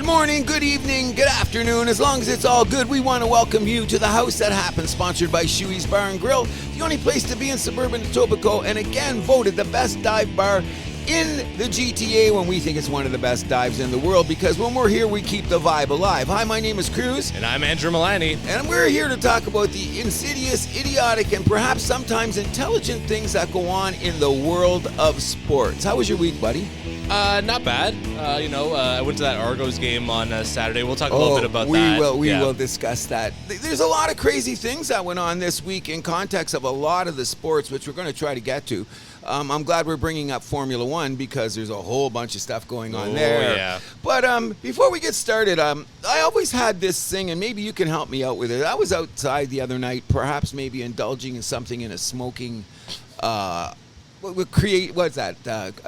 morning, good evening, good afternoon. As long as it's all good, we want to welcome you to the House That Happens, sponsored by Shuey's Bar and Grill, the only place to be in suburban Etobicoke, and again voted the best dive bar in the GTA when we think it's one of the best dives in the world, because when we're here, we keep the vibe alive. Hi, my name is Cruz. And I'm Andrew Milani. And we're here to talk about the insidious, idiotic, and perhaps sometimes intelligent things that go on in the world of sports. How was your week, buddy? Not bad. I went to that Argos game on Saturday. We'll talk a little bit about that. We will discuss that. There's a lot of crazy things that went on this week in context of a lot of the sports, which we're going to try to get to. I'm glad we're bringing up Formula One because there's a whole bunch of stuff going on there. Yeah. But before we get started, I always had this thing, and maybe you can help me out with it. I was outside the other night, perhaps maybe indulging in something in a smoking a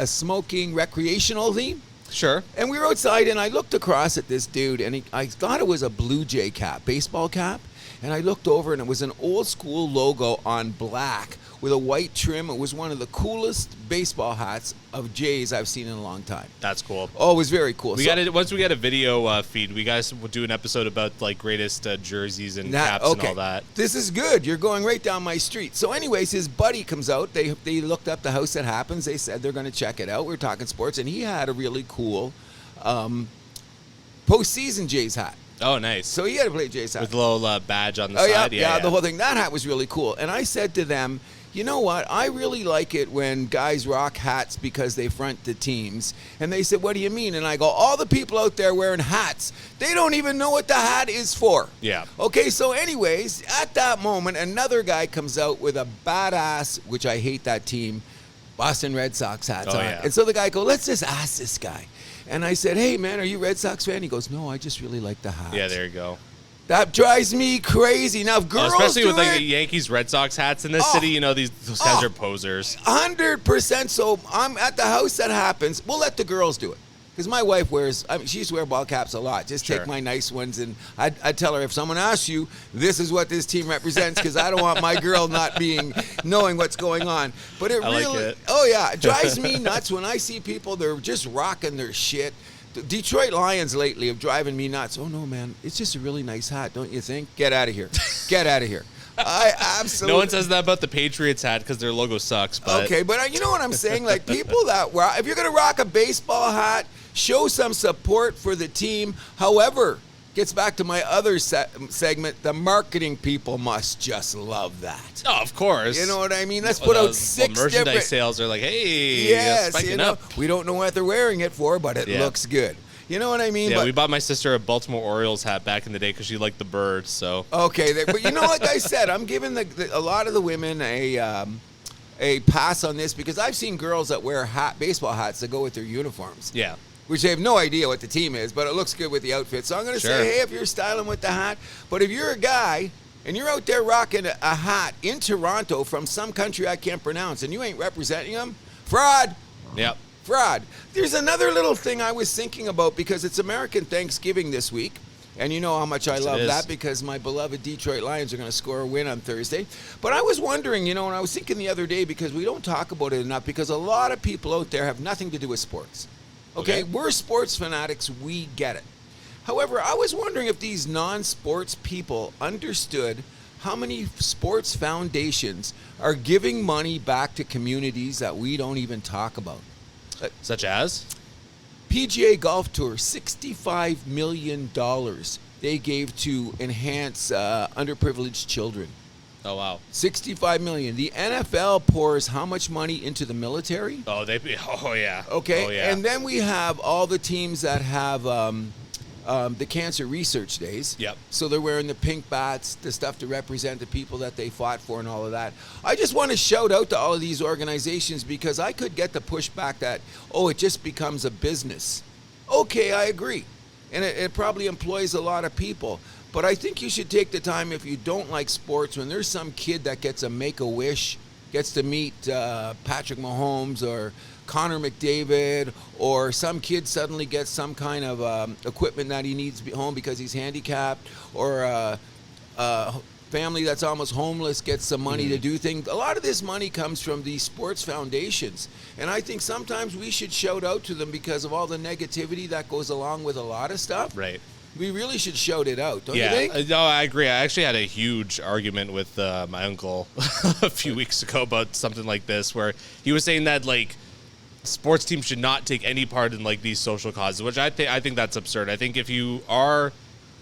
smoking recreational theme? Sure. And we were outside, and I looked across at this dude, and I thought it was a Blue Jay cap, baseball cap. And I looked over, and it was an old school logo on black with a white trim. It was one of the coolest baseball hats of Jays I've seen in a long time. That's cool. Oh, it was very cool. Once we get a video feed, we guys will do an episode about like greatest jerseys and caps and all that. This is good. You're going right down my street. So anyways, his buddy comes out. They looked up the House That Happens. They said they're going to check it out. We were talking sports, and he had a really cool postseason Jays hat. Oh, nice. So he had to play Jays hat. With a little badge on the side. Yeah, the whole thing. That hat was really cool. And I said to them, you know what? I really like it when guys rock hats because they front the teams. And they said, what do you mean? And I go, all the people out there wearing hats, they don't even know what the hat is for. Yeah. Okay, so anyways, at that moment, another guy comes out with a badass, which I hate that team, Boston Red Sox hats on. Yeah. And so the guy goes, let's just ask this guy. And I said, hey, man, are you a Red Sox fan? He goes, no, I just really like the hat. Yeah, there you go. That drives me crazy. Now, if girls especially with like the Yankees, Red Sox hats in this city, those guys are posers. 100%. So I'm at the House That Happens. We'll let the girls do it. Because my wife she used to wear ball caps a lot. Just take my nice ones, and I'd tell her, if someone asks you, this is what this team represents, because I don't want my girl not knowing what's going on. But it it drives me nuts when I see people, they're just rocking their shit. The Detroit Lions lately have driving me nuts. Oh, no, man. It's just a really nice hat, don't you think? Get out of here. Get out of here. I absolutely. No one says that about the Patriots hat because their logo sucks. But. Okay, but you know what I'm saying? Like, people if you're going to rock a baseball hat, show some support for the team. However, gets back to my other segment, the marketing people must just love that. Oh, of course. You know what I mean? Let's put out six merchandise different sales are like, hey, yes, spiking up. We don't know what they're wearing it for, but it looks good. You know what I mean? Yeah, we bought my sister a Baltimore Orioles hat back in the day because she liked the birds. So okay, but you know, like I said, I'm giving a lot of the women a pass on this, because I've seen girls that wear baseball hats that go with their uniforms. Yeah. Which they have no idea what the team is, but it looks good with the outfit. So I'm going to say, hey, if you're styling with the hat, but if you're a guy and you're out there rocking a hat in Toronto from some country I can't pronounce, and you ain't representing them, fraud. Yep. Fraud. There's another little thing I was thinking about, because it's American Thanksgiving this week, and you know how much I love that, because my beloved Detroit Lions are going to score a win on Thursday. But I was wondering, and I was thinking the other day, because we don't talk about it enough, because a lot of people out there have nothing to do with sports. Okay, we're sports fanatics, we get it. However, I was wondering if these non-sports people understood how many sports foundations are giving money back to communities that we don't even talk about. Such as? PGA Golf Tour, $65 million they gave to enhance underprivileged children. Oh, wow. $65 million. The NFL pours how much money into the military? Oh, yeah. Okay. Oh, yeah. And then we have all the teams that have the cancer research days. Yep. So they're wearing the pink bats, the stuff to represent the people that they fought for and all of that. I just want to shout out to all of these organizations, because I could get the pushback that, it just becomes a business. Okay, I agree. And it probably employs a lot of people. But I think you should take the time, if you don't like sports, when there's some kid that gets a Make-A-Wish, gets to meet Patrick Mahomes or Connor McDavid, or some kid suddenly gets some kind of equipment that he needs home because he's handicapped, or family that's almost homeless gets some money to do things. A lot of this money comes from these sports foundations. And I think sometimes we should shout out to them because of all the negativity that goes along with a lot of stuff. Right. We really should shout it out, don't you think? No, I agree. I actually had a huge argument with my uncle a few weeks ago about something like this, where he was saying that, like, sports teams should not take any part in, like, these social causes, which I think that's absurd. I think if you are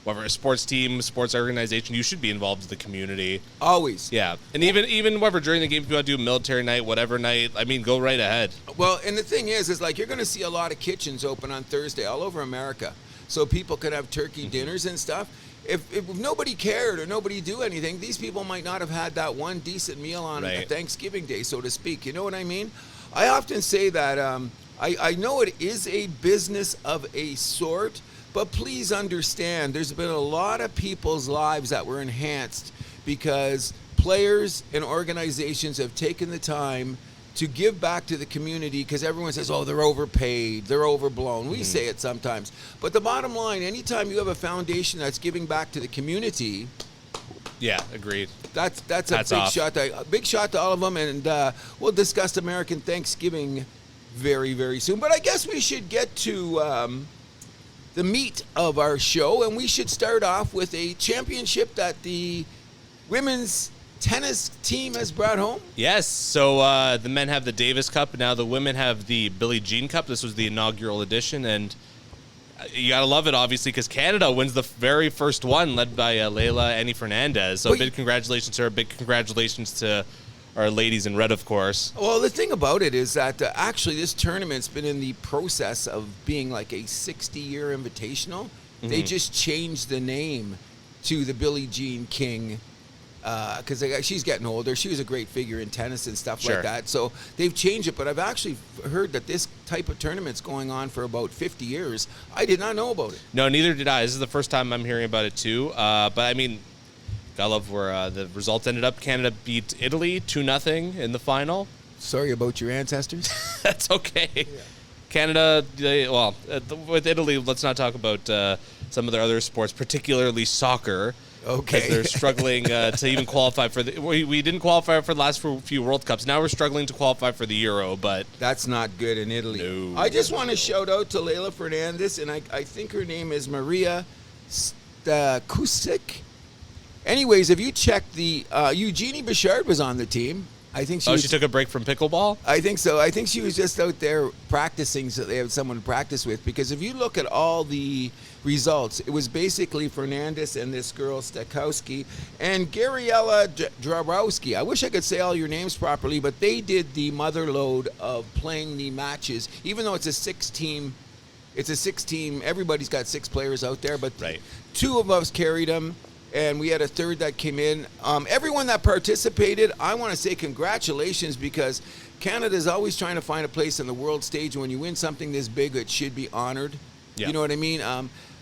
whether a sports team, sports organization, you should be involved in the community. Always. Yeah. And even whether during the game, if you want to do military night, whatever night, I mean, go right ahead. Well, and the thing is like you're going to see a lot of kitchens open on Thursday all over America. So people could have turkey dinners and stuff. If nobody cared or nobody do anything, these people might not have had that one decent meal on a Thanksgiving Day, so to speak. You know what I mean? I often say that I know it is a business of a sort, but please understand, there's been a lot of people's lives that were enhanced because players and organizations have taken the time to give back to the community, because everyone says, oh, they're overpaid, they're overblown. We say it sometimes. But the bottom line, anytime you have a foundation that's giving back to the community... Yeah, agreed. That's a big shot to all of them, and we'll discuss American Thanksgiving very, very soon. But I guess we should get to the meat of our show, and we should start off with a championship that the women's tennis team has brought home. Yes, so the men have the Davis Cup, now the women have the Billie Jean Cup. This was the inaugural edition, and you gotta love it, obviously, because Canada wins the very first one, led by Leila Annie Fernandez. So big congratulations to her. Big congratulations to our ladies in red, of course. Well, the thing about it is that actually this tournament's been in the process of being like a 60-year invitational. Mm-hmm. They just changed the name to the Billie Jean King because she's getting older. She was a great figure in tennis and stuff like that. So they've changed it, but I've actually heard that this type of tournament's going on for about 50 years. I did not know about it. No, neither did I. This is the first time I'm hearing about it, too. But, I mean, gotta love where the results ended up. Canada beat Italy 2-0 in the final. Sorry about your ancestors. That's okay. Yeah. Canada, with Italy, let's not talk about some of their other sports, particularly soccer. Okay. They're struggling to even qualify for the... We didn't qualify for the last few World Cups. Now we're struggling to qualify for the Euro, but... That's not good in Italy. No. I just want to shout out to Leila Fernandez, and I think her name is Maria Kusik. Anyways, if you check the... Eugenie Bouchard was on the team. I think she took a break from pickleball? I think so. I think she was just out there practicing so they have someone to practice with. Because if you look at all the results, it was basically Fernandez and this girl, Stakowski, and Gabriela Drarowski. I wish I could say all your names properly, but they did the mother load of playing the matches. Even though it's a six-team, everybody's got 6 players out there, but 2 of us carried them. And we had a third that came in. Everyone that participated, I want to say congratulations, because Canada's always trying to find a place on the world stage. When you win something this big, it should be honored. Yeah. You know what I mean?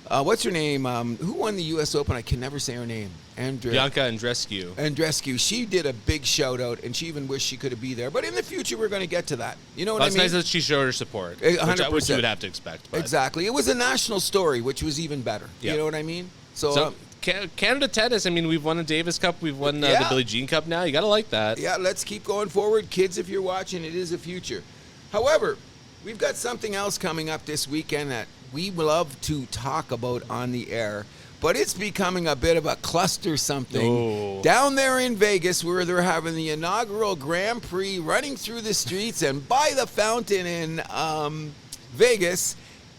What's her name? Who won the U.S. Open? I can never say her name. Bianca Andreescu. Andreescu. She did a big shout-out, and she even wished she could have been there. But in the future, we're going to get to that. You know what I mean? It's nice that she showed her support, 100%. Which you would have to expect. But. Exactly. It was a national story, which was even better. Yep. You know what I mean? So Canada tennis, I mean, we've won the Davis Cup. We've won the Billie Jean Cup now. You got to like that. Yeah, let's keep going forward. Kids, if you're watching, it is a future. However, we've got something else coming up this weekend that we love to talk about on the air, but it's becoming a bit of a cluster something down there in Vegas, where they're having the inaugural Grand Prix running through the streets and by the fountain in Vegas,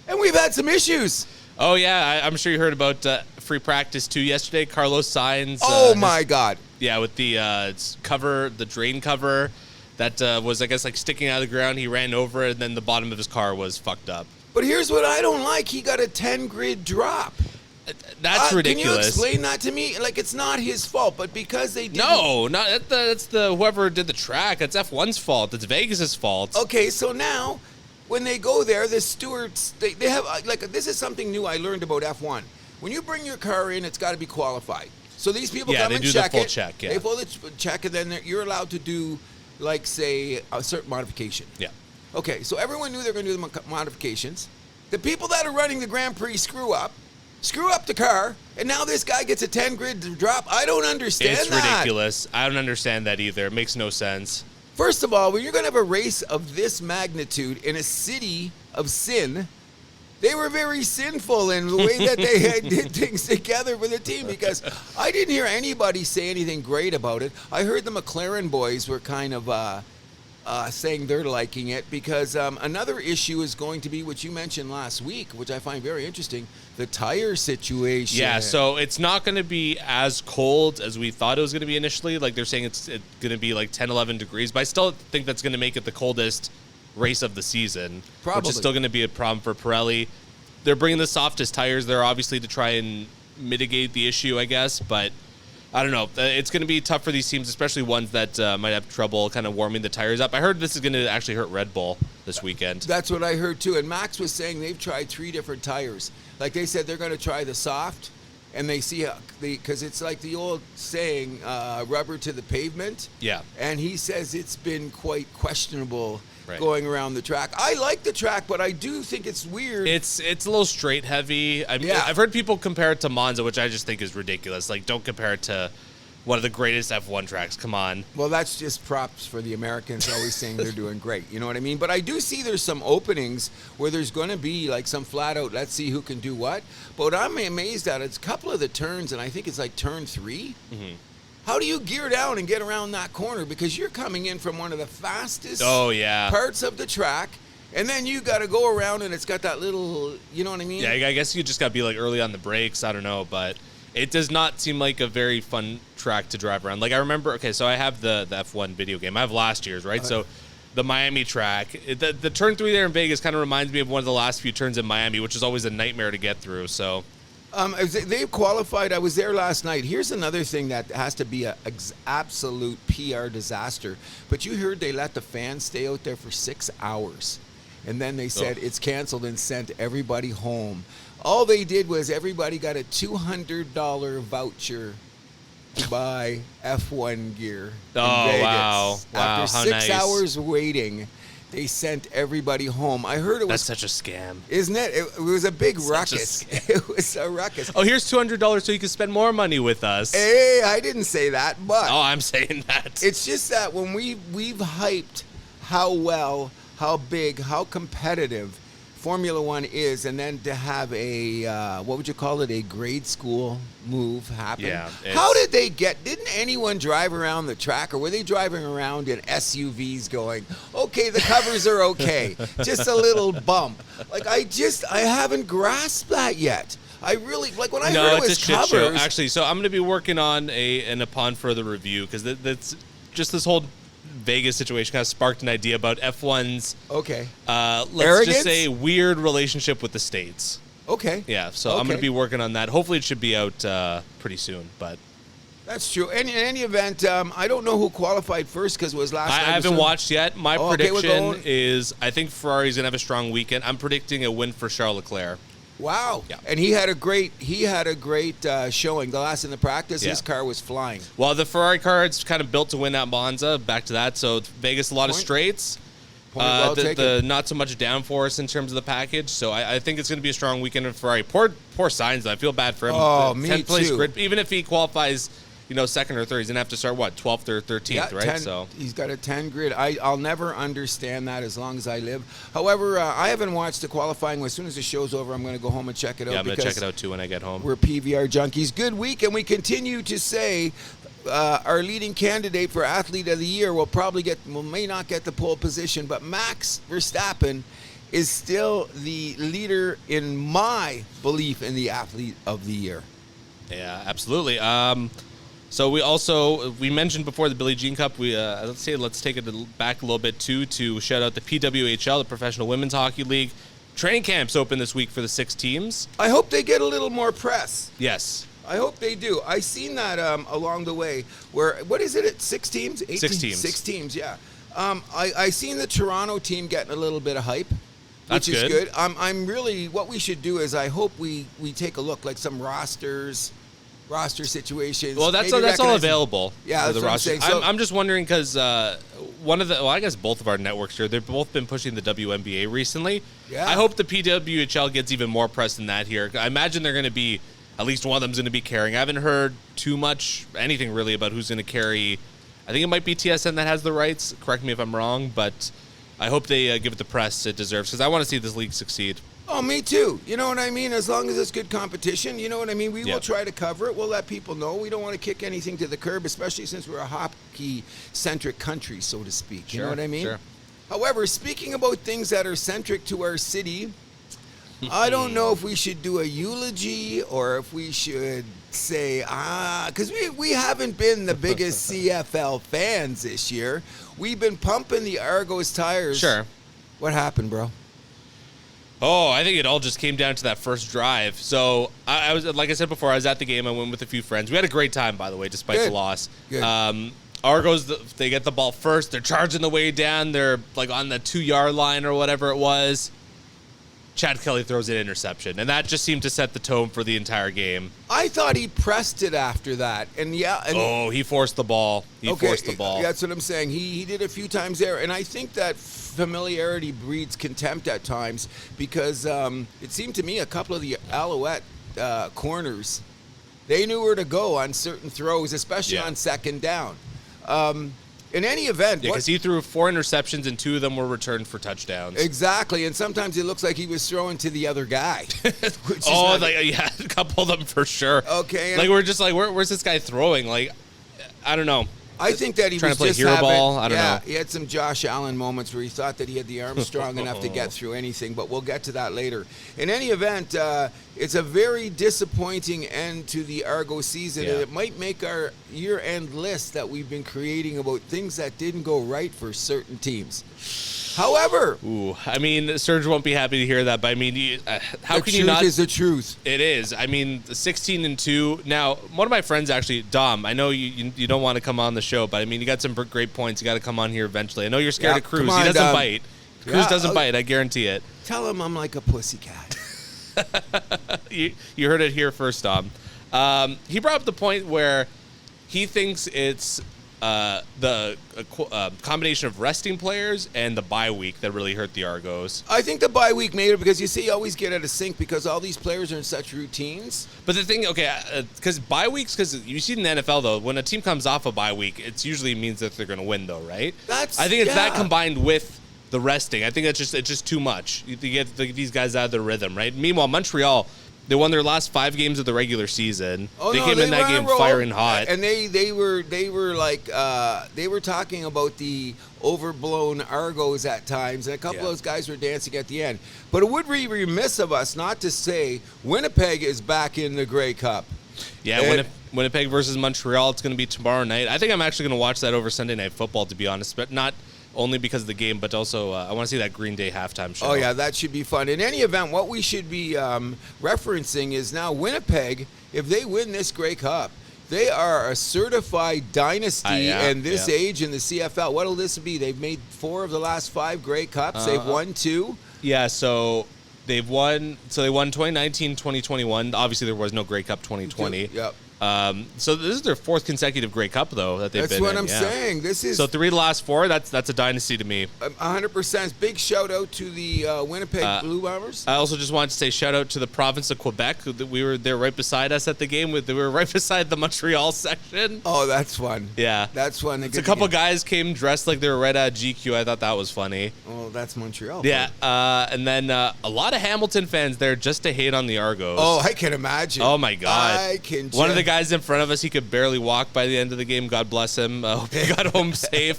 and we've had some issues. Oh, yeah, I'm sure you heard about free practice 2 yesterday. Carlos Sainz. My God. Yeah, with the cover, the drain cover that was, I guess, like sticking out of the ground. He ran over it, and then the bottom of his car was fucked up. But here's what I don't like. He got a 10-grid drop. That's ridiculous. Can you explain that to me? Like, it's not his fault, but because they didn't... No, that's the whoever did the track. That's F1's fault. It's Vegas's fault. Okay, so now... When they go there, the stewards, they have, like, this is something new I learned about F1. When you bring your car in, it's got to be qualified. So these people come and check it. Yeah, they do the full check, yeah. They full check, and then you're allowed to do, like, say, a certain modification. Yeah. Okay, so everyone knew they were going to do the modifications. The people that are running the Grand Prix screw up. screw up the car, and now this guy gets a 10 grid drop. I don't understand It's ridiculous. I don't understand that either. It makes no sense. First of all, when you're going to have a race of this magnitude in a city of sin, they were very sinful in the way that they did things together for the team, because I didn't hear anybody say anything great about it. I heard the McLaren boys were kind of saying they're liking it, because another issue is going to be, which you mentioned last week, which I find very interesting, the tire situation. Yeah, so it's not going to be as cold as we thought it was going to be initially. Like, they're saying it's going to be like 10, 11 degrees, but I still think that's going to make it the coldest race of the season, Probably. which is still going to be a problem for Pirelli. They're bringing the softest tires there, obviously, to try and mitigate the issue, I guess, but I don't know. It's going to be tough for these teams, especially ones that might have trouble kind of warming the tires up. I heard this is going to actually hurt Red Bull this weekend. That's what I heard too. And Max was saying they've tried 3 different tires. Like, they said they're going to try the soft, and they see because it's like the old saying, rubber to the pavement. Yeah. And he says it's been quite questionable Right. going around the track. I like the track, but I do think it's weird. It's a little straight heavy. I've heard people compare it to Monza, which I just think is ridiculous. Like, don't compare it to one of the greatest F1 tracks. Come on. Well, that's just props for the Americans always saying they're doing great. You know what I mean? But I do see there's some openings where there's going to be like some flat out, let's see who can do what. But what I'm amazed at, it's a couple of the turns, and I think it's like turn 3. Mm-hmm. How do you gear down and get around that corner? Because you're coming in from one of the fastest parts of the track, and then you got to go around, and it's got that little, you know what I mean? Yeah, I guess you just got to be like early on the brakes. I don't know, but it does not seem like a very fun track to drive around. Like, I remember, so I have the F1 video game. I have last year's, right? So the Miami track, the turn 3 there in Vegas kind of reminds me of one of the last few turns in Miami, which is always a nightmare to get through. So they've qualified. I was there last night. Here's another thing that has to be an absolute PR disaster. But you heard they let the fans stay out there for 6 hours. And then they said it's canceled and sent everybody home. All they did was everybody got a $200 voucher to buy F1 gear in Vegas. Wow. After how 6 nice. hours waiting, they sent everybody home. I heard it was... That's such a scam. Isn't it? It was a big ruckus. It was a ruckus. Oh, here's $200 so you can spend more money with us. Hey, I didn't say that, but... Oh, I'm saying that. It's just that when we've hyped how well, how big, how competitive Formula One is, and then to have a, what would you call it, a grade school move happen. Yeah. How did they didn't anyone drive around the track, or were they driving around in SUVs going, okay, the covers are okay, just a little bump? Like, I haven't grasped that yet. I really, like, when I heard it was it's a shit covers. show. Actually, so I'm going to be working on upon further review, because that's just this whole Vegas situation kind of sparked an idea about F1's let's arrogance? just say weird relationship with the states. Okay. Yeah, so I'm going to be working on that. Hopefully it should be out pretty soon, but that's true. In any event, I don't know who qualified first because it was last night. I haven't watched yet. My prediction going. is I think Ferrari's going to have a strong weekend. I'm predicting a win for Charles Leclerc. Wow. Yeah. And he had a great showing. The last in the practice, his car was flying. Well, the Ferrari car is kind of built to win at Monza. Back to that. So Vegas, a lot of straights. The not so much downforce in terms of the package. So I think it's going to be a strong weekend for Ferrari. Poor Sainz, though. I feel bad for him. Oh, me 10th place too. Grid, even if he qualifies, second or third, he's going to have to start, 12th or 13th, right? So he's got a 10 grid. I'll never understand that as long as I live. However, I haven't watched the qualifying. As soon as the show's over, I'm going to go home and check it out. Yeah, I'm going to check it out, too, when I get home. We're PVR junkies. Good week, and we continue to say our leading candidate for Athlete of the Year may not get the pole position, but Max Verstappen is still the leader in my belief in the Athlete of the Year. Yeah, absolutely. So we mentioned before the Billie Jean Cup. Let's take it back a little bit too to shout out the PWHL, the Professional Women's Hockey League. Training camps open this week for the 6 teams. I hope they get a little more press. Yes, I hope they do. I seen that along the way. What is it at 6 teams? 6 teams. 6 teams. Yeah. I seen the Toronto team getting a little bit of hype. That's which is good. I'm really, what we should do is I hope we take a look, like some rosters, roster situations. Well, that's all available. Yeah, for the that's what roster. I'm just wondering because I guess both of our networks here, they've both been pushing the WNBA recently. Yeah. I hope the PWHL gets even more press than that here. I imagine they're going to be, at least one of them's going to be carrying. I haven't heard too much, anything really about who's going to carry. I think it might be TSN that has the rights. Correct me if I'm wrong, but I hope they give it the press it deserves because I want to see this league succeed. Oh, me too. You know what I mean? As long as it's good competition, you know what I mean? We will try to cover it. We'll let people know. We don't want to kick anything to the curb, especially since we're a hockey-centric country, so to speak. You know what I mean? Sure. However, speaking about things that are centric to our city, I don't know if we should do a eulogy or if we should say, because we haven't been the biggest CFL fans this year. We've been pumping the Argos tires. Sure. What happened, bro? Oh, I think it all just came down to that first drive. So I was, like I said before, I was at the game. I went with a few friends. We had a great time, by the way, despite the loss. Good. Argos, they get the ball first. They're charging the way down. They're like on the 2-yard line or whatever it was. Chad Kelly throws an interception, and that just seemed to set the tone for the entire game. I thought he pressed it after that, and he forced the ball. He forced the ball. That's what I'm saying. He did a few times there, and I think that familiarity breeds contempt at times because it seemed to me a couple of the Alouette corners, they knew where to go on certain throws, especially on second down. In any event, because he threw 4 interceptions and 2 of them were returned for touchdowns. Exactly, and sometimes it looks like he was throwing to the other guy. A couple of them for sure. Okay, like we're just like, where's this guy throwing? Like, I don't know. I think that he trying was to play just hero ball. I don't know. He had some Josh Allen moments where he thought that he had the arm strong enough to get through anything, but we'll get to that later. In any event, it's a very disappointing end to the Argo season, and it might make our year-end list that we've been creating about things that didn't go right for certain teams. However, I mean, Serge won't be happy to hear that, but I mean, how can you not? The truth is the truth. It is. I mean, 16-2. Now, one of my friends actually, Dom. I know you don't want to come on the show, but I mean, you got some great points. You got to come on here eventually. I know you're scared of Cruz. He doesn't bite. Cruz doesn't bite. I guarantee it. Tell him I'm like a pussycat. You heard it here first, Dom. He brought up the point where he thinks it's the combination of resting players and the bye week that really hurt the Argos. I think the bye week made it because you always get out of sync because all these players are in such routines. But the thing, because bye weeks, because you see in the NFL though, when a team comes off a bye week, it usually means that they're going to win though, right? I think it's that combined with the resting. I think it's just too much. You get these guys out of their rhythm, right? Meanwhile, Montreal, they won their last 5 games of the regular season. They came in that game firing hot, and they were talking about the overblown Argos at times, and a couple of those guys were dancing at the end. But it would be remiss of us not to say Winnipeg is back in the Grey Cup. Yeah, Winnipeg versus Montreal. It's going to be tomorrow night. I think I'm actually going to watch that over Sunday Night Football, to be honest, but not only because of the game, but also I want to see that Green Day halftime show. Oh, yeah, that should be fun. In any event, what we should be referencing is now Winnipeg, if they win this Grey Cup, they are a certified dynasty in this age in the CFL. What'll this be? They've made 4 of the last 5 Grey Cups. They've won 2. Yeah, so they won 2019, 2021. Obviously, there was no Grey Cup 2020. Yep. So this is their 4th consecutive Grey Cup, though, that they've been in. That's what I'm saying. This is so 3 of the last 4. That's a dynasty to me. 100%. Big shout out to the Winnipeg Blue Bombers. I also just wanted to say shout out to the province of Quebec. We were there right beside us at the game. They were right beside the Montreal section. Oh, that's fun. Yeah, that's fun. A couple guys came dressed like they were right at GQ. I thought that was funny. Oh, that's Montreal. Yeah, and then a lot of Hamilton fans there just to hate on the Argos. Oh, I can imagine. Oh my God. I can. One of the guys in front of us, he could barely walk by the end of the game. God bless him. Hope he got home safe.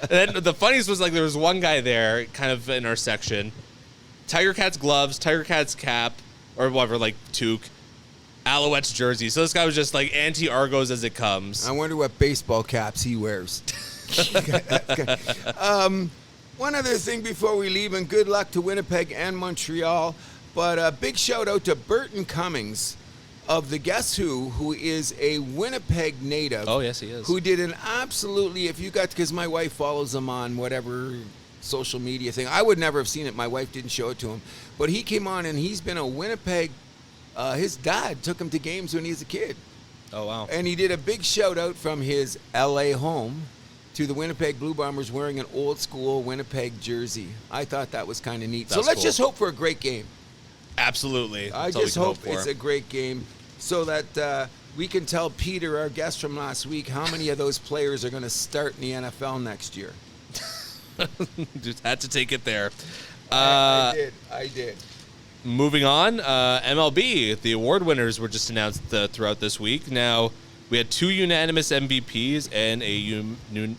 And then the funniest was, like, there was one guy there, kind of in our section, Tiger Cats gloves, Tiger Cats cap, or whatever, like toque, Alouettes jersey. So this guy was just like anti-Argos as it comes. I wonder what baseball caps he wears. One other thing before we leave, and good luck to Winnipeg and Montreal, but a big shout out to Burton Cummings of the Guess Who is a Winnipeg native. Oh, yes, he is. Who did an absolutely, because my wife follows him on whatever social media thing. I would never have seen it. My wife didn't show it to him. But he came on, and he's been a Winnipeg, his dad took him to games when he was a kid. Oh, wow. And he did a big shout-out from his L.A. home to the Winnipeg Blue Bombers wearing an old-school Winnipeg jersey. I thought that was kind of neat. That's so let's cool. just hope for a great game. Absolutely. I just hope it's a great game so that we can tell Peter, our guest from last week, how many of those players are going to start in the NFL next year. Just had to take it there. I did. Moving on, MLB, the award winners were just announced throughout this week. Now, we had 2 unanimous MVPs and a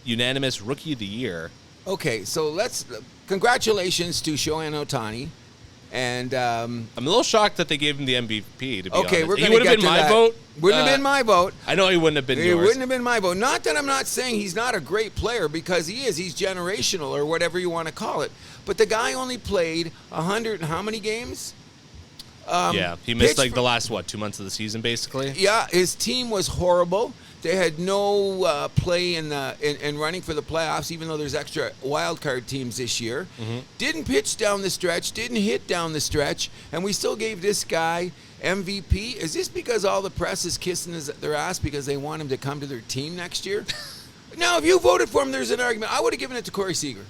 unanimous Rookie of the Year. Okay, so congratulations to Shohei Ohtani. And I'm a little shocked that they gave him the MVP, to be honest. we're He going would to have get been to my that. vote. Wouldn't have been my vote. I know he wouldn't have been It yours. wouldn't have been my vote. Not that I'm not saying he's not a great player, because he is. He's generational, or whatever you want to call it. But the guy only played 100 and how many games? Yeah, he missed the last, 2 months of the season, basically? Yeah, his team was horrible. They had no play in running for the playoffs, even though there's extra wild card teams this year. Mm-hmm. Didn't pitch down the stretch, didn't hit down the stretch, and we still gave this guy MVP. Is this because all the press is kissing their ass because they want him to come to their team next year? Now, if you voted for him, there's an argument. I would have given it to Corey Seager.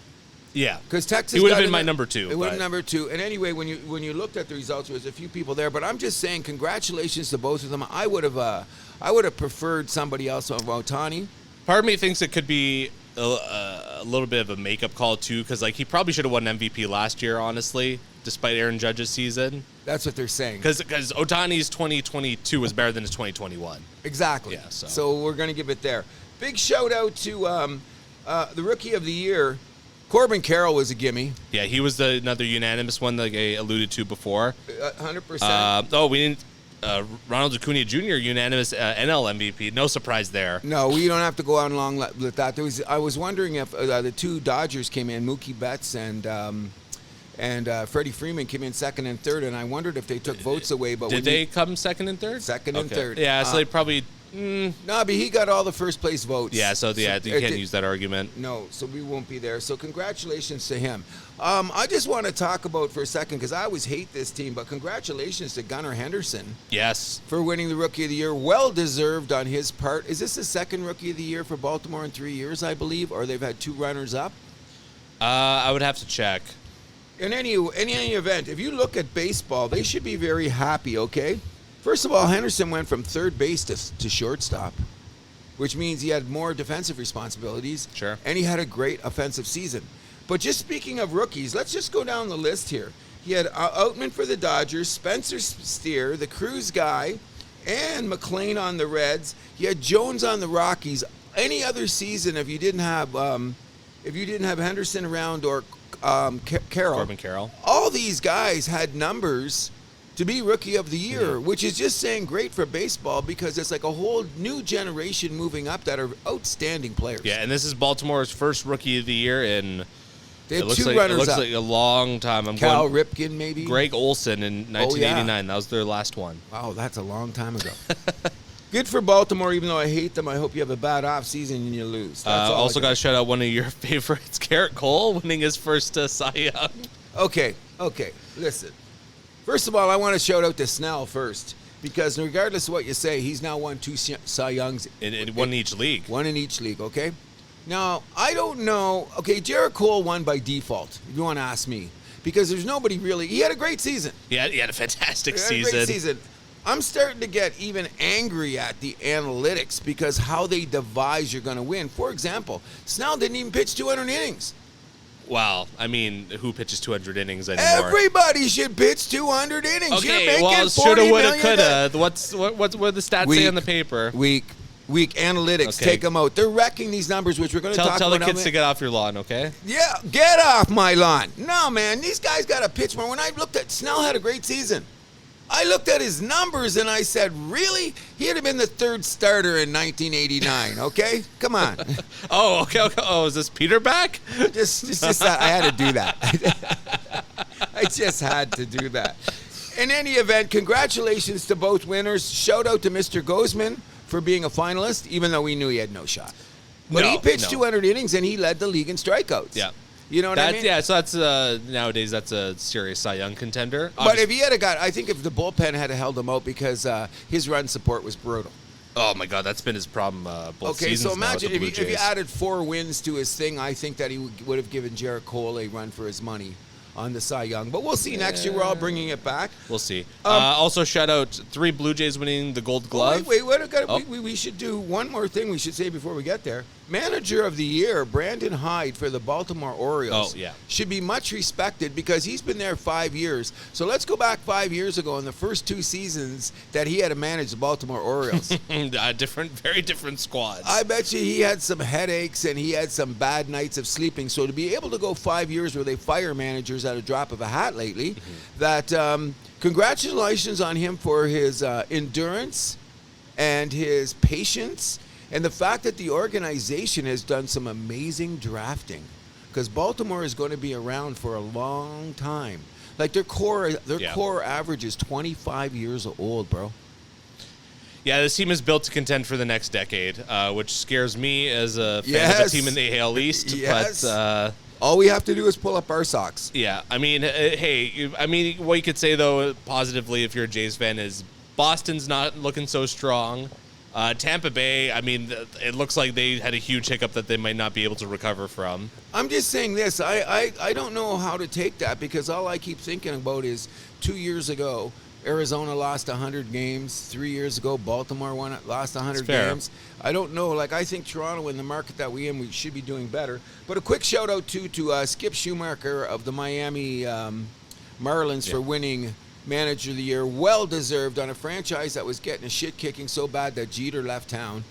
Yeah, because Texas. He would have been my number 2. It would have been number 2. And anyway, when you looked at the results, there was a few people there. But I'm just saying, congratulations to both of them. I would have preferred somebody else over Ohtani. Part of me thinks it could be a little bit of a makeup call too, because he probably should have won MVP last year, honestly, despite Aaron Judge's season. That's what they're saying. Because Ohtani's 2022 was better than his 2021. Exactly. Yeah. So we're going to give it there. Big shout out to the Rookie of the Year. Corbin Carroll was a gimme. Yeah, he was another unanimous one that I alluded to before. 100%. We didn't. Ronald Acuna Jr. unanimous NL MVP. No surprise there. No, we don't have to go on long with that. I was wondering if the 2 Dodgers came in, Mookie Betts and Freddie Freeman came in second and third, and I wondered if they took votes away. But did they come second and third? Second and third. Yeah, so they probably. No, but he got all the first place votes. Yeah, so you can't use that argument. No, so we won't be there. So congratulations to him. I just want to talk about for a second, because I always hate this team, but congratulations to Gunnar Henderson. Yes. For winning the Rookie of the Year. Well deserved on his part. Is this the second Rookie of the Year for Baltimore in 3 years, I believe, or they've had 2 runners up? I would have to check. In any event, if you look at baseball, they should be very happy, okay? First of all, Henderson went from third base to shortstop, which means he had more defensive responsibilities. Sure. And he had a great offensive season. But just speaking of rookies, let's just go down the list here. He had Outman for the Dodgers, Spencer Steer, the Cruz guy, and McLean on the Reds. He had Jones on the Rockies. Any other season, if you didn't have Henderson around or Carroll, Corbin Carroll, all these guys had numbers to be Rookie of the Year, which is just saying great for baseball, because it's like a whole new generation moving up that are outstanding players. Yeah, and this is Baltimore's first Rookie of the Year in they have it looks 2 like, runners it looks up. like a long time. Cal Ripken, maybe? Greg Olson in 1989. That was their last one. Wow, that's a long time ago. Good for Baltimore, even though I hate them. I hope you have a bad offseason and you lose. Also got to shout out one of your favorites, Garrett Cole, winning his first Cy Young. Okay. Listen. First of all, I want to shout out to Snell first, because regardless of what you say, he's now won 2 Cy Youngs. In one in each league. One in each league, okay? Now, I don't know. Okay, Garrett Cole won by default, if you want to ask me, because there's nobody really. He had a great season. Yeah, he had a fantastic season. Great season. I'm starting to get even angry at the analytics, because how they devise you're going to win. For example, Snell didn't even pitch 200 innings. Well, I mean, who pitches 200 innings anymore? Everybody should pitch 200 innings. Okay, well, shoulda, woulda, coulda. What the stats say on the paper? Weak analytics. Okay. Take them out. They're wrecking these numbers, which we're going to talk about. Tell the kids to get off your lawn, okay? Yeah, get off my lawn. No, man, these guys got to pitch more. When I looked at Snell, had a great season. I looked at his numbers and I said, really? He'd have been the 3rd starter in 1989, okay? Come on. Oh, okay. Oh, is this Peter back? Just I had to do that. I just had to do that. In any event, congratulations to both winners. Shout out to Mr. Gozman for being a finalist, even though we knew he had no shot. But he pitched 200 innings and he led the league in strikeouts. Yeah. You know what I mean? Yeah, so that's nowadays that's a serious Cy Young contender. But if he had got, I think if the bullpen had held him out, because his run support was brutal. Oh my God, that's been his problem both Okay, seasons so imagine now with if the Blue you Jays. added 4 wins to his thing, I think that he would have given Jarrett Cole a run for his money on the Cy Young. But we'll see next year. We're all bringing it back. We'll see. Also, shout out 3 Blue Jays winning the Gold Glove. Wait, we should do one more thing we should say before we get there. Manager of the Year, Brandon Hyde for the Baltimore Orioles, should be much respected because he's been there 5 years. So let's go back 5 years ago in the first 2 seasons that he had to manage the Baltimore Orioles. Very different squads. I bet you he had some headaches and he had some bad nights of sleeping. So to be able to go 5 years where they fire managers at a drop of a hat lately, that congratulations on him for his endurance and his patience. And the fact that the organization has done some amazing drafting, because Baltimore is going to be around for a long time. Like their core average is 25 years old, bro. Yeah, this team is built to contend for the next decade, which scares me as a fan of a team in the AL East. Yes. But all we have to do is pull up our socks. Yeah, I mean, what you could say though positively if you're a Jays fan is Boston's not looking so strong. Tampa Bay, I mean, it looks like they had a huge hiccup that they might not be able to recover from. I'm just saying this. I don't know how to take that because all I keep thinking about is 2 years ago, Arizona lost 100 games. 3 years ago, Baltimore lost 100 games. I don't know. Like, I think Toronto, in the market that we should be doing better. But a quick shout-out, too, to Skip Schumacher of the Miami Marlins for winning Manager of the Year, well deserved on a franchise that was getting a shit kicking so bad that Jeter left town,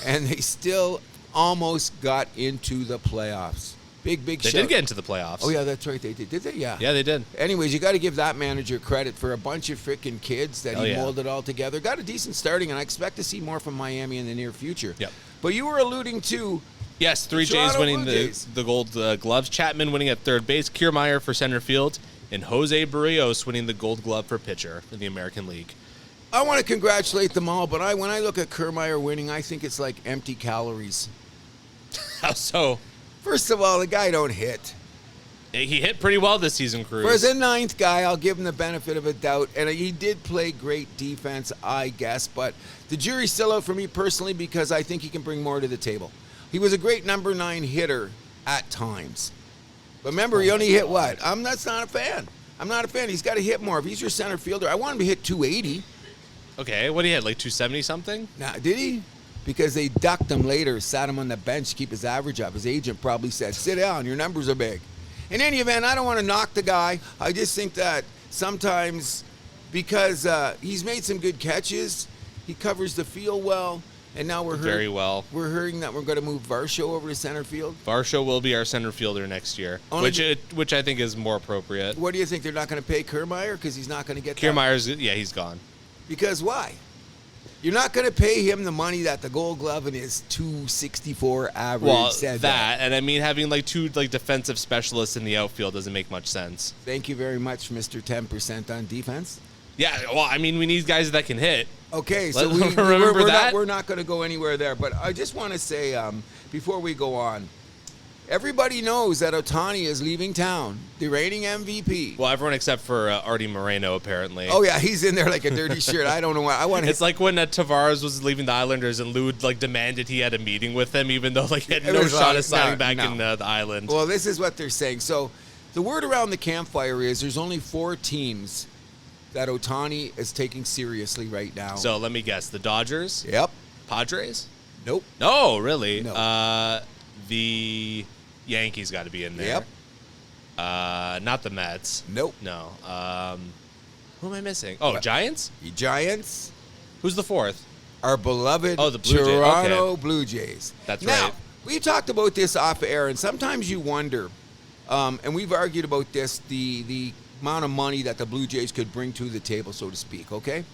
and they still almost got into the playoffs. Big They shout. did get into the playoffs. Oh yeah, that's right, they did. Did they? Yeah. Yeah, they did. Anyways, you got to give that manager credit for a bunch of freaking kids that he molded all together. Got a decent starting, and I expect to see more from Miami in the near future. Yep. But you were alluding to. Yes, 3 Jays winning the Gold Gloves. Chapman winning at third base. Kiermaier for center field. And Jose Barrios winning the Gold Glove for pitcher in the American League. I want to congratulate them all, but when I look at Kiermaier winning, I think it's like empty calories. How so? First of all, the guy don't hit. He hit pretty well this season, Cruz. For as a ninth guy, I'll give him the benefit of a doubt. And he did play great defense, I guess. But the jury's still out for me personally because I think he can bring more to the table. He was a great number 9 hitter at times. But remember, he only hit what? That's not a fan. I'm not a fan. He's got to hit more. If he's your center fielder, I want him to hit 280. Okay, what did he hit, like 270 something? Nah, did he? Because they ducked him later, sat him on the bench to keep his average up. His agent probably said, sit down, your numbers are big. In any event, I don't want to knock the guy. I just think that sometimes because he's made some good catches, he covers the field well, and now we're hearing that we're going to move Varsho over to center field. Varsho will be our center fielder next year, which I think is more appropriate. What do you think? They're not going to pay Kiermaier because he's not going to get Kiermaier's, he's gone. Because why? You're not going to pay him the money that the Gold Glove and his 264 average said. And I mean, having like 2 defensive specialists in the outfield doesn't make much sense. Thank you very much, Mr. 10% on defense. Yeah, well, I mean, we need guys that can hit. Okay, so we're not going to go anywhere there. But I just want to say, before we go on, everybody knows that Ohtani is leaving town, the reigning MVP. Well, everyone except for Artie Moreno, apparently. Oh, yeah, he's in there like a dirty shirt. I don't know why. It's like when Tavares was leaving the Islanders and Lou demanded he had a meeting with him, even though he had no shot of signing back in the island. Well, this is what they're saying. So the word around the campfire is there's only 4 teams that Ohtani is taking seriously right now. So let me guess. The Dodgers? Yep. Padres? Nope. No, really? No. The Yankees got to be in there. Yep. Not the Mets. Nope. No. Who am I missing? Oh, Giants? The Giants. Who's the 4th? Our beloved the Blue Jays. Toronto Blue Jays. That's now, right. We talked about this off air, and sometimes you wonder, and we've argued about this, the amount of money that the Blue Jays could bring to the table, so to speak, okay?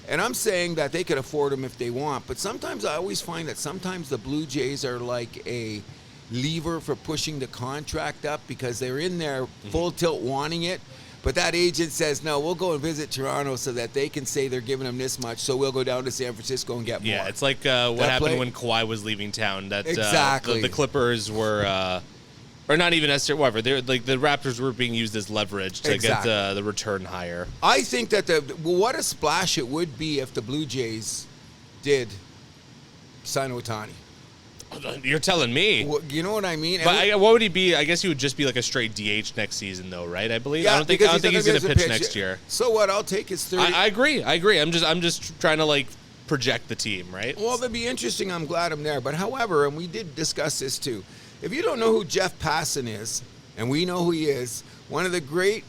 And I'm saying that they could afford them if they want, but sometimes I always find that sometimes the Blue Jays are like a lever for pushing the contract up because they're in there full tilt wanting it, but that agent says, no, we'll go and visit Toronto so that they can say they're giving them this much, so we'll go down to San Francisco and get more. Yeah, it's like what happened when Kawhi was leaving town. That exactly. The Clippers were... or not even necessarily, whatever. They're like the Raptors were being used as leverage to get the return higher. I think that what a splash it would be if the Blue Jays did sign Ohtani. You're telling me. Well, you know what I mean? But what would he be? I guess he would just be like a straight DH next season, though, right? I believe. Yeah, I don't think he's going to pitch next year. So what? I'll take his 30. I agree. I'm just trying to like project the team, right? Well, that'd be interesting. I'm glad I'm there. But however, and we did discuss this too. If you don't know who Jeff Passan is, and we know who he is, one of the great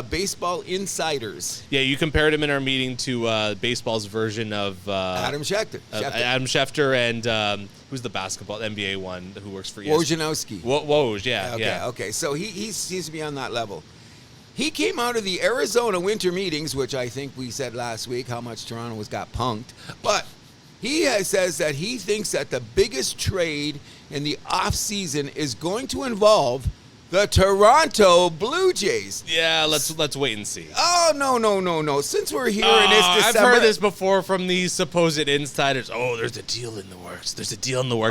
baseball insiders. Yeah, you compared him in our meeting to baseball's version of Adam Schefter. Adam Schefter and who's the basketball NBA one who works for ESPN? Wojnarowski. Woj, yeah. Okay. So he seems to be on that level. He came out of the Arizona winter meetings, which I think we said last week how much Toronto got punked. But he says that he thinks that the biggest trade in the offseason is going to involve the Toronto Blue Jays. Yeah, let's wait and see. Oh, no. Since we're here in this December. I've heard this before from these supposed insiders. Oh, there's a deal in the works.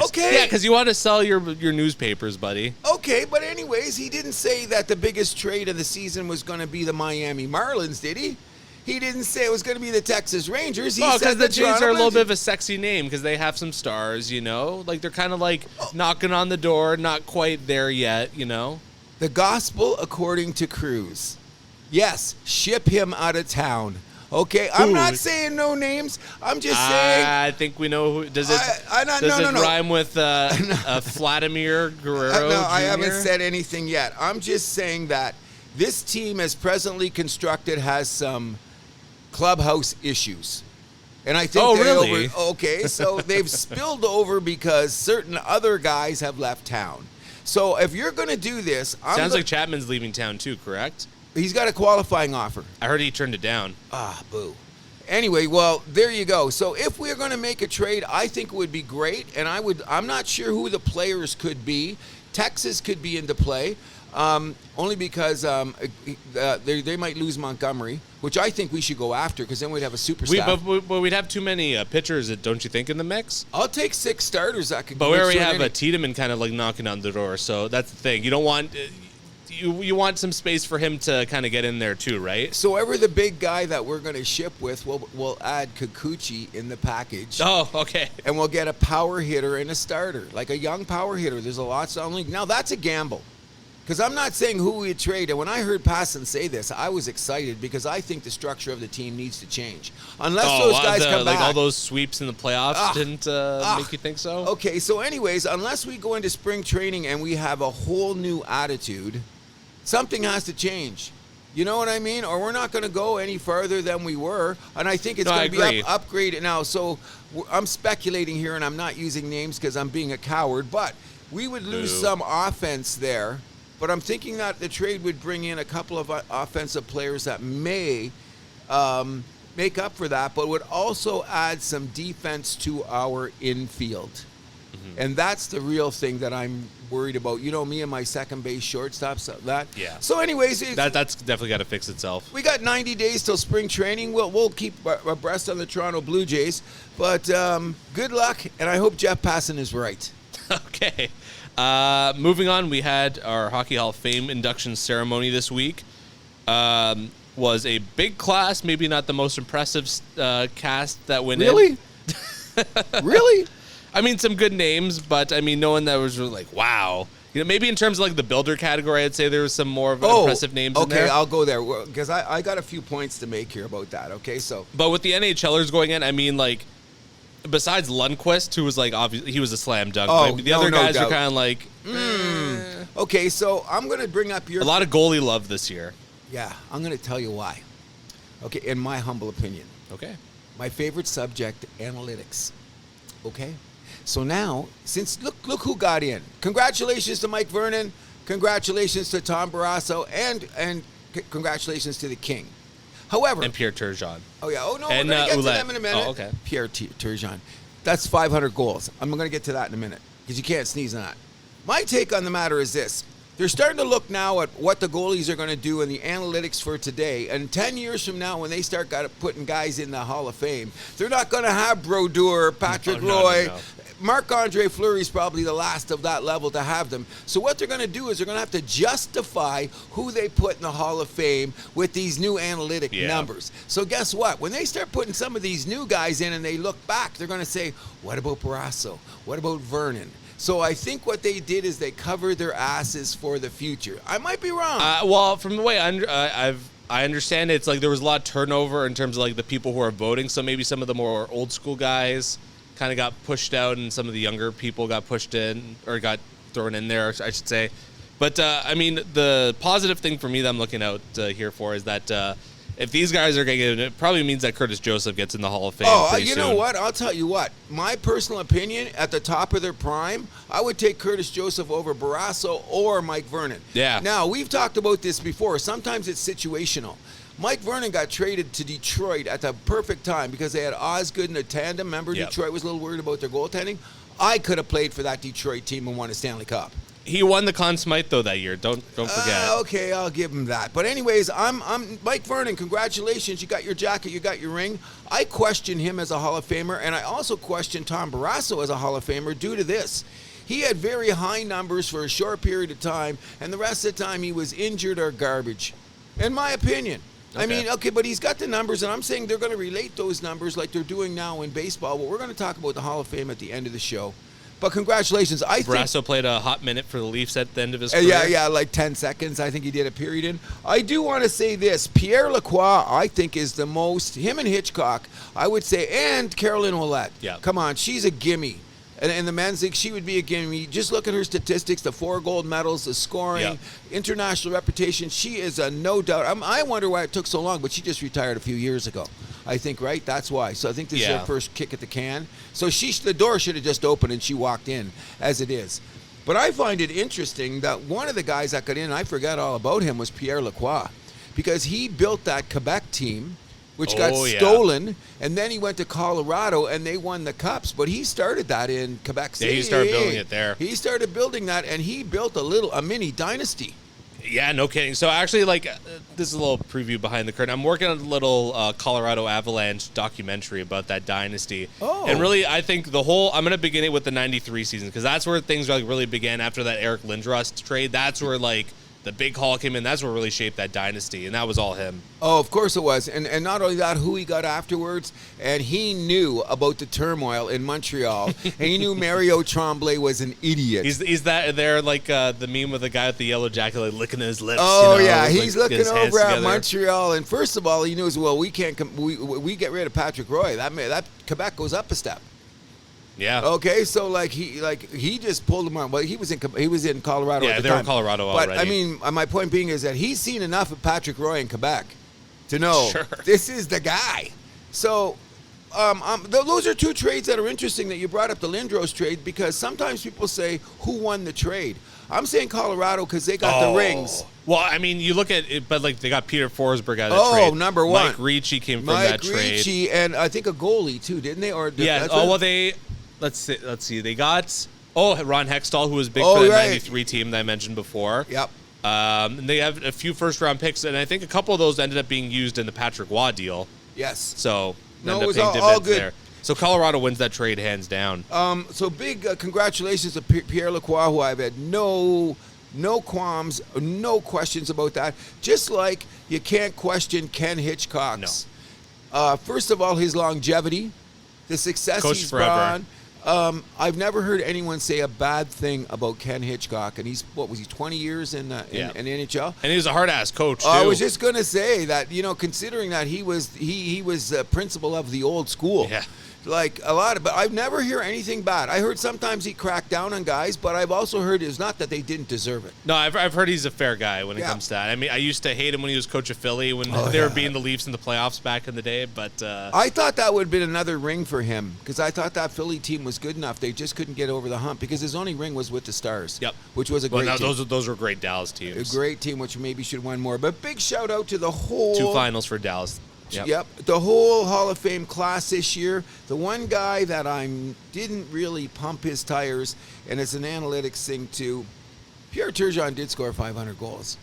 Okay. Yeah, because you want to sell your newspapers, buddy. Okay, but anyways, he didn't say that the biggest trade of the season was going to be the Miami Marlins, did he? He didn't say it was going to be the Texas Rangers. He said because the Jays are a little Blue bit of a sexy name because they have some stars, you know? Like, they're kind of like knocking on the door, not quite there yet, you know? The gospel according to Cruz. Yes, ship him out of town. Okay, I'm not saying no names. I'm just saying. I think we know who. Does it rhyme with Vladimir Guerrero? No, Jr.? I haven't said anything yet. I'm just saying that this team, as presently constructed, has some clubhouse issues. And I think really? Okay, so they've spilled over because certain other guys have left town. So if you're going to do this, sounds like Chapman's leaving town too, correct? He's got a qualifying offer. I heard he turned it down. Ah, boo. Anyway, well, there you go. So if we're going to make a trade, I think it would be great, and I'm not sure who the players could be. Texas could be into play. Only because they might lose Montgomery, which I think we should go after because then we'd have a superstar. But we'd have too many pitchers, don't you think, in the mix? I'll take 6 starters that could. But we already have a Tiedemann kind of like knocking on the door, so that's the thing. You don't want you want some space for him to kind of get in there too, right? So ever the big guy that we're going to ship with, we'll add Kikuchi in the package. Oh, okay. And we'll get a power hitter and a starter, like a young power hitter. There's a lot on league. Now that's a gamble. Because I'm not saying who we'd trade. And when I heard Passan say this, I was excited because I think the structure of the team needs to change. Unless those guys come back. Like all those sweeps in the playoffs didn't make you think so? Okay, so anyways, unless we go into spring training and we have a whole new attitude, something has to change. You know what I mean? Or we're not going to go any further than we were. And I think it's going to be upgraded now. So I'm speculating here, and I'm not using names because I'm being a coward. But we would lose some offense there. But I'm thinking that the trade would bring in a couple of offensive players that may make up for that, but would also add some defense to our infield. Mm-hmm. And that's the real thing that I'm worried about. You know, me and my second base shortstops, that. Yeah. So anyways. That's definitely got to fix itself. We got 90 days till spring training. We'll keep abreast on the Toronto Blue Jays. But good luck, and I hope Jeff Passan is right. Okay. Moving on, we had our Hockey Hall of Fame induction ceremony this week. Was a big class, maybe not the most impressive cast that went in. Really? Really? I mean, some good names, but I mean, no one that was really like, wow. You know, maybe in terms of like the builder category, I'd say there was some more of impressive names in there. Okay, I'll go there because I got a few points to make here about that. Okay, so. But with the NHLers going in, I mean, like, besides Lundqvist, who was like, obviously, he was a slam dunk. Oh, the other guys are kind of like, Okay, so I'm going to bring up a lot of goalie love this year. Yeah, I'm going to tell you why. Okay, in my humble opinion. Okay. My favorite subject, analytics. Okay? So now, since look who got in. Congratulations to Mike Vernon. Congratulations to Tom Barrasso. And congratulations to the King. However. And Pierre Turgeon. Oh, yeah. Oh, no. And, we're going to get to them in a minute. Oh, okay. Pierre Turgeon. That's 500 goals. I'm going to get to that in a minute because you can't sneeze on that. My take on the matter is this. They're starting to look now at what the goalies are going to do in the analytics for today. And 10 years from now, when they start putting guys in the Hall of Fame, they're not going to have Brodeur, Patrick Roy. No. Marc-Andre Fleury's probably the last of that level to have them. So what they're going to do is they're going to have to justify who they put in the Hall of Fame with these new analytic numbers. So guess what? When they start putting some of these new guys in and they look back, they're going to say, what about Barrasso? What about Vernon? So I think what they did is they covered their asses for the future. I might be wrong. Well, from the way I understand it, it's like there was a lot of turnover in terms of like the people who are voting. So maybe some of the more old school guys kind of got pushed out, and some of the younger people got pushed in or got thrown in there, I should say. But I mean, the positive thing for me that I'm looking out here for is that if these guys are going to get in, it probably means that Curtis Joseph gets in the Hall of Fame. Oh, you know what? I'll tell you what. My personal opinion, at the top of their prime, I would take Curtis Joseph over Barrasso or Mike Vernon. Yeah. Now, we've talked about this before. Sometimes it's situational. Mike Vernon got traded to Detroit at the perfect time because they had Osgood in a tandem. Remember, Detroit was a little worried about their goaltending. I could have played for that Detroit team and won a Stanley Cup. He won the Conn Smythe though that year. Don't forget. Okay, I'll give him that. But anyways, I'm Mike Vernon. Congratulations, you got your jacket, you got your ring. I question him as a Hall of Famer, and I also question Tom Barrasso as a Hall of Famer due to this. He had very high numbers for a short period of time, and the rest of the time he was injured or garbage, in my opinion. Okay. I mean, okay, but he's got the numbers, and I'm saying they're going to relate those numbers like they're doing now in baseball. But we're going to talk about the Hall of Fame at the end of the show. But congratulations. Barrasso played a hot minute for the Leafs at the end of his career. Yeah, like 10 seconds. I think he did a period in. I do want to say this. Pierre Lacroix, I think, is the most, him and Hitchcock, I would say, and Caroline Ouellette. Yeah. Come on, she's a gimme. And in the men's league, she would be a gimme. Just look at her statistics, the 4 gold medals, the scoring, international reputation. She is a no doubt. I wonder why it took so long, but she just retired a few years ago. I think, right? That's why. So I think this is her first kick at the can. So the door should have just opened and she walked in, as it is. But I find it interesting that one of the guys that got in, I forgot all about him, was Pierre Lacroix. Because he built that Quebec team, which got stolen, and then he went to Colorado, and they won the Cups. But he started that in Quebec City. Yeah, he started building it there. He started building that, and he built a mini dynasty. Yeah, no kidding. So actually, this is a little preview behind the curtain. I'm working on a little Colorado Avalanche documentary about that dynasty. Oh. And really, I think I'm going to begin it with the 93 season, because that's where things really began after that Eric Lindros trade. That's where, the big haul came in. That's what really shaped that dynasty, and that was all him. Oh, of course it was. And not only that, who he got afterwards, and he knew about the turmoil in Montreal, and he knew Mario Tremblay was an idiot. He's that there the meme with the guy with the yellow jacket licking his lips. Oh, yeah. He's looking over at Montreal, and first of all, he knows, well, we can't we get rid of Patrick Roy. That Quebec goes up a step. Yeah. Okay, so he just pulled him on. Well, he was in Colorado. Yeah, at the they time. were in Colorado already. But I mean, my point being is that he's seen enough of Patrick Roy in Quebec to know this is the guy. So, those are 2 trades that are interesting that you brought up, the Lindros trade, because sometimes people say who won the trade. I'm saying Colorado because they got the rings. Well, I mean, you look at it, but they got Peter Forsberg out of the trade. Oh, number one. Mike Ricci came from that trade. Mike Ricci, and I think a goalie too, didn't they? Let's see. They got Ron Hextall, who was big for the 93 team that I mentioned before. Yep. And they have a few first-round picks, and I think a couple of those ended up being used in the Patrick Waugh deal. Yes. So it was all good there. So Colorado wins that trade hands down. So big congratulations to Pierre Lacroix, who I've had no qualms, no questions about that. Just like you can't question Ken Hitchcock's. No. First of all, his longevity, the success he's brought. I've never heard anyone say a bad thing about Ken Hitchcock, and he's 20 years in NHL, and he was a hard ass coach too. I was just gonna say that, considering that he was principal of the old school. Yeah. But I've never heard anything bad. I heard sometimes he cracked down on guys, but I've also heard it's not that they didn't deserve it. No, I've heard he's a fair guy when it comes to that. I mean, I used to hate him when he was coach of Philly when they were beating the Leafs in the playoffs back in the day. But I thought that would have been another ring for him because I thought that Philly team was good enough. They just couldn't get over the hump because his only ring was with the Stars. Yep, which was a great team. Those were great Dallas teams. A great team, which maybe should win more. But big shout out to the whole 2 finals for Dallas. Yep. The whole Hall of Fame class this year. The one guy that I didn't really pump his tires, and it's an analytics thing too, Pierre Turgeon did score 500 goals.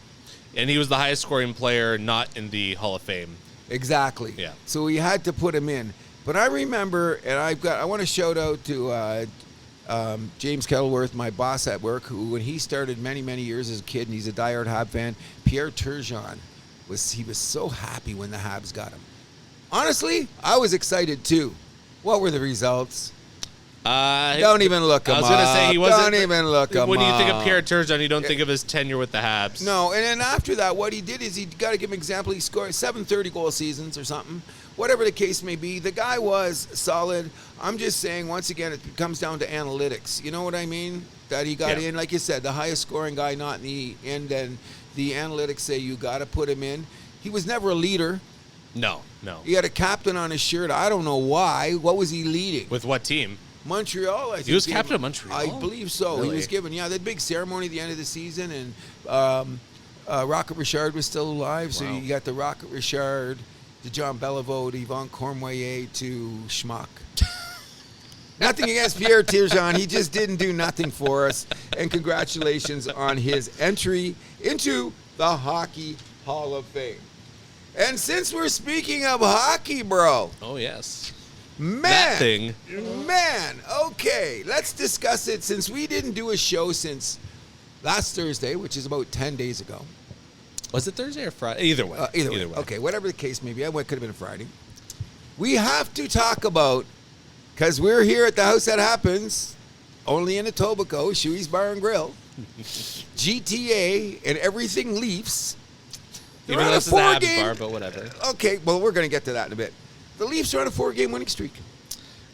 And he was the highest scoring player not in the Hall of Fame. Exactly. Yeah. So we had to put him in. But I remember, and I want to shout out to James Kettleworth, my boss at work, who when he started many years as a kid, and he's a diehard Habs fan, Pierre Turgeon, was so happy when the Habs got him. Honestly, I was excited too. What were the results? Don't even look him up. I was going to say he wasn't. Don't even look him up. When you think of Pierre Turgeon, you don't think of his tenure with the Habs. No, and then after that, what he did is he got to give him an example. He scored 730-goal seasons or something. Whatever the case may be, the guy was solid. I'm just saying, once again, it comes down to analytics. You know what I mean? That he got in, like you said, the highest scoring guy, not in the end. And the analytics say you got to put him in. He was never a leader. No. He had a captain on his shirt. I don't know why. What was he leading? With what team? Montreal, I think. He was captain of Montreal? I believe so. Really? He was given, that big ceremony at the end of the season, and Rocket Richard was still alive, so you got the Rocket Richard, the John Beliveau, Yvonne Cormier to Schmuck. Nothing against Pierre Turgeon. He just didn't do nothing for us, and congratulations on his entry into the Hockey Hall of Fame. And since we're speaking of hockey, bro. Oh, yes. Man, that thing. Okay, let's discuss it since we didn't do a show since last Thursday, which is about 10 days ago. Was it Thursday or Friday? Either way. Either way. Okay, whatever the case may be. Could have been a Friday. We have to talk about, because we're here at the House That Happens, only in Etobicoke, Shuey's Bar and Grill, GTA and everything Leafs. Even though this is the Habs bar, but whatever. Okay, well, we're going to get to that in a bit. The Leafs are on a 4-game winning streak.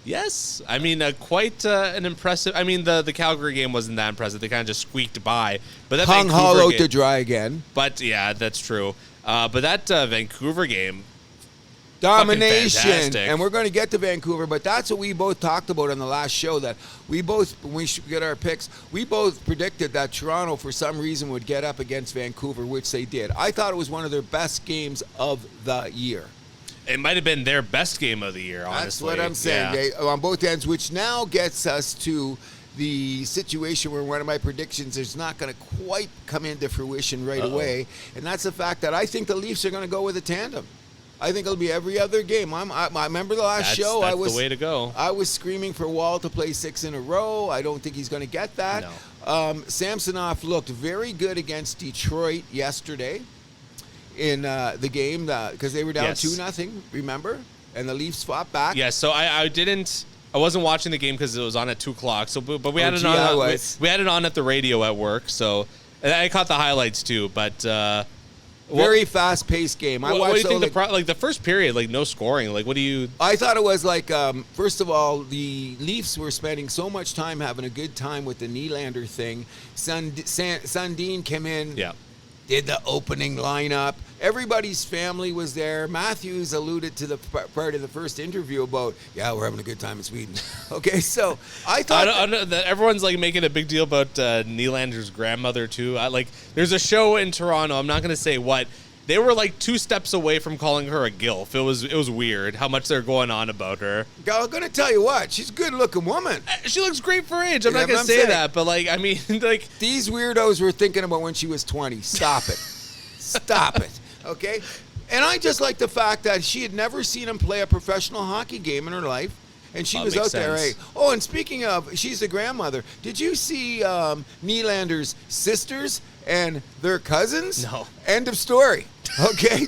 Yes. I mean, quite an impressive... I mean, the Calgary game wasn't that impressive. They kind of just squeaked by. But that hung hollow to dry again. But, yeah, that's true. But that Vancouver game... Domination. And we're going to get to Vancouver, but that's what we both talked about on the last show, that we both, when we get our picks, we both predicted that Toronto, for some reason, would get up against Vancouver, which they did. I thought it was one of their best games of the year. It might have been their best game of the year, honestly. That's what I'm saying, Dave, on both ends, which now gets us to the situation where one of my predictions is not going to quite come into fruition right away, and that's the fact that I think the Leafs are going to go with a tandem. I think it'll be every other game. I remember the last show. That's the way to go. I was screaming for Wall to play 6 in a row. I don't think he's going to get that. No. Samsonov looked very good against Detroit yesterday in the game because they were down 2-0, remember? And the Leafs fought back. Yeah, so I wasn't watching the game because it was on at 2 o'clock. So, but we had it on. We had it on at the radio at work. So, and I caught the highlights too. But very fast-paced game. What do you think? The first period, no scoring. What do you? I thought it was first of all, the Leafs were spending so much time having a good time with the Nylander thing. Sundin came in. Yeah. Did the opening lineup. Everybody's family was there. Matthews alluded to the part of the first interview about, we're having a good time in Sweden. Okay, so I thought... I know that everyone's making a big deal about Nylander's grandmother, too. There's a show in Toronto, I'm not going to say what. They were 2 steps away from calling her a gilf. It was weird how much they're going on about her. I'm going to tell you what, she's a good-looking woman. She looks great for age. I'm not going to say that, but I mean, these weirdos were thinking about when she was 20. Stop it. Stop it. Okay? And I just like the fact that she had never seen him play a professional hockey game in her life. And she was out there. Right? Oh, and speaking of, she's the grandmother. Did you see Nylander's sisters and their cousins? No. End of story. Okay,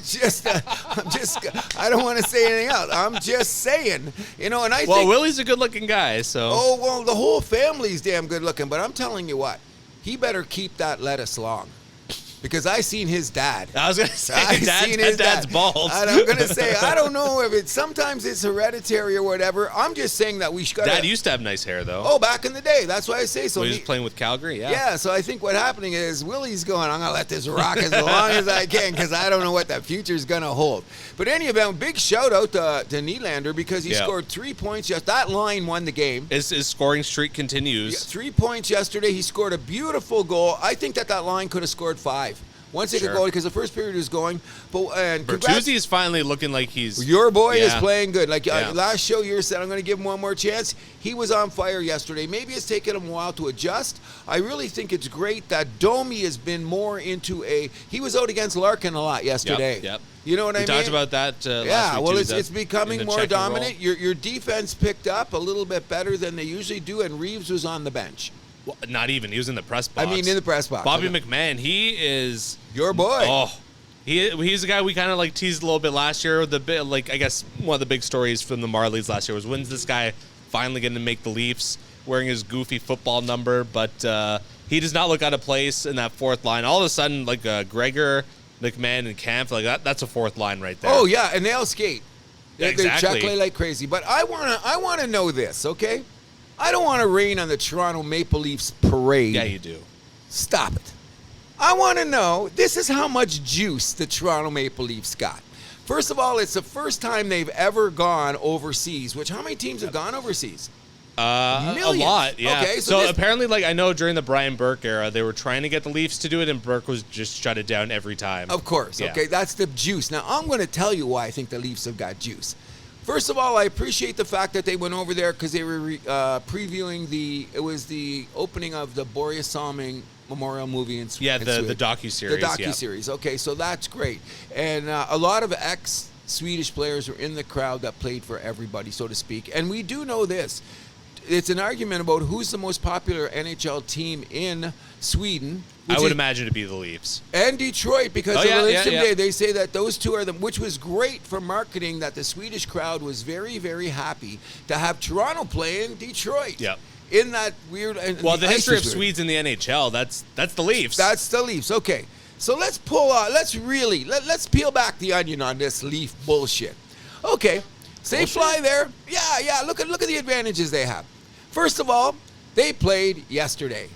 I don't want to say anything else. I'm just saying, and I think. Well, Willie's a good-looking guy, so. Oh well, the whole family's damn good-looking, but I'm telling you what, he better keep that lettuce long. Because I seen his dad. I was going to say, dad's bald. And I'm going to say, I don't know if sometimes it's hereditary or whatever. I'm just saying that we should. Dad used to have nice hair, though. Oh, back in the day. That's why I say so. He was playing with Calgary, yeah. Yeah, so I think what's happening is Willie's going, I'm going to let this rock as long as I can because I don't know what the future's going to hold. But in any event, big shout out to Nylander because he scored 3 points. That line won the game. His scoring streak continues. 3 points yesterday. He scored a beautiful goal. I think that line could have scored 5. Once they get going, because the first period is going. And Bertuzzi is finally looking like he's... Your boy is playing good. Like last show, you said, I'm going to give him one more chance. He was on fire yesterday. Maybe it's taken him a while to adjust. I really think it's great that Domi has been more into he was out against Larkin a lot yesterday. Yep. You know what I mean? We talked about that last week, well, too, it's becoming more dominant. Your defense picked up a little bit better than they usually do, and Reeves was on the bench. Well, not even. He was in the press box. I mean, in the press box. Bobby McMahon, he is... Your boy. Oh, he's the guy we kind of like teased a little bit last year. I guess one of the big stories from the Marlies last year was, when's this guy finally going to make the Leafs, wearing his goofy football number? But he does not look out of place in that fourth line. All of a sudden, like Gregor, McMahon, and Kampf, like that's a fourth line right there. Oh, yeah, and they'll skate. Exactly. They check like crazy. But I want to know this, okay? I don't want to rain on the Toronto Maple Leafs parade. Yeah, you do. Stop it. I want to know, this is how much juice the Toronto Maple Leafs got. First of all, it's the first time they've ever gone overseas, which how many teams have gone overseas? A lot, yeah. Okay, so apparently, like, I know during the Brian Burke era, they were trying to get the Leafs to do it, and Burke was just shut it down every time. Of course, yeah. Okay, that's the juice. Now, I'm going to tell you why I think the Leafs have got juice. First of all, I appreciate the fact that they went over there because they were previewing the opening of the Boreas Salming Memorial movie in Sweden. Yeah, the docuseries. The docuseries. Yeah. Okay, so that's great. And a lot of ex-Swedish players were in the crowd that played for everybody, so to speak. And we do know this. It's an argument about who's the most popular NHL team in Sweden. I would imagine to be the Leafs. And Detroit, because of Election Day, they say that those two are them, which was great for marketing, that the Swedish crowd was very, very happy to have Toronto play in Detroit. Yep. In that weird... Well, the history of Swedes in the NHL, that's the Leafs. That's the Leafs. Okay. So let's let's peel back the onion on this Leaf bullshit. Okay. They fly there. Yeah. Look at the advantages they have. First of all, they played yesterday.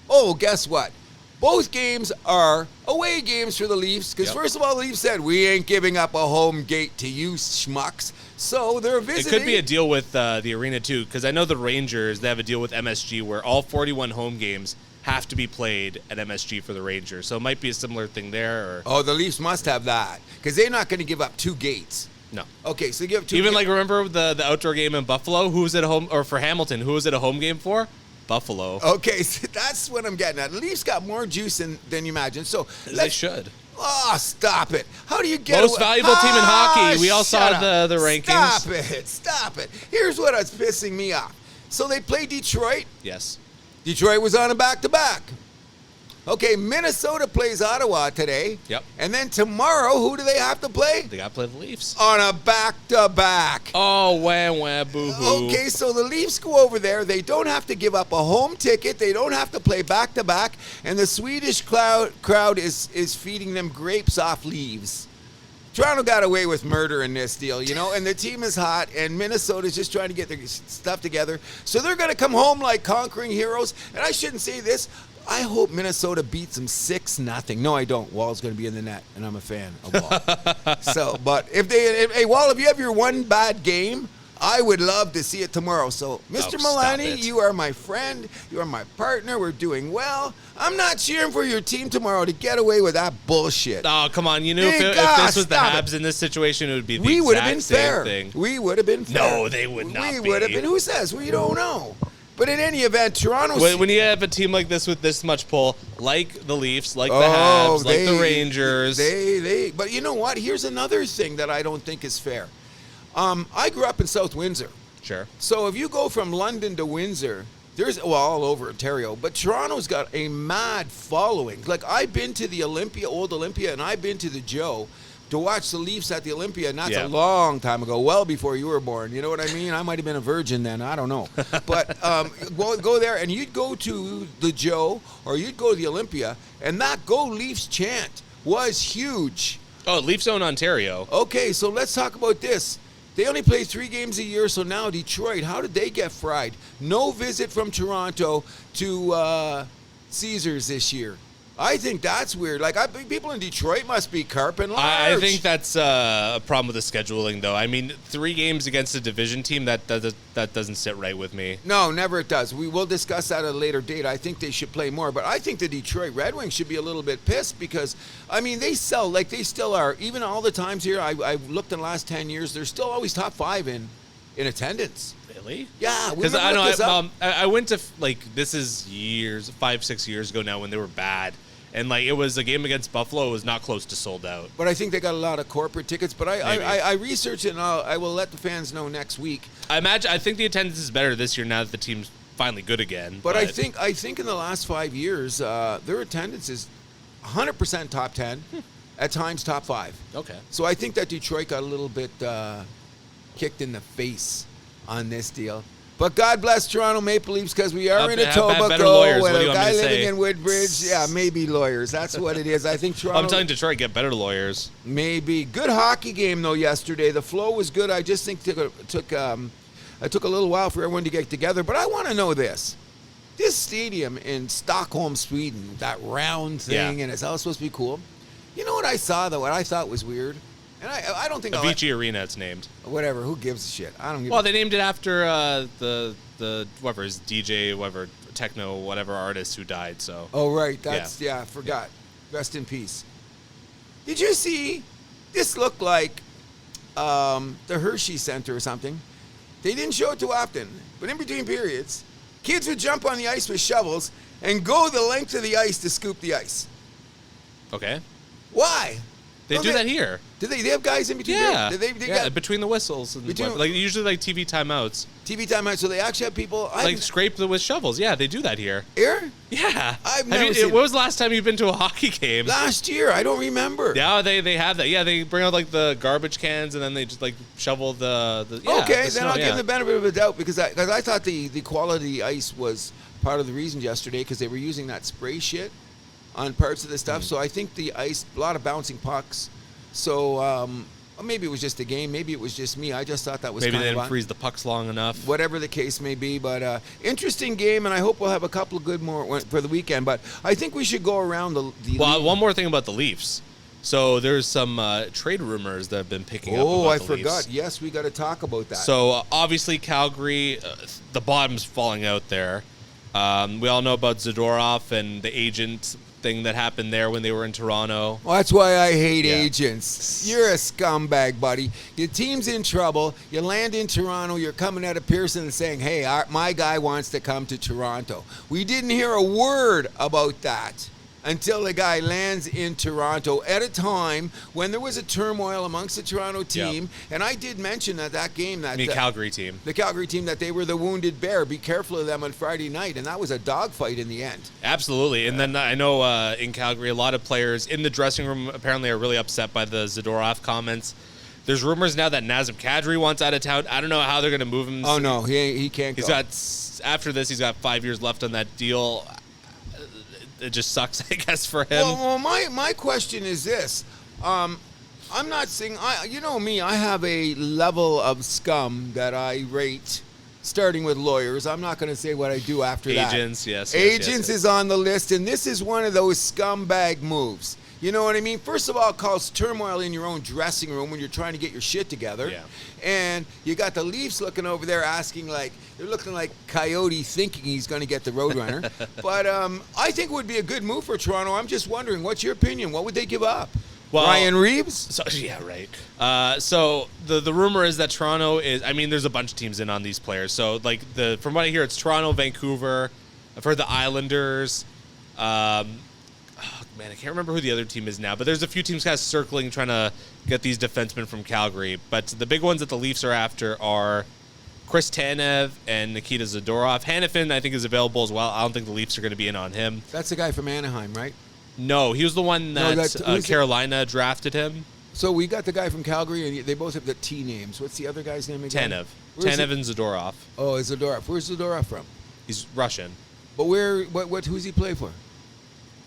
Oh, guess what? Both games are away games for the Leafs because, first of all, the Leafs said, we ain't giving up a home gate to you schmucks. So they're visiting. It could be a deal with the arena, too, because I know the Rangers, they have a deal with MSG where all 41 home games have to be played at MSG for the Rangers. So it might be a similar thing there. Oh, the Leafs must have that because they're not going to give up two gates. No. Okay, so you give 2 Even like, remember the outdoor game in Buffalo? Who was at home, or for Hamilton, who was at a home game for? Buffalo. Okay, so that's what I'm getting at. The Leafs got more juice than you imagine. So they should. Oh, stop it. How do you get most valuable team in hockey? We all saw the rankings. Stop it. Here's what's pissing me off. So they played Detroit. Yes. Detroit was on a back-to-back. Okay, Minnesota plays Ottawa today. Yep. And then tomorrow, who do they have to play? They got to play the Leafs. On a back-to-back. Oh, wah, boo-hoo. Okay, so the Leafs go over there. They don't have to give up a home ticket. They don't have to play back-to-back. And the Swedish crowd is feeding them grapes off leaves. Toronto got away with murder in this deal, and the team is hot, and Minnesota's just trying to get their stuff together. So they're going to come home like conquering heroes. And I shouldn't say this. I hope Minnesota beats them 6-0. No, I don't. Wall's going to be in the net, and I'm a fan of Wall. But if Wall, if you have your one bad game, I would love to see it tomorrow. So, Mr. Milani, you are my friend. You are my partner. We're doing well. I'm not cheering for your team tomorrow to get away with that bullshit. Oh, come on. You knew if this was the Habs in this situation, it would be the exact same thing. We would have been fair. No, they would not be. We would have been. Who says? We don't know. But in any event, Toronto... When you have a team like this with this much pull, like the Leafs, like the Habs, like the Rangers... But you know what? Here's another thing that I don't think is fair. I grew up in South Windsor. Sure. So if you go from London to Windsor, there's all over Ontario, but Toronto's got a mad following. Like, I've been to the old Olympia, and I've been to the Joe to watch the Leafs at the Olympia, and that's a long time ago, well before you were born. You know what I mean? I might have been a virgin then. I don't know. But go there, and you'd go to the Joe, or you'd go to the Olympia, and that Go Leafs chant was huge. Oh, Leafs own Ontario. Okay, so let's talk about this. They only play 3 games a year, so now Detroit, how did they get fried? No visit from Toronto to Caesars this year. I think that's weird. Like, I think people in Detroit must be carping large. I think that's a problem with the scheduling, though. I mean, 3 games against a division team, that doesn't sit right with me. No, never it does. We will discuss that at a later date. I think they should play more. But I think the Detroit Red Wings should be a little bit pissed because, I mean, they sell, like they still are. Even all the times here, I've looked in the last 10 years, they're still always top 5 in attendance. Really? Yeah. Because I went to, like, this is 5-6 years ago now when they were bad. And, like, it was a game against Buffalo. It was not close to sold out. But I think they got a lot of corporate tickets. But I researched it, and I will let the fans know next week. I think the attendance is better this year now that the team's finally good again. But I think in the last 5 years, their attendance is 100% top 10, at times top 5. Okay. So I think that Detroit got a little bit kicked in the face on this deal. But God bless Toronto Maple Leafs because we are in Etobicoke with a guy living in Woodbridge. Yeah, maybe lawyers. That's what it is. I think Toronto. I'm telling Detroit, get better lawyers. Maybe. Good hockey game, though, yesterday. The flow was good. I just think it took a little while for everyone to get together. But I want to know this. This stadium in Stockholm, Sweden, that round thing, and it's all supposed to be cool. You know what I saw, though, what I thought was weird? And I don't think Avicii Arena, it's named. Whatever. Who gives a shit? I don't give. Well, they named it after the whoever is DJ, whatever techno, whatever artist who died. So. Oh right, that's I forgot. Yeah. Rest in peace. Did you see? This looked like the Hershey Center or something. They didn't show it too often, but in between periods, kids would jump on the ice with shovels and go the length of the ice to scoop the ice. Okay. Why? They do that here. Do they have guys in between? Yeah. They got between the whistles. And like usually like TV timeouts. TV timeouts. So they actually have people. Like scrape with shovels. Yeah, they do that here. Here? Yeah. When was the last time you've been to a hockey game? Last year. I don't remember. Yeah, they have that. Yeah, they bring out like the garbage cans and then they just like shovel the okay, then I'll give them the benefit of the doubt because I thought the quality of the ice was part of the reason yesterday because they were using that spray shit on parts of the stuff. So I think the ice, a lot of bouncing pucks. So maybe it was just a game. Maybe it was just me. I just thought that was maybe kind they of didn't freeze the pucks long enough. Whatever the case may be. But interesting game, and I hope we'll have a couple of good more for the weekend. But I think we should go around the Well, one more thing about the Leafs. So there's some trade rumors that have been picking up about the Leafs. Oh, I forgot. Yes, we got to talk about that. So obviously Calgary, the bottom's falling out there. We all know about Zadorov and the agent thing that happened there when they were in Toronto. Well, that's why I hate agents. You're a scumbag, buddy. Your team's in trouble. You land in Toronto. You're coming out of Pearson and saying, hey, my guy wants to come to Toronto. We didn't hear a word about that until the guy lands in Toronto at a time when there was a turmoil amongst the Toronto team. Yep. And I did mention that game that... The Calgary team. The Calgary team, that they were the wounded bear. Be careful of them on Friday night. And that was a dogfight in the end. Absolutely. And then I know in Calgary, a lot of players in the dressing room apparently are really upset by the Zadorov comments. There's rumors now that Nazem Kadri wants out of town. I don't know how they're going to move him. Oh, no. He can't go. After this, he's got 5 years left on that deal. It just sucks, I guess, for him. Well, my question is this. I'm not saying, you know me, I have a level of scum that I rate, starting with lawyers. I'm not going to say what I do after that. Agents, yes. Agents is on the list, and this is one of those scumbag moves. You know what I mean? First of all, it causes turmoil in your own dressing room when you're trying to get your shit together. Yeah. And you got the Leafs looking over there asking they're looking like Coyote thinking he's going to get the Roadrunner. But I think it would be a good move for Toronto. I'm just wondering, what's your opinion? What would they give up? Well, Ryan Reeves? So, yeah, right. So the rumor is that Toronto is, there's a bunch of teams in on these players. So from what I hear, it's Toronto, Vancouver, I've heard the Islanders, I can't remember who the other team is now, but there's a few teams kind of circling, trying to get these defensemen from Calgary. But the big ones that the Leafs are after are Chris Tanev and Nikita Zadorov. Hanifin, I think, is available as well. I don't think the Leafs are going to be in on him. That's the guy from Anaheim, right? No, he was the one that Carolina drafted him. So we got the guy from Calgary, and they both have the T names. What's the other guy's name again? Tanev and Zadorov. Oh, it's Zadorov. Where's Zadorov from? He's Russian. But who's he play for?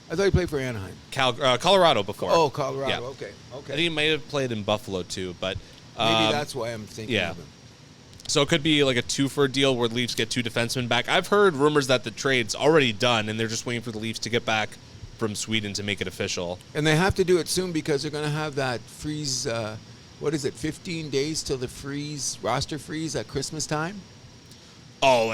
I thought he played for Anaheim. Colorado before. Oh, Colorado. Yeah. Okay. I think he may have played in Buffalo too, but maybe that's why I'm thinking of him. So it could be like a 2-for deal where the Leafs get 2 defensemen back. I've heard rumors that the trade's already done and they're just waiting for the Leafs to get back from Sweden to make it official. And they have to do it soon because they're going to have that freeze, 15 days till the roster freeze at Christmas time? Oh,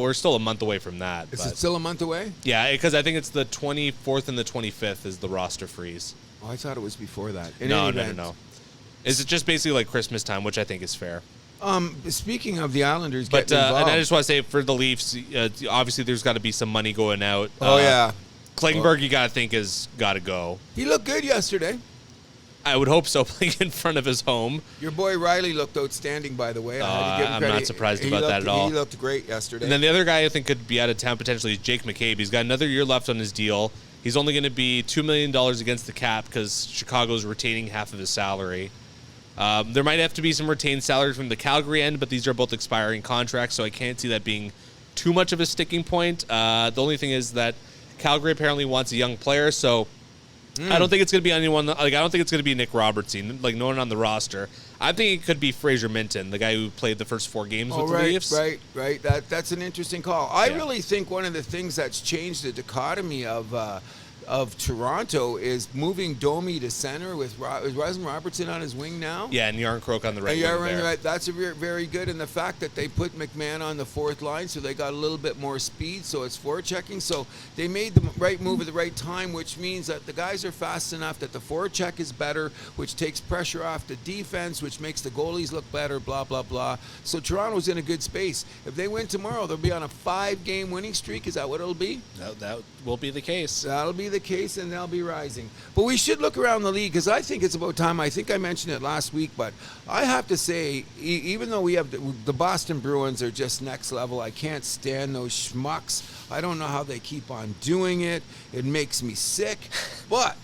we're still a month away from that. Is it still a month away? Yeah, because I think it's the 24th and the 25th is the roster freeze. Oh, I thought it was before that. No. Is it just basically like Christmas time, which I think is fair. Speaking of the Islanders but getting involved. and I just want to say for the Leafs, obviously there's got to be some money going out. Yeah. Klingberg, you got to think, has got to go. He looked good yesterday. I would hope so, playing in front of his home. Your boy Riley looked outstanding, by the way. I'm not surprised about that at all. He looked great yesterday. And then the other guy I think could be out of town potentially is Jake McCabe. He's got another year left on his deal. He's only going to be $2 million against the cap because Chicago's retaining half of his salary. There might have to be some retained salary from the Calgary end, but these are both expiring contracts, so I can't see that being too much of a sticking point. The only thing is that Calgary apparently wants a young player, so I don't think it's going to be anyone. Like, I don't think it's going to be Nick Robertson, like no one on the roster. I think it could be Fraser Minton, the guy who played the first 4 games with the Leafs. Right. That's an interesting call. I really think one of the things that's changed the dichotomy of Toronto is moving Domi to center with Ryzen Robertson on his wing now. Yeah, and Yarncroke on the right wing there. Right. That's very good. And the fact that they put McMahon on the 4th line, so they got a little bit more speed, so it's forechecking. So they made the right move at the right time, which means that the guys are fast enough that the forecheck is better, which takes pressure off the defense, which makes the goalies look better, blah, blah, blah. So Toronto's in a good space. If they win tomorrow, they'll be on a 5-game winning streak. Is that what it'll be? That will be the case. That'll be the case, and they'll be rising. But we should look around the league because I think it's about time. I think I mentioned it last week, but I have to say, even though we have the Boston Bruins are just next level, I can't stand those schmucks. I don't know how they keep on doing it. It makes me sick. But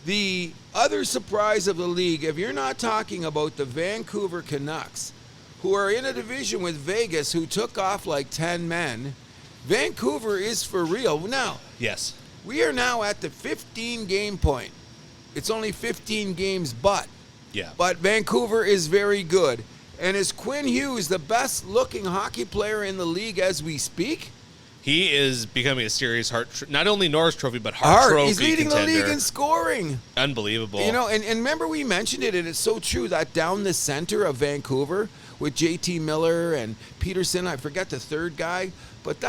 the other surprise of the league, if you're not talking about the Vancouver Canucks, who are in a division with Vegas, who took off like 10 men, Vancouver is for real. Now, yes, we are now at the 15-game point. It's only 15 games, but Vancouver is very good. And is Quinn Hughes the best-looking hockey player in the league as we speak? He is becoming a serious not only Norris Trophy, but Hart Trophy He's leading contender. the league in scoring. Unbelievable. You know, and remember we mentioned it, and it's so true, that down the center of Vancouver with JT Miller and Peterson, I forget the third guy, but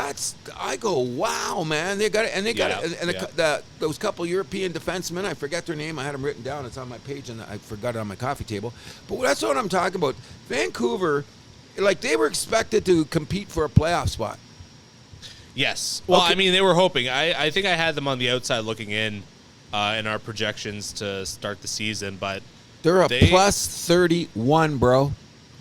I go, wow, man, they got it, and they got it, and those couple European defensemen, I forget their name, I had them written down, it's on my page, and I forgot it on my coffee table, but that's what I'm talking about. Vancouver, like, they were expected to compete for a playoff spot. Yes. Well, I mean, they were hoping. I think I had them on the outside looking in our projections to start the season, but they're a plus 31, bro.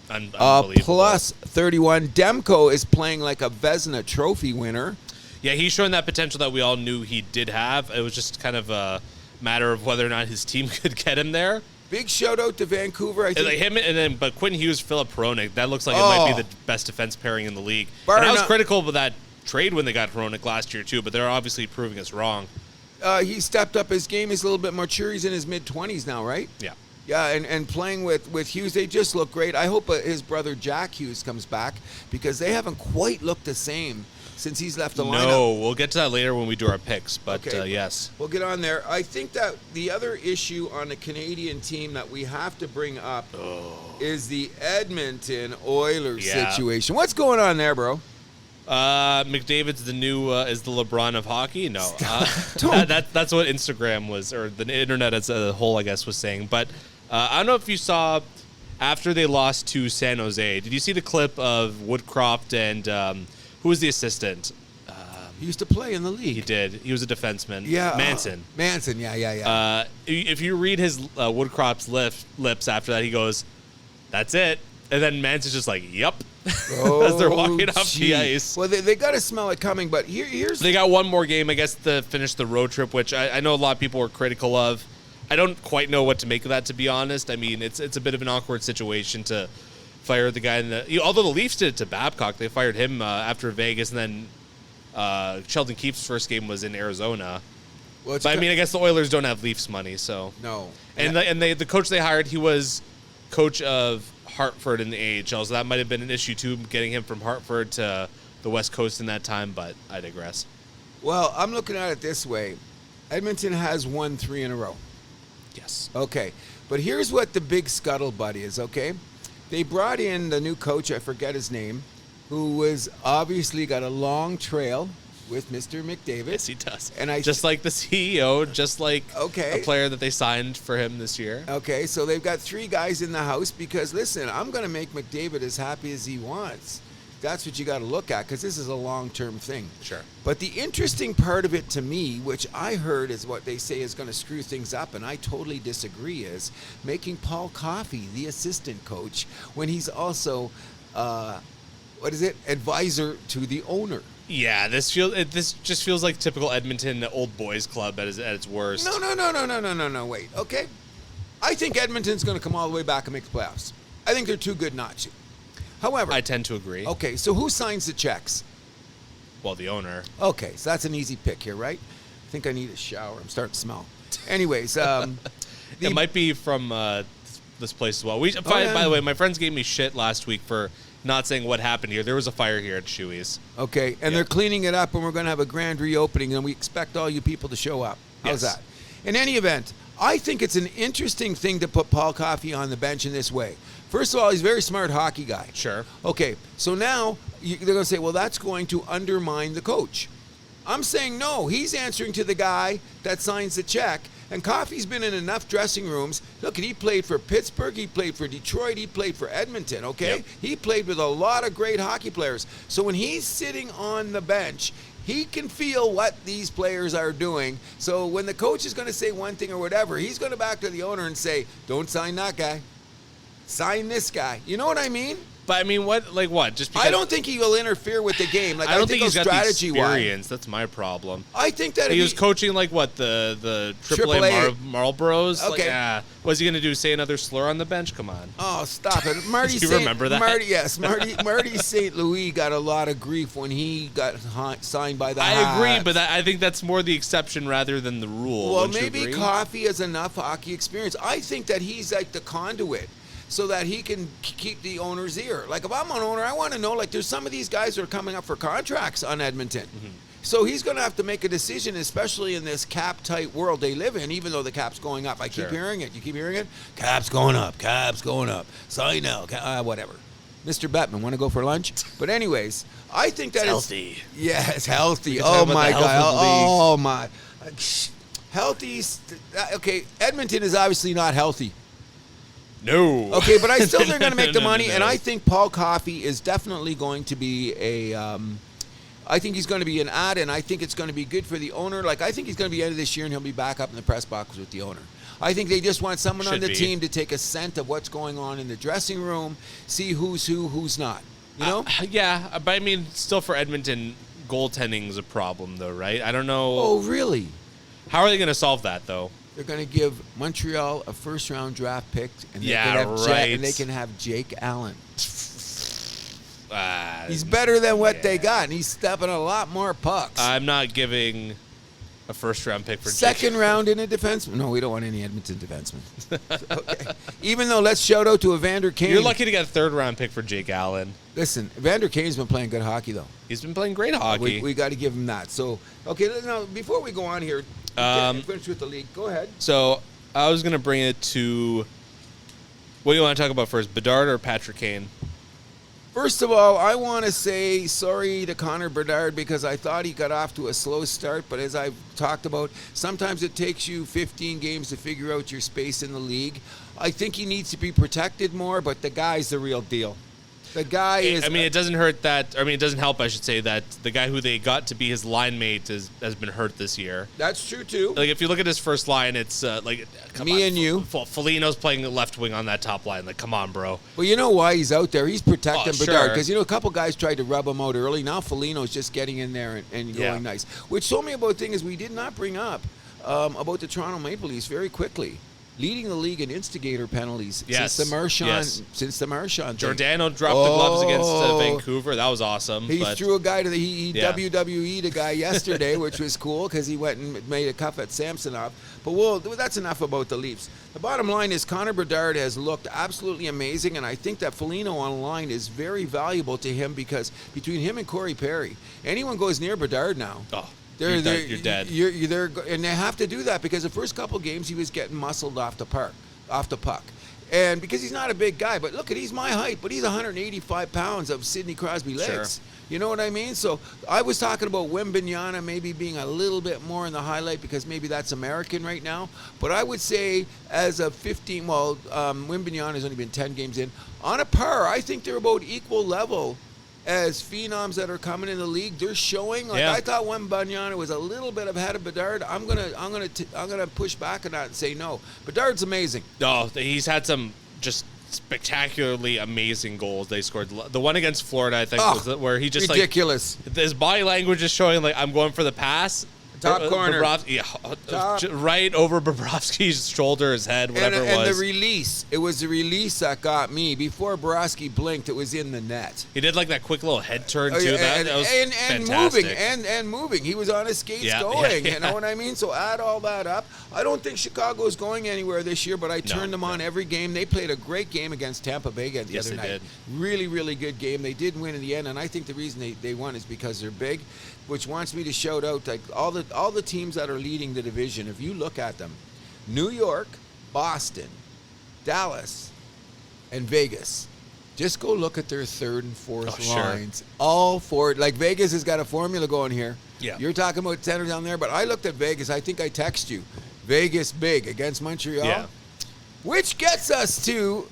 Unbelievable. Plus 31. Demko is playing like a Vezina Trophy winner. Yeah, he's showing that potential that we all knew he did have. It was just kind of a matter of whether or not his team could get him there. Big shout out to Vancouver. I think but Quinn Hughes, Philip Hronik, that looks like it might be the best defense pairing in the league. And I was critical of that trade when they got Hronik last year too, but they're obviously proving us wrong. He stepped up his game. He's a little bit mature. He's in his mid-20s now, right? Yeah. Yeah, and playing with Hughes, they just look great. I hope his brother Jack Hughes comes back because they haven't quite looked the same since he's left the lineup. No, we'll get to that later when we do our picks, but yes. We'll get on there. I think that the other issue on the Canadian team that we have to bring up is the Edmonton Oilers situation. What's going on there, bro? McDavid's the new is the LeBron of hockey. No, that's what Instagram was, or the internet as a whole, I guess, was saying. But I don't know if you saw after they lost to San Jose. Did you see the clip of Woodcroft and who was the assistant? He used to play in the league. He did. He was a defenseman. Yeah, Manson. Yeah. If you read his Woodcroft's lips after that, he goes, "That's it," and then Manson's just like, "Yep." As they're walking off the ice. Well, they got to smell it coming, but here's... They got one more game, I guess, to finish the road trip, which I know a lot of people were critical of. I don't quite know what to make of that, to be honest. I mean, it's a bit of an awkward situation to fire the guy. Although the Leafs did it to Babcock. They fired him after Vegas, and then Sheldon Keefe's first game was in Arizona. Well, but, I mean, I guess the Oilers don't have Leafs money, so... No. And the coach they hired, he was coach of Hartford in the AHL, so that might have been an issue too, getting him from Hartford to the West Coast in that time, but I digress. Well, I'm looking at it this way. Edmonton has won 3 in a row. Yes. Okay. But here's what the big scuttlebutt is, okay? They brought in the new coach, I forget his name, who was obviously got a long trail with Mr. McDavid. Yes, he does. And just like the CEO, just like okay. a player that they signed for him this year. Okay, so they've got 3 guys in the house because, listen, I'm going to make McDavid as happy as he wants. That's what you got to look at because this is a long-term thing. Sure. But the interesting part of it to me, which I heard is what they say is going to screw things up, and I totally disagree, is making Paul Coffey the assistant coach when he's also, advisor to the owner. Yeah, this just feels like typical Edmonton old boys club at its worst. No, wait, okay? I think Edmonton's going to come all the way back and make the playoffs. I think they're too good not to. However, I tend to agree. Okay, so who signs the checks? Well, the owner. Okay, so that's an easy pick here, right? I think I need a shower. I'm starting to smell. Anyways, it might be from this place as well. By the way, my friends gave me shit last week for not saying what happened here. There was a fire here at Shoey's. Okay, and they're cleaning it up, and we're going to have a grand reopening, and we expect all you people to show up. How's that? In any event, I think it's an interesting thing to put Paul Coffey on the bench in this way. First of all, he's a very smart hockey guy. Sure. Okay, so now they're going to say, well, that's going to undermine the coach. I'm saying no. He's answering to the guy that signs the check. And Coffey's been in enough dressing rooms. Look, he played for Pittsburgh. He played for Detroit. He played for Edmonton, okay? Yep. He played with a lot of great hockey players. So when he's sitting on the bench, he can feel what these players are doing. So when the coach is going to say one thing or whatever, he's going to back to the owner and say, don't sign that guy. Sign this guy. You know what I mean? But I mean, what? Just because I don't think he will interfere with the game. Like I don't think he's got the strategy experience. That's my problem. I think that he was coaching like what the AAA Marlboros. Okay. Like, what's he gonna do? Say another slur on the bench? Come on. Oh, stop it, Marty. Do you remember that? Marty St. Louis got a lot of grief when he got signed by the Habs. I agree, but I think that's more the exception rather than the rule. Well, maybe Coffey has enough hockey experience. I think that he's like the conduit, so that he can keep the owner's ear. Like, if I'm an owner, I want to know, like, there's some of these guys that are coming up for contracts on Edmonton. Mm-hmm. So he's going to have to make a decision, especially in this cap-tight world they live in, even though the cap's going up. I keep hearing it. You keep hearing it? Cap's going up. Cap's going up. Sign now. Whatever. Mr. Bettman, want to go for lunch? But anyways, I think that healthy. Yeah, it's healthy. Oh, my God. Oh, my. Healthy. Okay, Edmonton is obviously not healthy. No. Okay, but I still think they're going to make the money, and I think Paul Coffey is definitely going to be I think he's going to be an ad, and I think it's going to be good for the owner. Like, I think he's going to be end of this year, and he'll be back up in the press box with the owner. I think they just want someone on the team to take a scent of what's going on in the dressing room, see who's who, who's not. You know? Yeah, but I mean, still for Edmonton, goaltending is a problem, though, right? I don't know. Oh, really? How are they going to solve that, though? They're going to give Montreal a first-round draft pick, and they can have Jake Allen. He's better than what they got, and he's stepping a lot more pucks. I'm not giving a first-round pick for second round in a defenseman. No, we don't want any Edmonton defensemen. Okay. Even though, let's shout out to Evander Kane. You're lucky to get a third-round pick for Jake Allen. Listen, Evander Kane's been playing good hockey, though. He's been playing great hockey. We got to give him that. So, okay, now before we go on here, finish with the league. Go ahead. So I was going to bring it to, what do you want to talk about first, Bedard or Patrick Kane? First of all, I want to say sorry to Connor Bedard because I thought he got off to a slow start, but as I've talked about, sometimes it takes you 15 games to figure out your space in the league. I think he needs to be protected more, but the guy's the real deal. The guy is... I mean, it doesn't hurt that... I mean, it doesn't help, I should say, that the guy who they got to be his line mate has been hurt this year. That's true, too. Like, if you look at his first line, it's me and you. Foligno's playing the left wing on that top line. Like, come on, bro. Well, you know why he's out there? He's protecting Bedard. Sure. Because, a couple guys tried to rub him out early. Now Foligno's just getting in there and going nice. Which told me about a thing is we did not bring up about the Toronto Maple Leafs very quickly. Leading the league in instigator penalties since the Marchand thing. Giordano dropped the gloves against Vancouver. That was awesome. He threw a guy to he WWE'd a guy yesterday, which was cool because he went and made a cuff at Samsonov. But that's enough about the Leafs. The bottom line is Connor Bedard has looked absolutely amazing, and I think that Foligno on the line is very valuable to him because between him and Corey Perry, anyone goes near Bedard now. you're dead. And they have to do that because the first couple games he was getting muscled off the puck. And because he's not a big guy, but look, he's my height, but he's 185 pounds of Sidney Crosby legs. Sure. You know what I mean? So I was talking about Wembanyama maybe being a little bit more in the highlight because maybe that's American right now. But I would say as of 15, Wembanyama has only been 10 games in. On a par, I think they're about equal level as phenoms that are coming in the league. They're showing. I thought Wembanyama was a little bit ahead of Bedard. I'm gonna push back on that and say no. Bedard's amazing. No, he's had some just spectacularly amazing goals they scored. The one against Florida, I think, was where he just ridiculous. His body language is showing I'm going for the pass. Top corner. Right over Bobrovsky's shoulder, his head, whatever it was. And the release. It was the release that got me. Before Bobrovsky blinked, it was in the net. He did that quick little head turn, too. That was fantastic. Moving. He was on his skates going. You know what I mean? So add all that up. I don't think Chicago is going anywhere this year, but I turned them on every game. They played a great game against Tampa Bay the other night. Did. Really, really good game. They did win in the end, and I think the reason they won is because they're big, which wants me to shout out all the teams that are leading the division. If you look at them, New York, Boston, Dallas, and Vegas. Just go look at their third and fourth lines. Sure. All four. Vegas has got a formula going here. Yeah. You're talking about center down there, but I looked at Vegas. I think I text you. Vegas big against Montreal. Yeah. Which gets us to,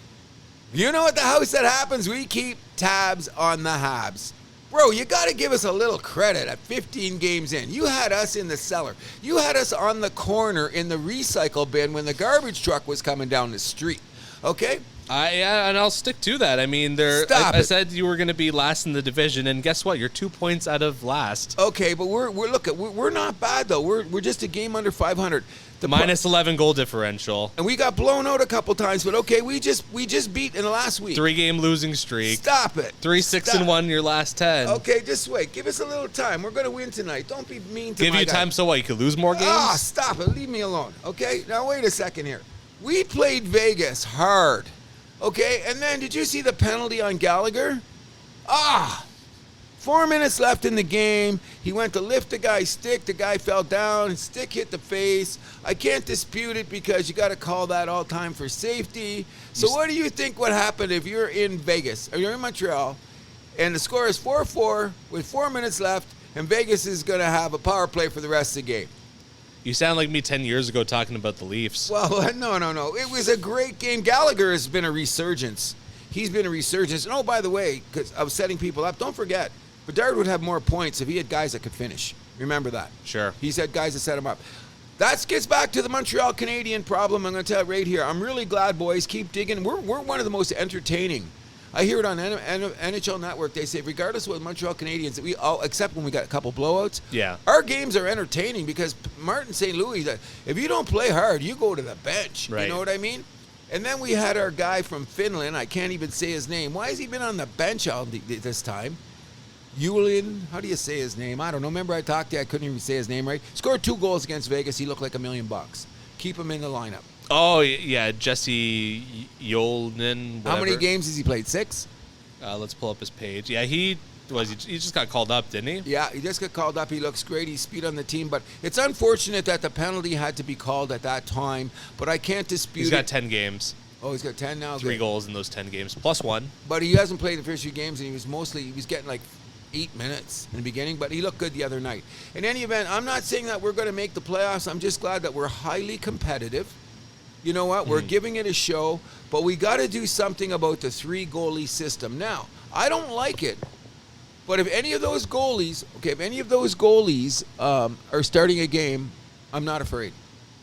you know, at the house that happens, we keep tabs on the Habs. Bro, you got to give us a little credit at 15 games in. You had us in the cellar. You had us on the corner in the recycle bin when the garbage truck was coming down the street. Okay? And I'll stick to that. I mean, I said you were going to be last in the division, and guess what? You're 2 points out of last. Okay, but we're not bad though. We're just a game under 500. Minus 11 goal differential. And we got blown out a couple times, but okay, we just beat in the last week. 3-game losing streak. Stop it. 3-6-1 your last 10. Okay, just wait. Give us a little time. We're going to win tonight. Don't be mean to Give my you guy. time so what? You could lose more games? Stop it. Leave me alone. Okay? Now wait a second here. We played Vegas hard. Okay? And then did you see the penalty on Gallagher? 4 minutes left in the game. He went to lift the guy's stick. The guy fell down. His stick hit the face. I can't dispute it because you got to call that all time for safety. So what do you think would happen if you're in Vegas or you're in Montreal and the score is 4-4 with 4 minutes left and Vegas is going to have a power play for the rest of the game? You sound like me 10 years ago talking about the Leafs. Well, no. It was a great game. Gallagher has been a resurgence. He's been a resurgence. And, by the way, because I was setting people up, don't forget, Bedard would have more points if he had guys that could finish. Remember that. Sure. He's had guys that set him up. That gets back to the Montreal Canadian problem. I'm going to tell you right here. I'm really glad, boys. Keep digging. We're one of the most entertaining. I hear it on NHL Network. They say, regardless of what Montreal Canadiens, that we all, except when we got a couple blowouts, our games are entertaining because Martin St. Louis, if you don't play hard, you go to the bench. Right. You know what I mean? And then we had our guy from Finland. I can't even say his name. Why has he been on the bench all this time? Eulin, how do you say his name? I don't know. Remember I talked to you, I couldn't even say his name right. Scored 2 goals against Vegas. He looked like $1 million. Keep him in the lineup. Oh, yeah, Jesse Yolnin. How many games has he played? 6? Let's pull up his page. Yeah, he just got called up, didn't he? Yeah, he just got called up. He looks great. He's speed on the team, but it's unfortunate that the penalty had to be called at that time, but I can't dispute He's got 10 games. Oh, he's got 10 now? 3 goals in those 10 games, plus 1. But he hasn't played the first few games, and he was getting like 8 minutes in the beginning, but he looked good the other night. In any event, I'm not saying that we're going to make the playoffs. I'm just glad that we're highly competitive. You know what? We're giving it a show, but we got to do something about the 3-goalie system. Now, I don't like it, but if any of those goalies are starting a game, I'm not afraid.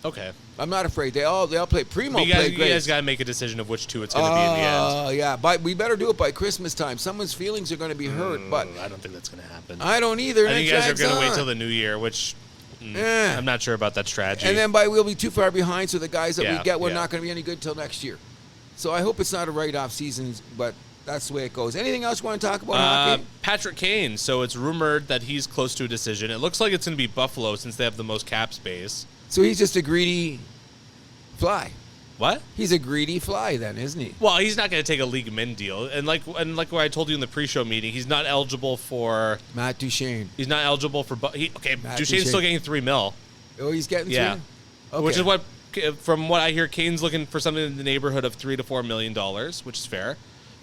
Okay. I'm not afraid. They all play. Primo played great. You guys got to make a decision of which 2 it's going to be in the end. Oh, yeah. We better do it by Christmas time. Someone's feelings are going to be hurt, but I don't think that's going to happen. I don't either. I think you guys are going to wait till the new year, which I'm not sure about that strategy. And then we'll be too far behind, so the guys that we get, we're not going to be any good till next year. So I hope it's not a write-off season, but that's the way it goes. Anything else you want to talk about hockey? Patrick Kane. So it's rumored that he's close to a decision. It looks like it's going to be Buffalo since they have the most cap space. So he's just a greedy fly. What? He's a greedy fly then, isn't he? Well, he's not going to take a league min deal, and like what I told you in the pre-show meeting, he's not eligible for Matt Duchene. He's not eligible for. Matt Duchene's still getting $3 million. Oh, he's getting yeah, $3 million? Which is what, from what I hear, Kane's looking for something in the neighborhood of $3 to $4 million, which is fair.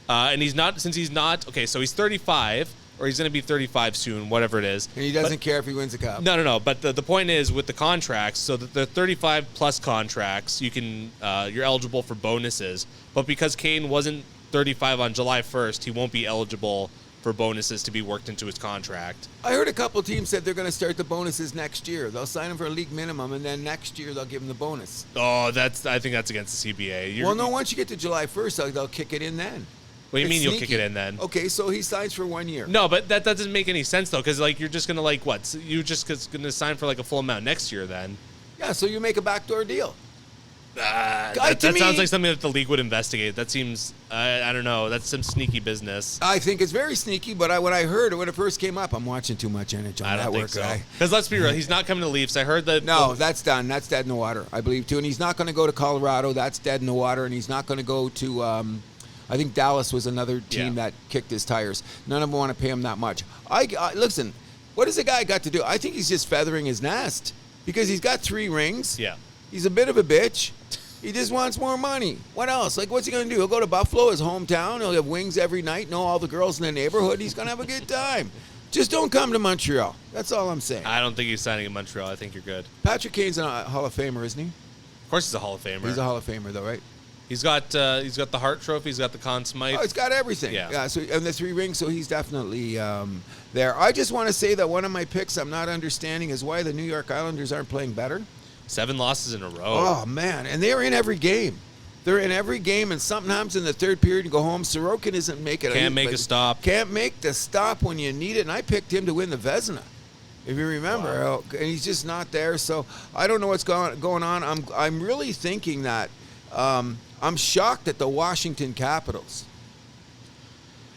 And he's not, since he's not, okay, so he's 35, or he's going to be 35 soon, whatever it is. And he doesn't care if he wins a cup. No. But the point is with the contracts, so that the 35 plus contracts, you can you're eligible for bonuses. But because Kane wasn't 35 on July 1st, he won't be eligible for bonuses to be worked into his contract. I heard a couple of teams said they're going to start the bonuses next year. They'll sign him for a league minimum, and then next year they'll give him the bonus. Oh, I think that's against the CBA. Well, no, once you get to July 1st, they'll kick it in then. What do you mean you'll kick it in then? Okay, so he signs for 1 year. No, but that doesn't make any sense though, because like you're just gonna like what? So you're just gonna sign for like a full amount next year then? Yeah, so you make a backdoor deal. That sounds like something that the league would investigate. That seems I don't know. That's some sneaky business. I think it's very sneaky, but when I heard it when it first came up, I'm watching too much NHL I don't Network. think so. Because let's be real, he's not coming to Leafs. I heard that. No, that's done. That's dead in the water, I believe too. And he's not going to go to Colorado. That's dead in the water. And he's not going to go to. I think Dallas was another team that kicked his tires. None of them want to pay him that much. Listen, what has the guy got to do? I think he's just feathering his nest because he's got 3 rings. Yeah. He's a bit of a bitch. He just wants more money. What else? Like, what's he going to do? He'll go to Buffalo, his hometown. He'll have wings every night, know all the girls in the neighborhood. He's going to have a good time. Just don't come to Montreal. That's all I'm saying. I don't think he's signing in Montreal. I think you're good. Patrick Kane's a Hall of Famer, isn't he? Of course he's a Hall of Famer. He's a Hall of Famer, though, right? He's got the Hart Trophy. He's got the Conn Smythe. Oh, it's got everything. Yeah. So and the 3 rings. So he's definitely there. I just want to say that one of my picks I'm not understanding is why the New York Islanders aren't playing better. 7 losses in a row. Oh man, and they're in every game. They're in every game, and something happens in the third period and go home. Sorokin isn't making it. Can't make a stop. Can't make the stop when you need it. And I picked him to win the Vezina, if you remember. Wow. And he's just not there. So I don't know what's going on. I'm really thinking that. I'm shocked at the Washington Capitals.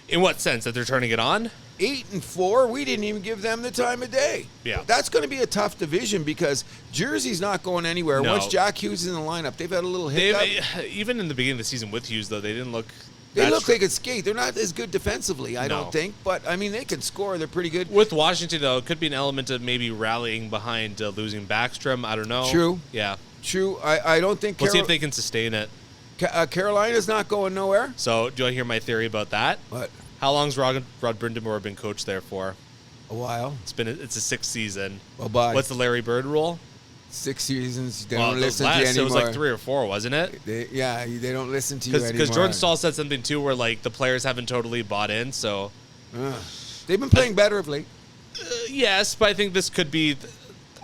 In what sense? That they're turning it on? 8-4, we didn't even give them the time of day. Yeah. That's going to be a tough division because Jersey's not going anywhere. No. Once Jack Hughes is in the lineup, they've had a little hiccup. Even in the beginning of the season with Hughes, though, they didn't look... They look like they could skate. They're not as good defensively, I No. don't think. But, I mean, they can score. They're pretty good. With Washington, though, it could be an element of maybe rallying behind losing Backstrom. I don't know. True. Yeah. True. I don't think We'll see if they can sustain it. Carolina's not going nowhere. So, do I hear my theory about that? What? How long's Rod Brindamore been coach there for? A while. It's a 6th season. Bye-bye. What's the Larry Bird rule? 6 seasons. They Well, don't the listen to you last, anymore. it was like 3 or 4, wasn't it? They don't listen to you anymore. Because Jordan Stahl said something, too, where, like, the players haven't totally bought in, so... They've been playing better of late. Yes, but I think this could be...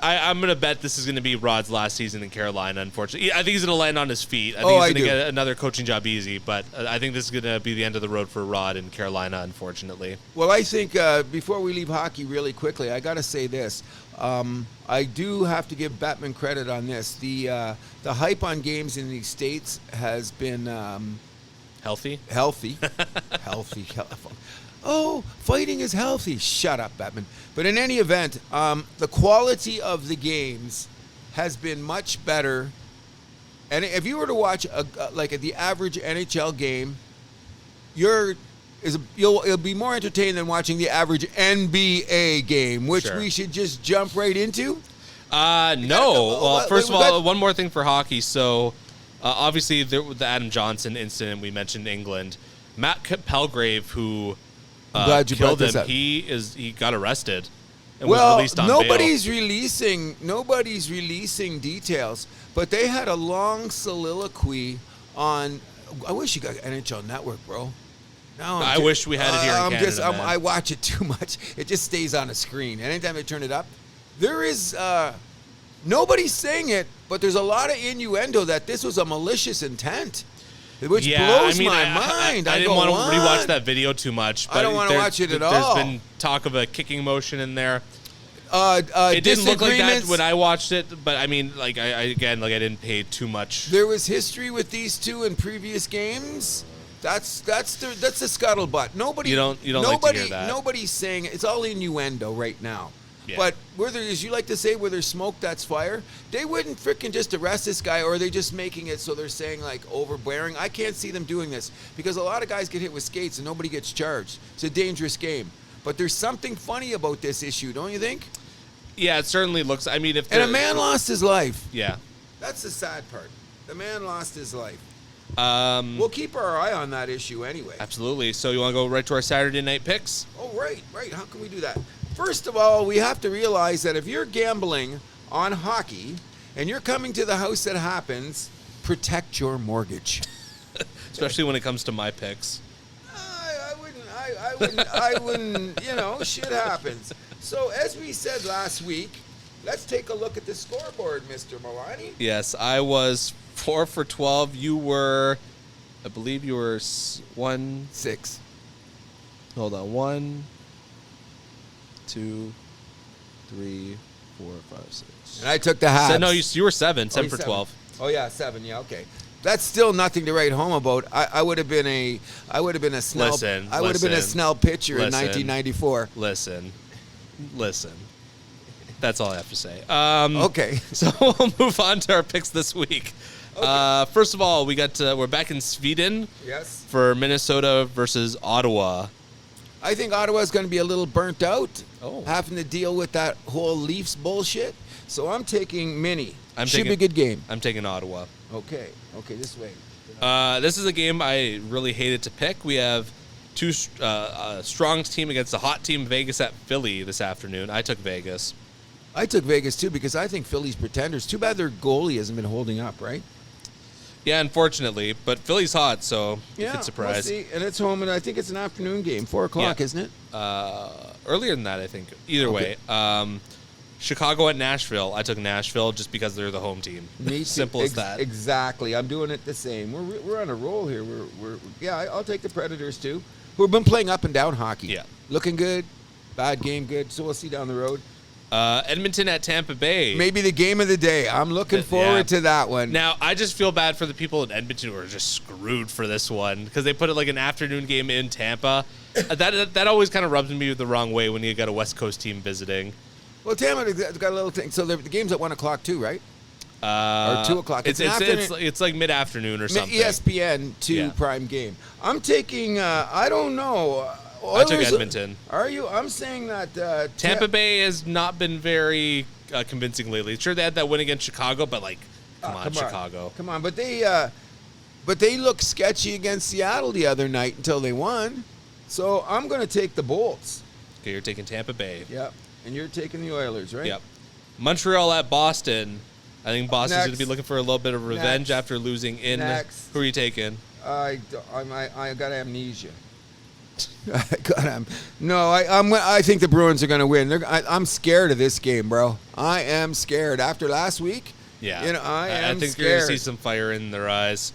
I'm going to bet this is going to be Rod's last season in Carolina, unfortunately. I think he's going to land on his feet. I think he's going to get another coaching job easy, but I think this is going to be the end of the road for Rod in Carolina, unfortunately. Well, I think before we leave hockey really quickly, I got to say this. I do have to give Batman credit on this. The hype on games in these states has been... Healthy? Healthy. Healthy. Oh, fighting is healthy. Shut up, Batman. But in any event, the quality of the games has been much better. And if you were to watch the average NHL game, it'll be more entertaining than watching the average NBA game, which we should just jump right into. No. Well, first of all, one more thing for hockey. So, obviously, the Adam Johnson incident we mentioned in England. Matt Pelgrave, who killed him, he got arrested and was released on bail. Nobody's releasing details, but they had a long soliloquy on. I wish you got NHL Network, bro. I wish we had it here in Canada. I watch it too much. It just stays on a screen. Anytime I turn it up, there is nobody's saying it, but there's a lot of innuendo that this was a malicious intent, which blows my mind. I didn't want to rewatch that video too much. But I don't want to watch it at all. There's been talk of a kicking motion in there. It didn't look like that when I watched it, but I mean, I didn't pay too much. There was history with these two in previous games. That's the scuttlebutt. Nobody. You don't like to hear that. Nobody's saying it's all innuendo right now. Yeah. But as you like to say, where there's smoke, that's fire. They wouldn't freaking just arrest this guy, or are they just making it so they're saying, like, overbearing? I can't see them doing this because a lot of guys get hit with skates and nobody gets charged. It's a dangerous game. But there's something funny about this issue, don't you think? Yeah, it certainly looks. I mean, And a man lost his life. Yeah. That's the sad part. The man lost his life. We'll keep our eye on that issue anyway. Absolutely. So you want to go right to our Saturday night picks? Oh, right. How can we do that? First of all, we have to realize that if you're gambling on hockey and you're coming to the house that happens, protect your mortgage. Especially when it comes to my picks. I wouldn't, shit happens. So as we said last week, let's take a look at the scoreboard, Mr. Milani. Yes, I was 4 for 12. You were, I believe you were 1-6. Hold on. 1, 2, 3, 4, 5, 6. And I took the Habs. So, no, you were 7 for 12. Oh yeah, 7. Yeah, okay. That's still nothing to write home about. I would have been a Snell. I would have been a Snell pitcher in 1994. Listen. That's all I have to say. Okay. So we'll move on to our picks this week. Okay. First of all, we're back in Sweden. Yes. For Minnesota versus Ottawa. I think Ottawa's going to be a little burnt out, Oh. having to deal with that whole Leafs bullshit. So I'm taking Mini. Should be a good game. I'm taking Ottawa. Okay, this way. This is a game I really hated to pick. We have two strong team against a hot team, Vegas at Philly this afternoon. I took Vegas. I took Vegas too because I think Philly's pretenders. Too bad their goalie hasn't been holding up, right? Yeah, unfortunately, but Philly's hot, so yeah, it's a surprise. We'll see. And it's home, and I think it's an afternoon game, 4 o'clock, isn't it? Earlier than that, I think. Either way. Chicago at Nashville. I took Nashville just because they're the home team. Simple as that. Exactly. I'm doing it the same. We're on a roll here. I'll take the Predators too. Who've been playing up and down hockey. Yeah. Looking good. Bad game good. So we'll see down the road. Edmonton at Tampa Bay. Maybe the game of the day. I'm looking forward to that one. Now, I just feel bad for the people in Edmonton who are just screwed for this one because they put it like an afternoon game in Tampa. That always kind of rubs me the wrong way when you got a West Coast team visiting. Well, Tampa got a little thing. So the game's at 1 o'clock too, right? Or 2 o'clock. It's like mid-afternoon or something. ESPN 2 prime game. I'm taking, I don't know. I took Edmonton. Are you? I'm saying that Tampa Bay has not been very convincing lately. Sure, they had that win against Chicago, but come on, Chicago. Come on, but they looked sketchy against Seattle the other night until they won. So I'm going to take the Bolts. Okay, you're taking Tampa Bay. Yep, and you're taking the Oilers, right? Yep. Montreal at Boston. I think Boston's going to be looking for a little bit of revenge after losing in. Next. Who are you taking? I got amnesia. I think the Bruins are going to win. I'm scared of this game, bro. I am scared. After last week, yeah, I think scared. you're going to see some fire in their eyes.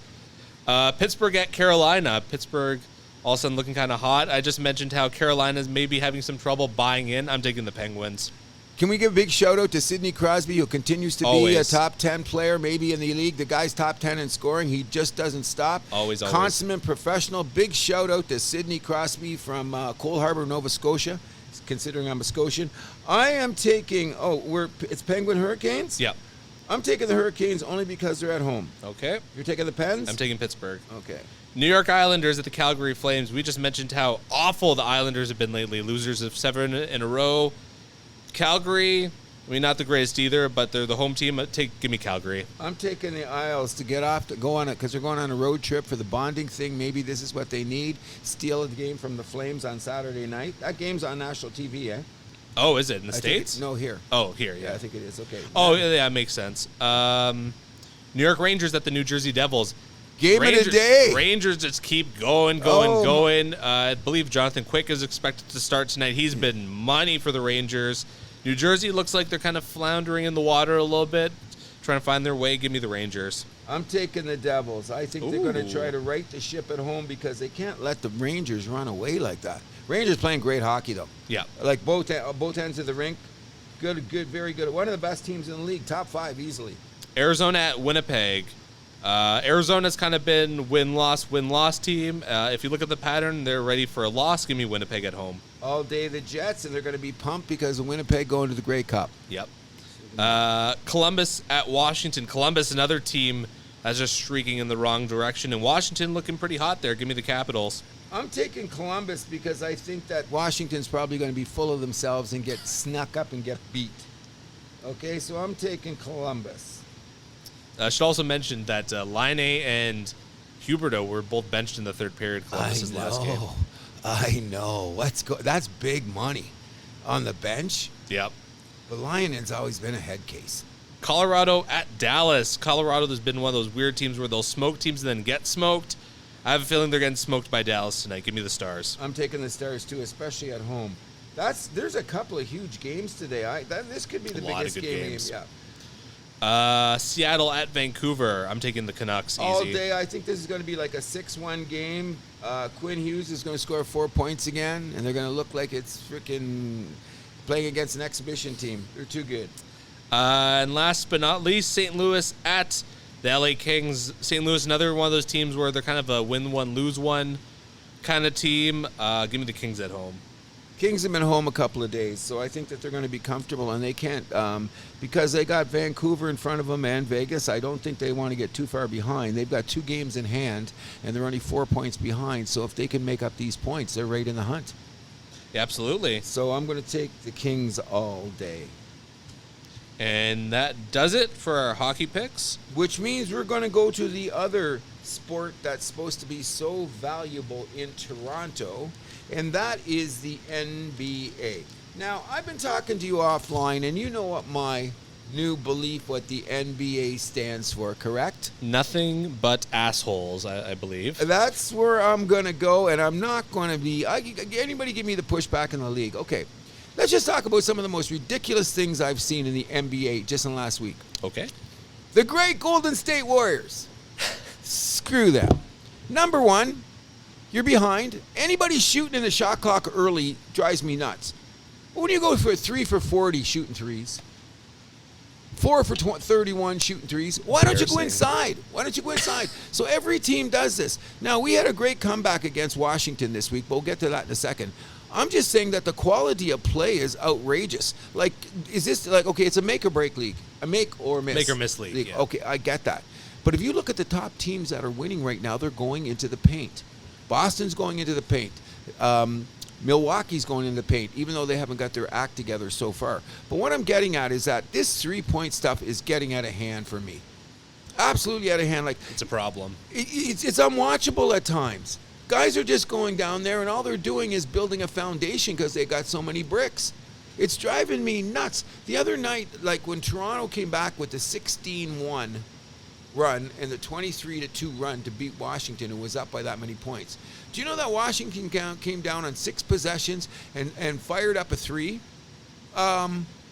Pittsburgh at Carolina. Pittsburgh all of a sudden looking kind of hot. I just mentioned how Carolina's maybe having some trouble buying in. I'm taking the Penguins. Can we give a big shout-out to Sidney Crosby, who continues to be a top 10 player, maybe in the league. The guy's top 10 in scoring. He just doesn't stop. Always. Consummate professional. Big shout-out to Sidney Crosby from Cole Harbour, Nova Scotia, considering I'm a Scotian. I am taking, it's Penguin Hurricanes? Yep. I'm taking the Hurricanes only because they're at home. Okay. You're taking the Pens? I'm taking Pittsburgh. Okay. New York Islanders at the Calgary Flames. We just mentioned how awful the Islanders have been lately. Losers of 7 in a row. Calgary, not the greatest either, but they're the home team. Give me Calgary. I'm taking the Isles to get off, to go on it, because they're going on a road trip for the bonding thing. Maybe this is what they need. Steal the game from the Flames on Saturday night. That game's on national TV, eh? Oh, is it in the States? No, here. Oh, here, yeah. I think it is. Okay. Oh, yeah, makes sense. New York Rangers at the New Jersey Devils. Game of the day. Rangers just keep going. I believe Jonathan Quick is expected to start tonight. He's been money for the Rangers. New Jersey looks like they're kind of floundering in the water a little bit, trying to find their way. Give me the Rangers. I'm taking the Devils. I think they're going to try to right the ship at home because they can't let the Rangers run away like that. Rangers playing great hockey, though. Yeah. Like both ends of the rink. Good, very good. One of the best teams in the league. Top 5 easily. Arizona at Winnipeg. Arizona's kind of been win-loss team. If you look at the pattern, they're ready for a loss. Give me Winnipeg at home. All day the Jets, and they're going to be pumped because of Winnipeg going to the Grey Cup. Yep. Columbus at Washington. Columbus, another team that's just streaking in the wrong direction, and Washington looking pretty hot there. Give me the Capitals. I'm taking Columbus because I think that Washington's probably going to be full of themselves and get snuck up and get beat. Okay, so I'm taking Columbus. I should also mention that Laine and Huberdeau were both benched in the third period. Columbus's last game. I know. That's big money on the bench. Yep. But Lionen's always been a head case. Colorado at Dallas. Colorado has been one of those weird teams where they'll smoke teams and then get smoked. I have a feeling they're getting smoked by Dallas tonight. Give me the Stars. I'm taking the Stars too, especially at home. There's a couple of huge games today. This could be the biggest game. Yeah. Seattle at Vancouver. I'm taking the Canucks easy. All day. I think this is going to be like a 6-1 game. Quinn Hughes is going to score 4 points again, and they're going to look like it's freaking playing against an exhibition team. They're too good. And last but not least, St. Louis at the LA Kings. St. Louis, another one of those teams where they're kind of a win one, lose one kind of team. Give me the Kings at home. Kings have been home a couple of days, so I think that they're going to be comfortable, and they can't because they got Vancouver in front of them and Vegas. I don't think they want to get too far behind. They've got 2 games in hand, and they're only 4 points behind. So if they can make up these points, they're right in the hunt. Yeah, absolutely. So I'm going to take the Kings all day. And that does it for our hockey picks. Which means we're going to go to the other sport that's supposed to be so valuable in Toronto, and that is the NBA. Now, I've been talking to you offline, and you know what my new belief, what the NBA stands for, correct? Nothing but assholes, I believe. That's where I'm going to go, and I'm not going to be... anybody give me the pushback in the league? Okay. Let's just talk about some of the most ridiculous things I've seen in the NBA just in the last week. Okay. The great Golden State Warriors. Screw them. Number one, you're behind. Anybody shooting in the shot clock early drives me nuts. But when you go for 3 for 40 shooting threes, 4 for 31 shooting threes, why don't you go inside? Why don't you go inside? So every team does this. Now, we had a great comeback against Washington this week, but we'll get to that in a second. I'm just saying that the quality of play is outrageous. Like, is this like, okay, it's a make or break league, a make or miss. Make or miss league. Yeah. Okay, I get that. But if you look at the top teams that are winning right now, they're going into the paint. Boston's going into the paint. Milwaukee's going into the paint, even though they haven't got their act together so far. But what I'm getting at is that this 3-point stuff is getting out of hand for me. Absolutely out of hand. Like, it's a problem. It's unwatchable at times. Guys are just going down there, and all they're doing is building a foundation because they got so many bricks. It's driving me nuts. The other night, like when Toronto came back with the 16-1 run and the 23-2 run to beat Washington, and was up by that many points. Do you know that Washington came down on 6 possessions and fired up a 3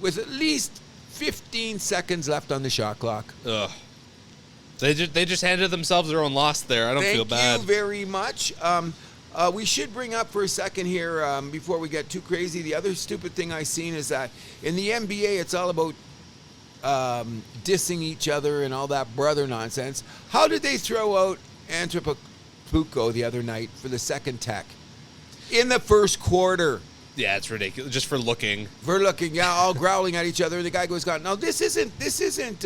with at least 15 seconds left on the shot clock? Ugh. They just handed themselves their own loss there. I don't feel bad. Thank you very much. We should bring up for a second here, before we get too crazy, the other stupid thing I've seen is that in the NBA, it's all about dissing each other and all that brother nonsense. How did they throw out Antetokounmpo the other night for the second tech in the first quarter? Yeah, it's ridiculous. Just for looking. Yeah, all growling at each other. And the guy goes, now this isn't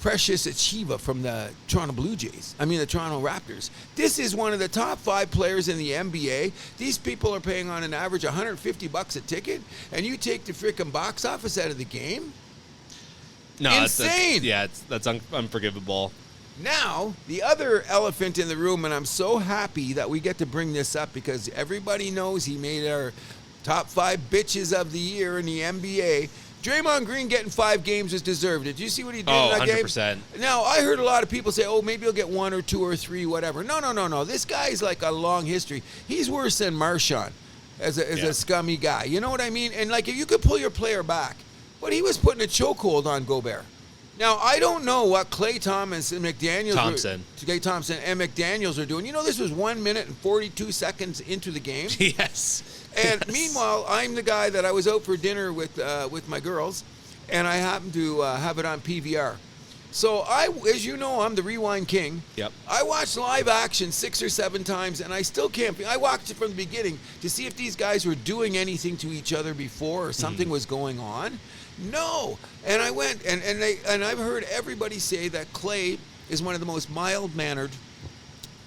Precious Achieva from the Toronto the Toronto Raptors. This is one of the top 5 players in the NBA. These people are paying on an average $150 a ticket, and you take the freaking box office out of the game? No, insane. That's unforgivable. Now, the other elephant in the room, and I'm so happy that we get to bring this up because everybody knows he made our top 5 bitches of the year in the NBA. Draymond Green getting 5 games is deserved. Did you see what he did in that 100%. game? Now, I heard a lot of people say, maybe he'll get 1 or 2 or 3, whatever. No. This guy's like a long history. He's worse than Marchand as a scummy guy. You know what I mean? And, like, if you could pull your player back. But he was putting a chokehold on Gobert. Now, I don't know what Klay Thompson and McDaniels are doing. You know, this was 1 minute and 42 seconds into the game. Yes. And meanwhile, I'm the guy that I was out for dinner with my girls, and I happened to have it on PVR. So as you know, I'm the rewind king. Yep. I watched live action 6 or 7 times, and I still can't. I watched it from the beginning to see if these guys were doing anything to each other before or something was going on. No. And I went and I've heard everybody say that Clay is one of the most mild-mannered,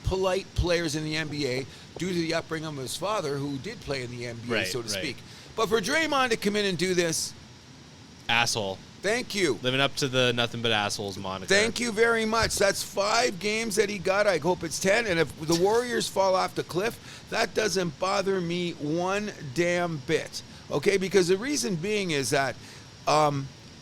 polite players in the NBA due to the upbringing of his father, who did play in the NBA, so to speak. But for Draymond to come in and do this, asshole. Thank you. Living up to the nothing but assholes moniker. Thank you very much. That's 5 games that he got. I hope it's 10. And if the Warriors fall off the cliff, that doesn't bother me one damn bit. Okay? Because the reason being is that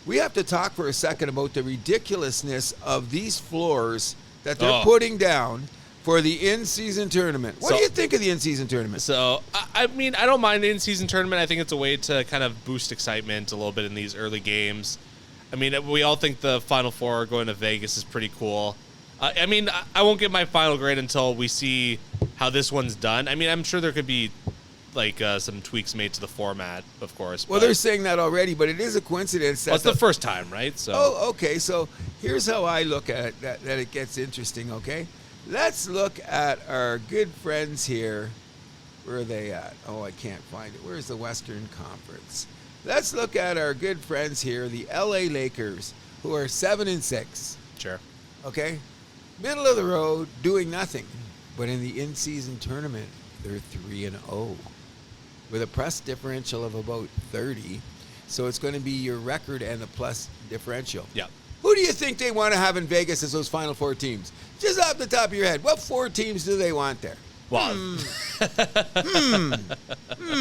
we have to talk for a second about the ridiculousness of these floors that they're putting down for the in-season tournament. What do you think of the in-season tournament? So, I mean, I don't mind the in-season tournament. I think it's a way to kind of boost excitement a little bit in these early games. I mean, we all think the Final Four going to Vegas is pretty cool. I mean, I won't get my final grade until we see how this one's done. I mean, I'm sure there could be, like, some tweaks made to the format, of course. Well, they're saying that already, but it is a coincidence. Well, it's the first time, right? So. Oh, okay. So here's how I look at it, that it gets interesting, okay? Let's look at our good friends here. Where are they at? Oh, I can't find it. Where's the Western Conference? Let's look at our good friends here, the LA Lakers, who are 7-6. Sure. Okay? Middle of the road, doing nothing. But in the in-season tournament, they're 3-0 with a plus differential of about 30. So it's going to be your record and the plus differential. Yeah. Who do you think they want to have in Vegas as those Final Four teams? Just off the top of your head, what 4 teams do they want there? Well,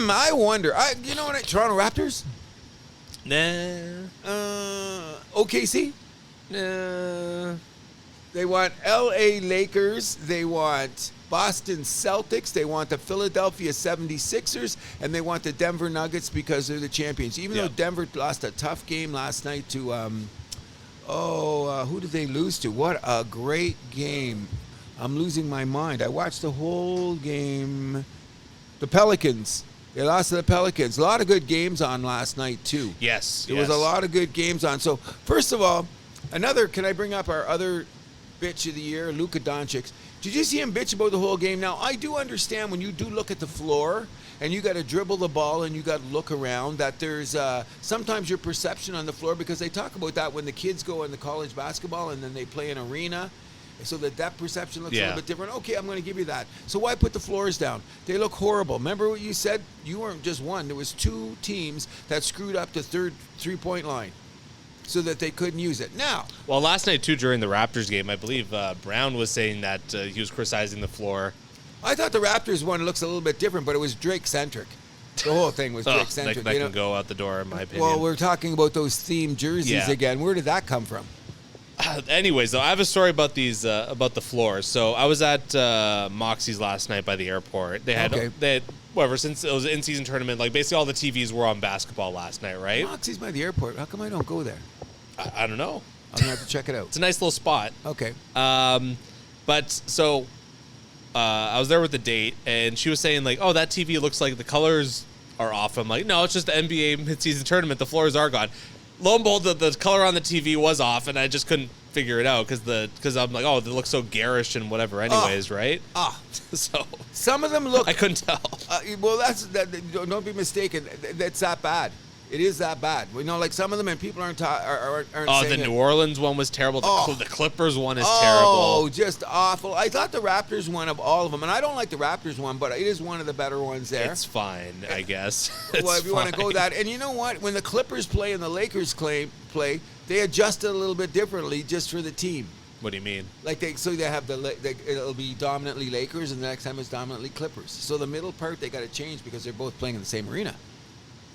I wonder. You know what? Toronto Raptors? Nah. OKC? Nah. They want LA Lakers. They want Boston Celtics. They want the Philadelphia 76ers. And they want the Denver Nuggets because they're the champions. Even though Denver lost a tough game last night to, who did they lose to? What a great game. I'm losing my mind. I watched the whole game. The Pelicans. They lost to the Pelicans. A lot of good games on last night, too. Yes. There was a lot of good games on. So, first of all, can I bring up our other bitch of the year, Luka Doncic? Did you see him bitch about the whole game? Now, I do understand when you do look at the floor and you got to dribble the ball and you got to look around, that there's sometimes your perception on the floor, because they talk about that when the kids go into college basketball and then they play an arena, so that perception looks a little bit different. Okay, I'm going to give you that. So why put the floors down? They look horrible. Remember what you said? You weren't just one. There was 2 teams that screwed up the third 3-point line so that they couldn't use it. Now. Well, last night, too, during the Raptors game, I believe Brown was saying that he was criticizing the floor. I thought the Raptors one looks a little bit different, but it was Drake-centric. The whole thing was Drake-centric. That can go out the door, in my opinion. Well, we're talking about those themed jerseys again. Where did that come from? Anyways, though, I have a story about these about the floors. So I was at Moxie's last night by the airport. They had whatever, since it was an in-season tournament, like basically all the TVs were on basketball last night, right? Moxie's by the airport. How come I don't go there? I don't know. I'm gonna have to check it out. It's a nice little spot. Okay. But so I was there with the date, and she was saying like, "Oh, that TV looks like the colors are off." I'm like, "No, it's just the NBA mid-season tournament. The floors are gone." Lo and behold, the color on the TV was off, and I just couldn't figure it out because I'm like, oh, they look so garish and whatever anyways, right? So some of them look... I couldn't tell. Well, don't be mistaken. That's that bad. It is that bad. You know, like some of them, and people aren't saying the New Orleans one was terrible. The Clippers one is terrible. Oh, just awful. I thought the Raptors one of all of them, and I don't like the Raptors one, but it is one of the better ones there. It's fine, I guess. Well, if you want to go that. And you know what? When the Clippers play and the Lakers play, they adjust it a little bit differently just for the team. What do you mean? Like they have it'll be dominantly Lakers, and the next time it's dominantly Clippers. So the middle part they got to change because they're both playing in the same arena.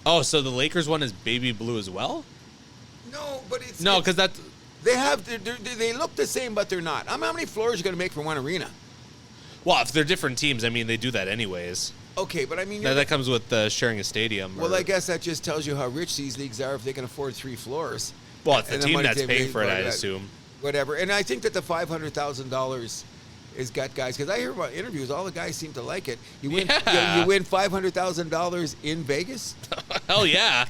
Oh, so the Lakers one is baby blue as well? No, but it's... No, because that... They look the same, but they're not. How many floors are you going to make for one arena? Well, if they're different teams, I mean, they do that anyways. Okay, but I mean... That comes with sharing a stadium. Well, I guess that just tells you how rich these leagues are if they can afford 3 floors. Well, it's the team that's paying for it, I assume. Whatever. And I think that the $500,000... is got guys, because I hear about interviews, all the guys seem to like it. You win $500,000 in Vegas? Hell yeah.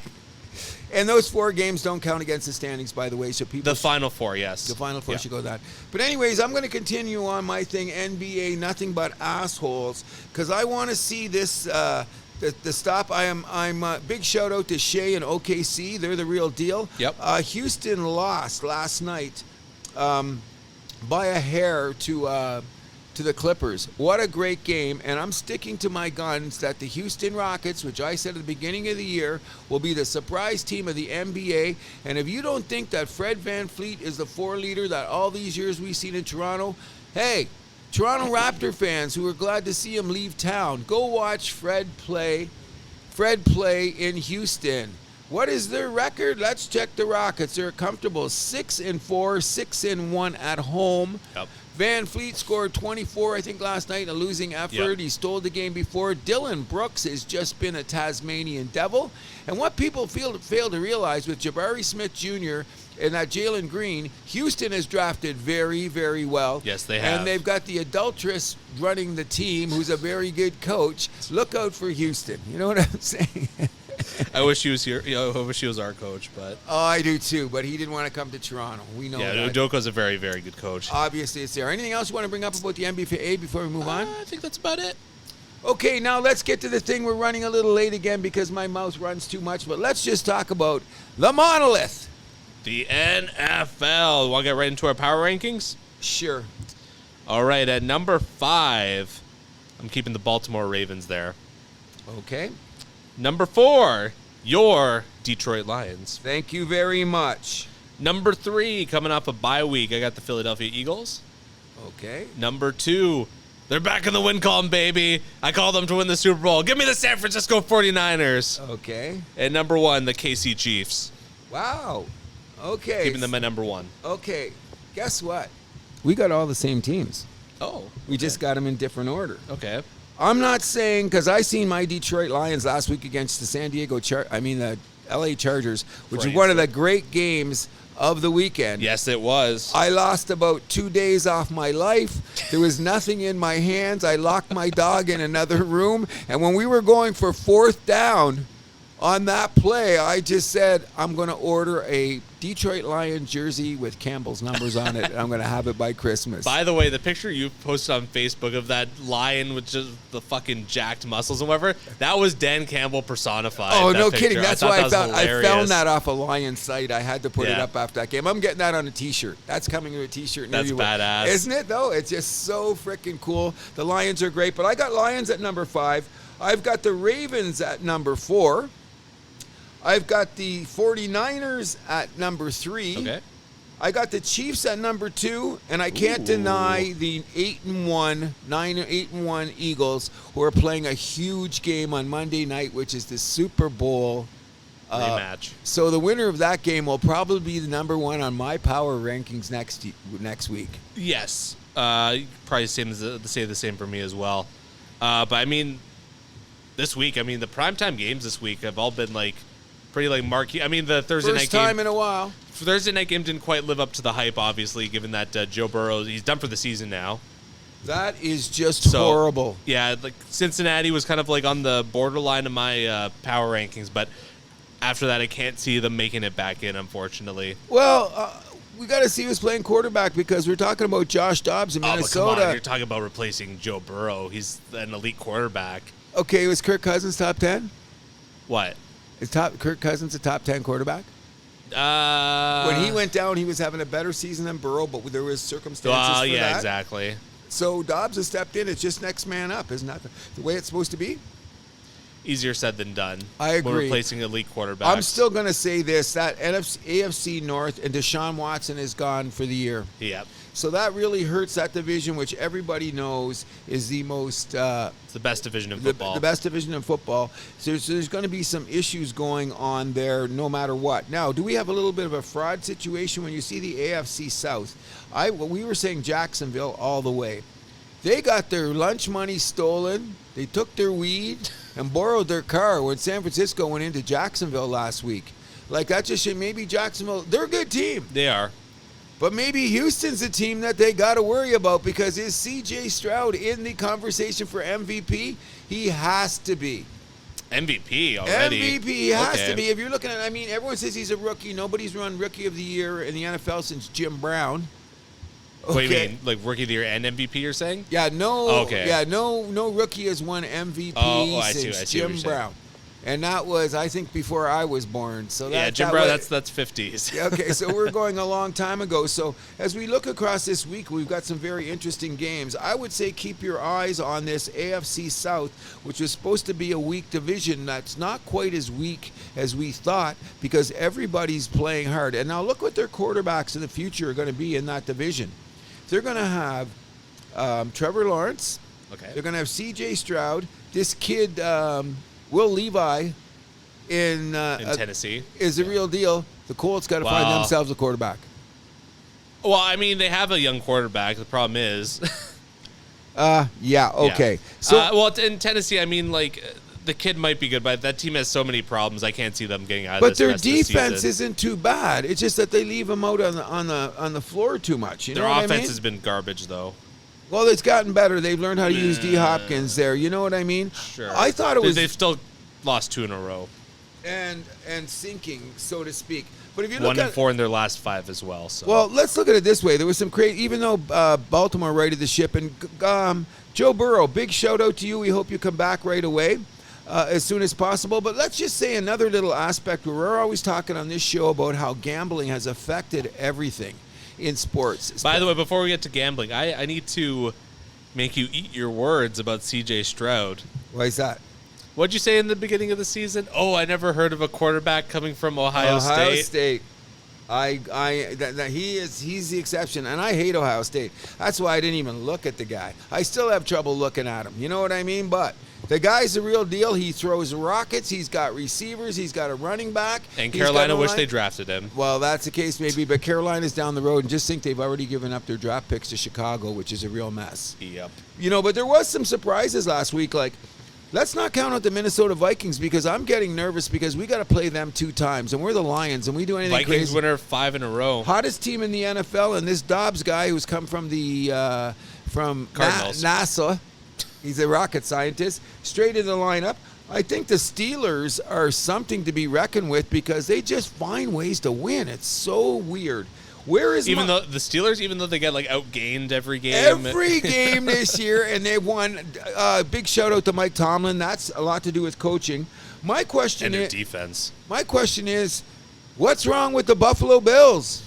And those 4 games don't count against the standings, by the way. So people, The Final Four, yes. the Final Four should go that. But anyways, I'm going to continue on my thing, NBA, nothing but assholes, because I want to see this, the stop. I'm big shout out to Shea and OKC. They're the real deal. Yep. Houston lost last night by a hair to the Clippers. What a great game, and I'm sticking to my guns that the Houston Rockets, which I said at the beginning of the year, will be the surprise team of the NBA. And if you don't think that Fred VanVleet is the 4 leader that all these years we've seen in Toronto, hey, Toronto Raptor fans who are glad to see him leave town, go watch Fred play in Houston. What is their record? Let's check the Rockets. They're comfortable 6-4, 6-1 at home. Yep. VanVleet scored 24, I think, last night in a losing effort. Yep. He stole the game before. Dylan Brooks has just been a Tasmanian devil. And what people fail to realize with Jabari Smith Jr. and that Jalen Green, Houston has drafted very, very well. Yes, they have. And they've got the adulteress running the team who's a very good coach. Look out for Houston. You know what I'm saying? I wish he was here. I wish he was our coach, but Oh, I do too, but he didn't want to come to Toronto. We know that. Udoka's a very, very good coach. Obviously, it's there. Anything else you want to bring up about the NBA before we move on? I think that's about it. Okay, now let's get to the thing. We're running a little late again because my mouth runs too much, but let's just talk about the monolith. The NFL. Want to get right into our power rankings? Sure. All right, at number 5, I'm keeping the Baltimore Ravens there. Okay. Number 4, your Detroit Lions. Thank you very much. Number 3, coming off a bye week, I got the Philadelphia Eagles. Okay. Number 2, they're back in the win column, baby. I called them to win the Super Bowl. Give me the San Francisco 49ers. Okay. And number 1, the KC Chiefs. Wow. Okay. Keeping them at number 1. Okay. Guess what? We got all the same teams. Oh. We just got them in different order. Okay. I'm not saying, because I seen my Detroit Lions last week against the the LA Chargers, which is one of the great games of the weekend. Yes, it was. I lost about 2 days off my life. There was nothing in my hands. I locked my dog in another room. And when we were going for 4th down on that play, I just said, I'm going to order a Detroit Lions jersey with Campbell's numbers on it, and I'm going to have it by Christmas. By the way, the picture you posted on Facebook of that lion with just the fucking jacked muscles and whatever, that was Dan Campbell personified. Oh, no picture. kidding. That's why I found that off a Lions site. I had to put it up after that game. I'm getting that on a T-shirt. That's coming to a T-shirt. That's badass. Isn't it, though? It's just so freaking cool. The Lions are great, but I got Lions at number 5. I've got the Ravens at number 4. I've got the 49ers at number 3. Okay. I got the Chiefs at number 2, and I can't deny the 8-1 Eagles, who are playing a huge game on Monday night, which is the Super Bowl rematch. So the winner of that game will probably be the number 1 on my power rankings next week. Yes. Probably say the same for me as well. But I mean, this week, the primetime games this week have all been pretty marquee. The Thursday night game. First time in a while. Thursday night game didn't quite live up to the hype, obviously, given that Joe Burrow, he's done for the season now. That is just horrible. Yeah, Cincinnati was kind of on the borderline of my power rankings, but after that, I can't see them making it back in, unfortunately. Well, we got to see who's playing quarterback, because we're talking about Josh Dobbs in Minnesota. But come on, you're talking about replacing Joe Burrow. He's an elite quarterback. Okay, was Kirk Cousins top 10? What? Is Kirk Cousins a top 10 quarterback? When he went down, he was having a better season than Burrow, but there was circumstances for that. Exactly. So Dobbs has stepped in. It's just next man up. Isn't that the way it's supposed to be? Easier said than done. I agree. When replacing elite quarterbacks. I'm still going to say this, that AFC North and Deshaun Watson is gone for the year. Yep. So that really hurts that division, which everybody knows is the most... it's the best division in football. The best division in football. So there's going to be some issues going on there no matter what. Now, do we have a little bit of a fraud situation when you see the AFC South? We were saying Jacksonville all the way. They got their lunch money stolen. They took their weed and borrowed their car when San Francisco went into Jacksonville last week. That just maybe Jacksonville, they're a good team. They are. But maybe Houston's a team that they got to worry about, because is C.J. Stroud in the conversation for MVP? He has to be. MVP already. MVP has to be. If you're looking at, I mean, everyone says he's a rookie. Nobody's run Rookie of the Year in the NFL since Jim Brown. Okay. What do you mean, like Rookie of the Year and MVP? You're saying? Yeah, no. Okay. Yeah, no rookie has won MVP since Jim Brown. And that was, I think, before I was born. So that, Jim Brown, that's 50s. Okay, so we're going a long time ago. So as we look across this week, we've got some very interesting games. I would say keep your eyes on this AFC South, which was supposed to be a weak division. That's not quite as weak as we thought because everybody's playing hard. And now look what their quarterbacks in the future are going to be in that division. They're going to have Trevor Lawrence. Okay. They're going to have C.J. Stroud. This kid... Will Levi in Tennessee is the real deal. The Colts got to find themselves a quarterback. Well, I mean, they have a young quarterback. The problem is... okay. Yeah. So, well, in Tennessee, I mean, like, the kid might be good, but that team has so many problems. I can't see them getting out of this. But their defense isn't too bad. It's just that they leave them out on the floor too much. Their offense has been garbage, though. Well, it's gotten better. They've learned how to use D. Hopkins there. You know what I mean? Sure. I thought it was... They've still lost 2 in a row. And sinking, so to speak. But if you look 1-4 in their last 5 as well. So. Well, let's look at it this way. There was some crazy... Even though Baltimore righted the ship, and Joe Burrow, big shout-out to you. We hope you come back right away as soon as possible. But let's just say another little aspect where we're always talking on this show about how gambling has affected everything in sports. By the way, before we get to gambling, I need to make you eat your words about C.J. Stroud. Why is that? What'd you say in the beginning of the season? Oh, I never heard of a quarterback coming from Ohio State. He's the exception, and I hate Ohio State. That's why I didn't even look at the guy. I still have trouble looking at him. You know what I mean? But the guy's the real deal. He throws rockets. He's got receivers. He's got a running back. And Carolina wish they drafted him. Well, that's the case maybe, but Carolina's down the road, and just think they've already given up their draft picks to Chicago, which is a real mess. Yep. You know, but there was some surprises last week, like let's not count out the Minnesota Vikings because I'm getting nervous because we got to play them 2 times, and we're the Lions, and we do anything Vikings crazy. winner 5 in a row. Hottest team in the NFL, and this Dobbs guy who's come from the from NASA, he's a rocket scientist, straight in the lineup. I think the Steelers are something to be reckoned with because they just find ways to win. It's so weird. Where is though the Steelers, even though they get like outgained every game, this year, and they won. Big shout out to Mike Tomlin. That's a lot to do with coaching. My question and is defense. My question is, what's wrong with the Buffalo Bills?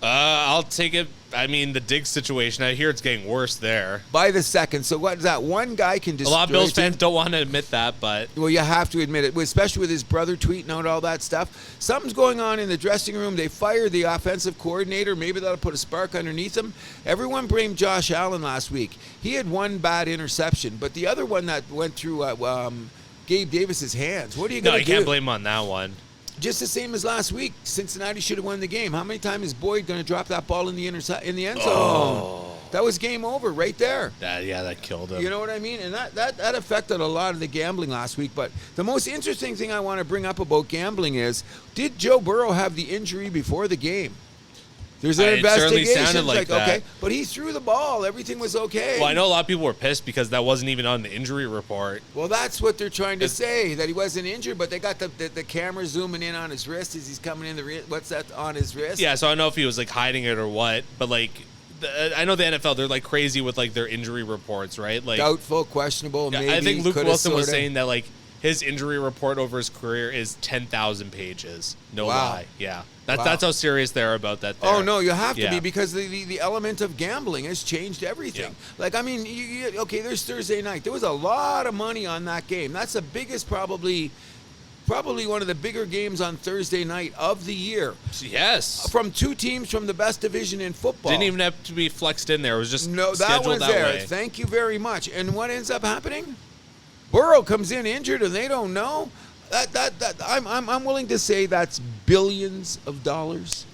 I'll take it. I mean, the Diggs situation, I hear it's getting worse there. By the second. So what is that? One guy can destroy. A lot of Bills fans don't want to admit that, but... Well, you have to admit it, especially with his brother tweeting out all that stuff. Something's going on in the dressing room. They fired the offensive coordinator. Maybe that'll put a spark underneath him. Everyone blamed Josh Allen last week. He had one bad interception, but the other one that went through Gabe Davis's hands. What are you going to do? No, you can't blame him on that one. Just the same as last week. Cincinnati should have won the game. How many times is Boyd going to drop that ball in the end zone? Oh. That was game over right there. That killed him. You know what I mean? And that affected a lot of the gambling last week. But the most interesting thing I want to bring up about gambling is, did Joe Burrow have the injury before the game? There's an investigation. It certainly sounded like that. Okay, but he threw the ball. Everything was okay. Well, I know a lot of people were pissed because that wasn't even on the injury report. Well, that's what they're trying to say, that he wasn't injured, but they got the camera zooming in on his wrist as he's coming in. What's that on his wrist? Yeah, so I don't know if he was like hiding it or what, but like I know the NFL, they're like crazy with like their injury reports, right? Like doubtful, questionable, maybe. I think Luke Wilson was saying that like his injury report over his career is 10,000 pages. No lie. Yeah. That's how serious they are about that there. Oh, no, you have to be because the element of gambling has changed everything. Yeah. Like, I mean, okay, there's Thursday night. There was a lot of money on that game. That's the biggest probably one of the bigger games on Thursday night of the year. Yes. From 2 teams from the best division in football. Didn't even have to be flexed in there. It was just that scheduled was there. way. Thank you very much. And what ends up happening? Burrow comes in injured and they don't know. I'm willing to say that's billions of dollars.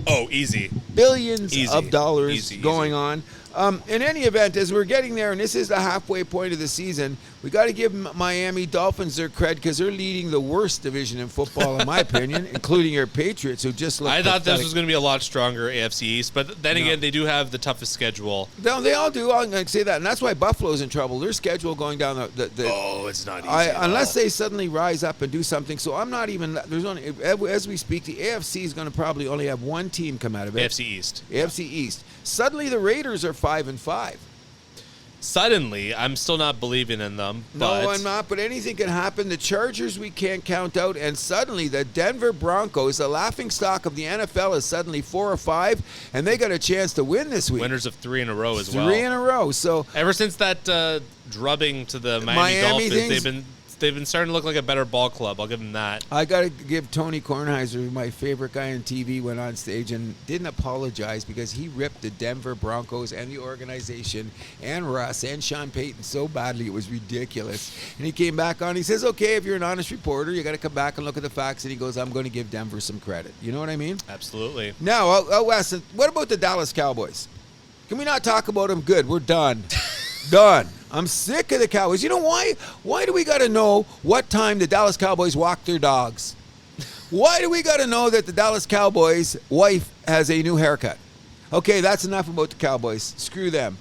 Oh, easy. Billions of dollars going on. In any event, as we're getting there, and this is the halfway point of the season, we got to give Miami Dolphins their cred because they're leading the worst division in football, in my opinion, including your Patriots, who just look I thought pathetic. this was going to be a lot stronger AFC East, but then again, they do have the toughest schedule. No, they all do. I'm going to say that, and that's why Buffalo's in trouble. Their schedule going down It's not easy. Unless they suddenly rise up and do something. So I'm not even. There's only as we speak, the AFC is going to probably only have one team come out of it. AFC East. AFC East. Suddenly, the Raiders are 5-5. Suddenly, I'm still not believing in them. But No, I'm not, but anything can happen. The Chargers we can't count out, and suddenly the Denver Broncos, the laughingstock of the NFL, is suddenly 4-5, and they got a chance to win this week. winners of 3 in a row as well. 3 in a row. So Ever since that drubbing to the Miami Dolphins, things- they've been starting to look like a better ball club. I'll give them that. I got to give Tony Kornheiser, my favorite guy on TV, went on stage and didn't apologize because he ripped the Denver Broncos and the organization and Russ and Sean Payton so badly it was ridiculous. And he came back on. He says, okay, if you're an honest reporter, you got to come back and look at the facts. And he goes, I'm going to give Denver some credit. You know what I mean? Absolutely. Now, Wes, what about the Dallas Cowboys? Can we not talk about them? Good. We're done. Done. I'm sick of the Cowboys. You know why? Why do we got to know what time the Dallas Cowboys walk their dogs? Why do we got to know that the Dallas Cowboys' wife has a new haircut? Okay, that's enough about the Cowboys. Screw them.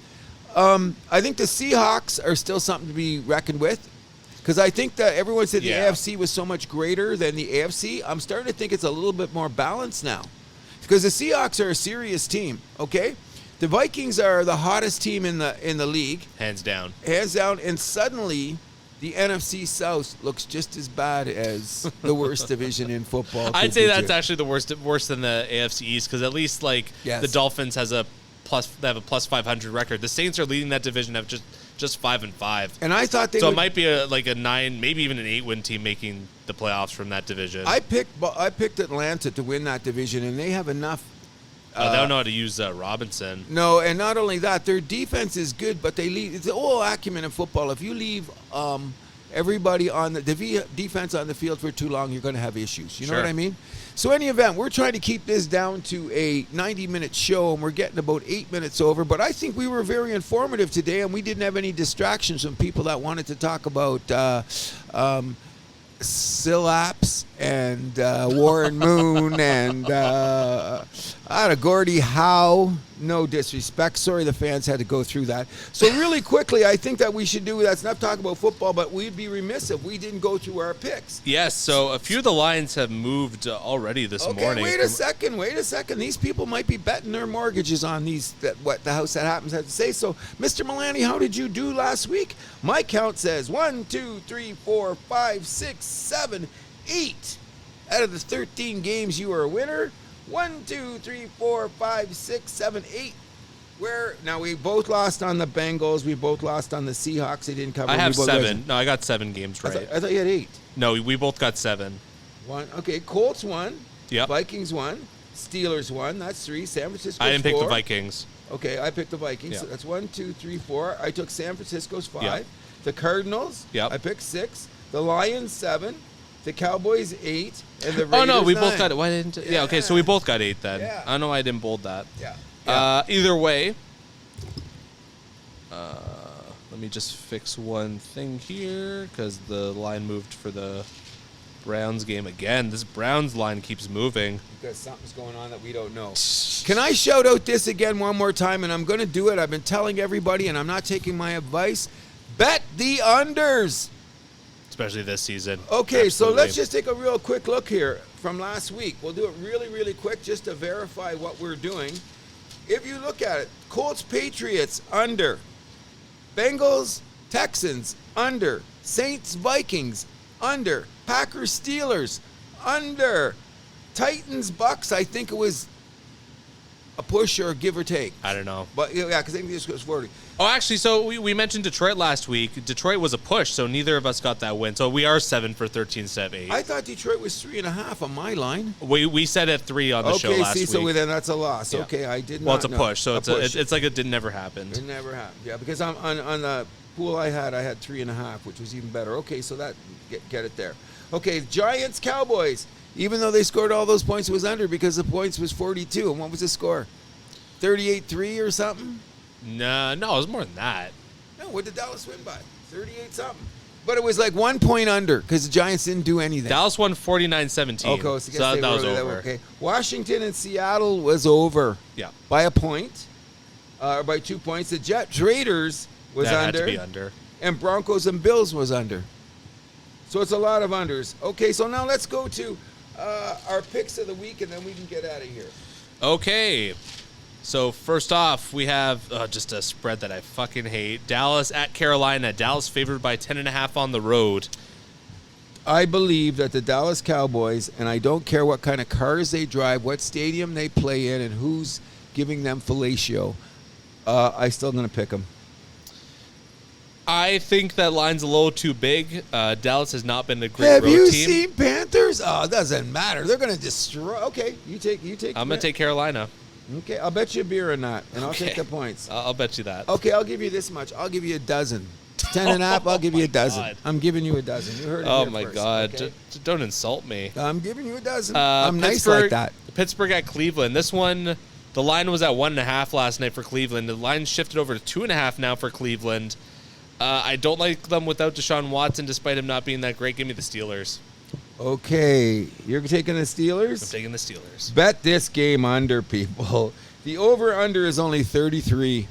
I think the Seahawks are still something to be reckoned with because I think that everyone said the AFC was so much greater than the AFC. I'm starting to think it's a little bit more balanced now because the Seahawks are a serious team, okay? The Vikings are the hottest team in the league. Hands down. Hands down, and suddenly the NFC South looks just as bad as the worst division in football. I'd say that's actually the worse than the AFC East because at least the Dolphins have a plus 500 record. The Saints are leading that division at just 5-5. And I thought it might be a 9, maybe even an 8-win team making the playoffs from that division. I picked Atlanta to win that division, and they have enough. They don't know how to use Robinson. No, and not only that, their defense is good, but they leave. It's the whole acumen in football. If you leave everybody on the defense on the field for too long, you're going to have issues. You know what I mean? So, any event, we're trying to keep this down to a 90-minute show, and we're getting about 8 minutes over. But I think we were very informative today, and we didn't have any distractions from people that wanted to talk about Syllaps and Warren Moon and Gordie Howe. No disrespect. Sorry the fans had to go through that. So really quickly, I think that we should do, that's not talk about football, but we'd be remiss if we didn't go through our picks. Yes, so a few of the lines have moved already this morning. Wait a second. These people might be betting their mortgages on what the House That Happens had to say. So, Mr. Milani, how did you do last week? My count says 1, 2, 3, 4, 5, 6, 7, 8. Out of the 13 games, you are a winner. 1, 2, 3, 4, 5, 6, 7, 8. Now we both lost on the Bengals. We both lost on the Seahawks. They didn't cover. I have 7. No, I got 7 games right. I thought you had 8. No, we both got 7. 1. Okay, Colts won. Yep. Vikings won. Steelers won. That's 3. San Francisco. I didn't pick the Vikings. Okay, I picked the Vikings. Yep. So that's 1, 2, 3, 4. I took San Francisco's 5. Yep. The Cardinals. Yep. I picked 6. The Lions 7. The Cowboys 8. And the Raiders 9. Oh no, we both got it. Why didn't? Yeah. Okay, so we both got 8 then. Yeah. I know I didn't bold that. Yeah. Either way. Let me just fix one thing here because the line moved for the Browns game again. This Browns line keeps moving. Because something's going on that we don't know. Can I shout out this again one more time? And I'm going to do it. I've been telling everybody, and I'm not taking my advice. Bet the unders. Especially this season. Okay, Absolutely. So let's just take a real quick look here from last week. We'll do it really, really quick just to verify what we're doing. If you look at it, Colts, Patriots, under. Bengals, Texans, under. Saints, Vikings, under. Packers, Steelers, under. Titans, Bucks, I think it was a push or a give or take. I don't know. But yeah, because I think this goes 40. Oh, actually, so we mentioned Detroit last week. Detroit was a push, so neither of us got that win. So we are 7 for 13 instead of 8. I thought Detroit was 3.5 on my line. We said at 3 on the show last week. So then that's a loss. Yeah. Okay, I did not. Well, it's a push, so push. it's like it didn't never happen. It never happened. Yeah, because I'm on the pool I had 3.5, which was even better. Okay, so that get it there. Okay, Giants, Cowboys. Even though they scored all those points, it was under because the points was 42. And what was the score? 38-3 or something? No, it was more than that. No, what did Dallas win by? 38 something. But it was like 1 point under because the Giants didn't do anything. Dallas won 49-17. Okay, so that was over. Okay. Washington and Seattle was over. Yeah. By a point. Or by 2 points. The Raiders was that under. Had to be under. And Broncos and Bills was under. So it's a lot of unders. Okay, so now let's go to our picks of the week, and then we can get out of here. Okay. So first off, we have just a spread that I fucking hate. Dallas at Carolina. Dallas favored by 10.5 on the road. I believe that the Dallas Cowboys, and I don't care what kind of cars they drive, what stadium they play in, and who's giving them fellatio, I'm still going to pick them. I think that line's a little too big. Dallas has not been a great Have road you team. seen Panthers? Oh, it doesn't matter. They're going to destroy. Okay, you take. I'm going to take Carolina. Okay, I'll bet you a beer or not, and I'll take the points. I'll bet you that. Okay, I'll give you this much. I'll give you a dozen. 10.5, I'll give you a dozen. God. I'm giving you a dozen. You heard it Oh, here my first, God. okay? Don't insult me. I'm giving you a dozen. I'm nice like that. Pittsburgh at Cleveland. This one, the line was at 1.5 last night for Cleveland. The line shifted over to 2.5 now for Cleveland. I don't like them without Deshaun Watson, despite him not being that great. Give me the Steelers. Okay, you're taking the Steelers? I'm taking the Steelers. Bet this game under, people. The over-under is only 33.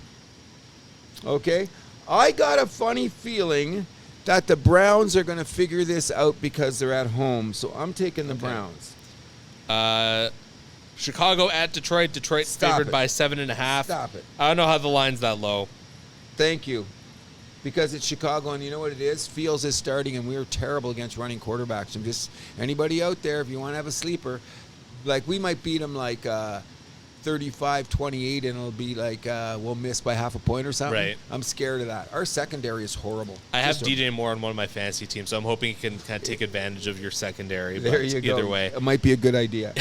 Okay? I got a funny feeling that the Browns are going to figure this out because they're at home, so I'm taking the Browns. Chicago at Detroit. Detroit favored by 7.5. Stop it. I don't know how the line's that low. Thank you. Because it's Chicago, and you know what it is? Fields is starting, and we're terrible against running quarterbacks. I'm just, anybody out there, if you want to have a sleeper, like we might beat them like 35-28, and it'll be like we'll miss by half a point or something. Right. I'm scared of that. Our secondary is horrible. I have DJ Moore on one of my fantasy teams, so I'm hoping he can kind of take advantage of your secondary. There you go. Either way. It might be a good idea.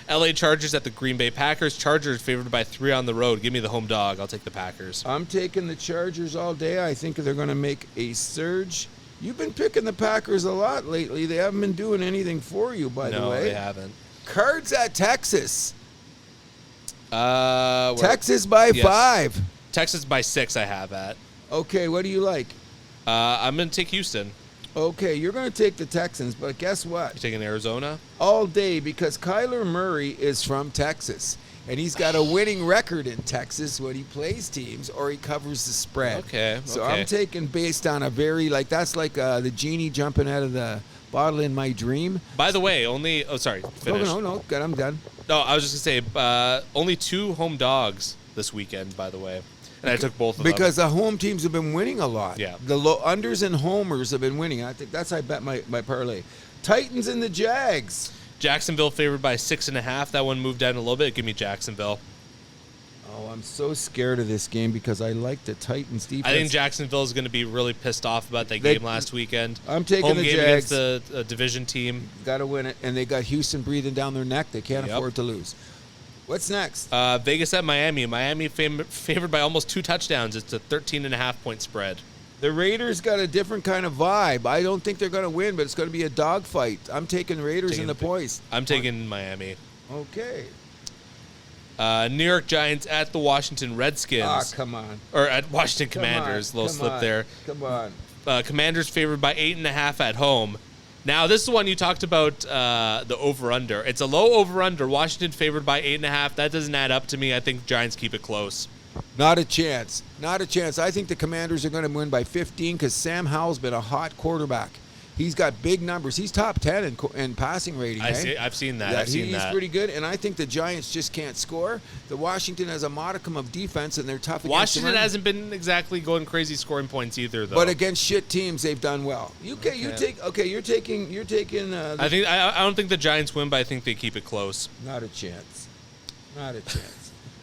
LA Chargers at the Green Bay Packers. Chargers favored by 3 on the road. Give me the home dog. I'll take the Packers. I'm taking the Chargers all day. I think they're going to make a surge. You've been picking the Packers a lot lately. They haven't been doing anything for you, by the way. No, they haven't. Cards at Texas. Where? Texas by 5. Texas by 6 I have at. Okay, what do you like? I'm going to take Houston. Okay, you're going to take the Texans, but guess what? You taking Arizona? All day, because Kyler Murray is from Texas, and he's got a winning record in Texas when he plays teams or he covers the spread. Okay. So I'm taking based on a very, like, that's like the genie jumping out of the bottle in my dream. By the way, only... Oh, sorry. Finish. No. Good, I'm done. No, I was just going to say, only 2 home dogs this weekend, by the way. And I took both of them. Because the home teams have been winning a lot. Yeah. The unders and homers have been winning. I think that's, I bet, my parlay. Titans and the Jags. Jacksonville favored by 6.5. That one moved down a little bit. Give me Jacksonville. Oh, I'm so scared of this game because I like the Titans defense. I think Jacksonville is going to be really pissed off about that game last weekend. I'm taking home the game Jags. against a division team. Got to win it, and they got Houston breathing down their neck. They can't afford to lose. What's next? Vegas at Miami. Miami favored by almost 2 touchdowns. It's a 13.5-point spread. The Raiders got a different kind of vibe. I don't think they're going to win, but it's going to be a dogfight. I'm taking Raiders in the points. I'm taking Miami. Okay. New York Giants at the Washington Redskins. Ah, come on. Or at Washington Commanders. Little slip there. Come on. Commanders favored by 8.5 at home. Now, this is one you talked about, the over-under. It's a low over-under. Washington favored by 8.5. That doesn't add up to me. I think Giants keep it close. Not a chance. Not a chance. I think the Commanders are going to win by 15 because Sam Howell's been a hot quarterback. He's got big numbers. He's top 10 in passing rating. I've seen that. He's pretty good, and I think the Giants just can't score. The Washington has a modicum of defense, and they're tough against Washington hasn't been exactly going crazy scoring points either, though. But against shit teams, they've done well. You're taking. I don't think the Giants win, but I think they keep it close. Not a chance. Not a chance.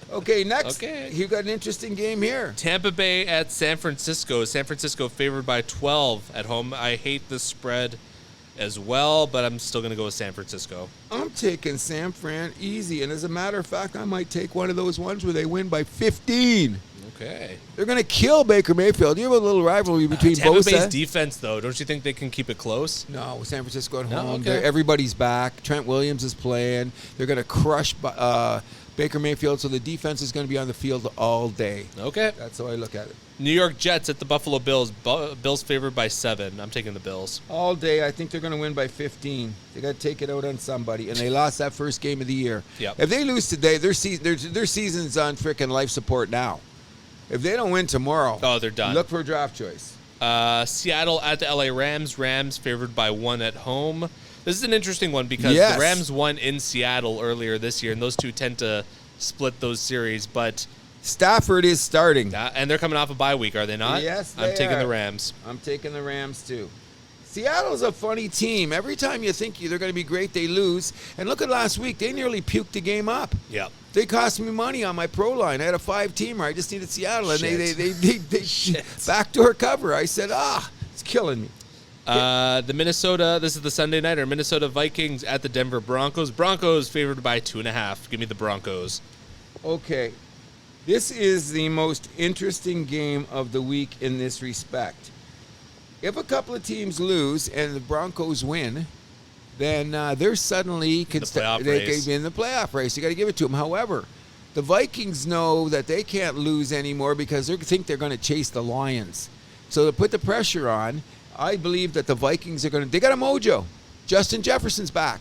Okay, next. Okay. You got an interesting game here. Tampa Bay at San Francisco. San Francisco favored by 12 at home. I hate this spread as well, but I'm still going to go with San Francisco. I'm taking San Fran easy, and as a matter of fact, I might take one of those ones where they win by 15. Okay. They're going to kill Baker Mayfield. You have a little rivalry between Tampa Bosa. Bay's defense, though, don't you think they can keep it close? No, San Francisco at No, home. okay. Everybody's back. Trent Williams is playing. They're going to crush Baker Mayfield. So the defense is going to be on the field all day. Okay. That's how I look at it. New York Jets at the Buffalo Bills. Bills favored by 7. I'm taking the Bills. All day. I think they're going to win by 15. They got to take it out on somebody, and they lost that first game of the year. Yep. If they lose today, their season's on frickin' life support now. If they don't win tomorrow, they're done. Look for a draft choice. Seattle at the LA Rams. Rams favored by 1 at home. This is an interesting one because Yes. the Rams won in Seattle earlier this year, and those two tend to split those series, but Stafford is starting. and they're coming off a bye week, are they not? Yes, I'm taking are. the Rams. I'm taking the Rams, too. Seattle's a funny team. Every time you think they're going to be great, they lose. And look at last week. They nearly puked the game up. Yep. They cost me money on my pro line. I had a 5-teamer. I just needed Seattle, and they backdoor cover. I said, it's killing me. The Minnesota, this is the Sunday nighter, Minnesota Vikings at the Denver Broncos. Broncos favored by 2.5. Give me the Broncos. Okay. This is the most interesting game of the week in this respect. If a couple of teams lose and the Broncos win, then they're suddenly in the playoff race. You got to give it to them. However, the Vikings know that they can't lose anymore because they think they're going to chase the Lions. So to put the pressure on, I believe that the Vikings are going to. They got a mojo. Justin Jefferson's back.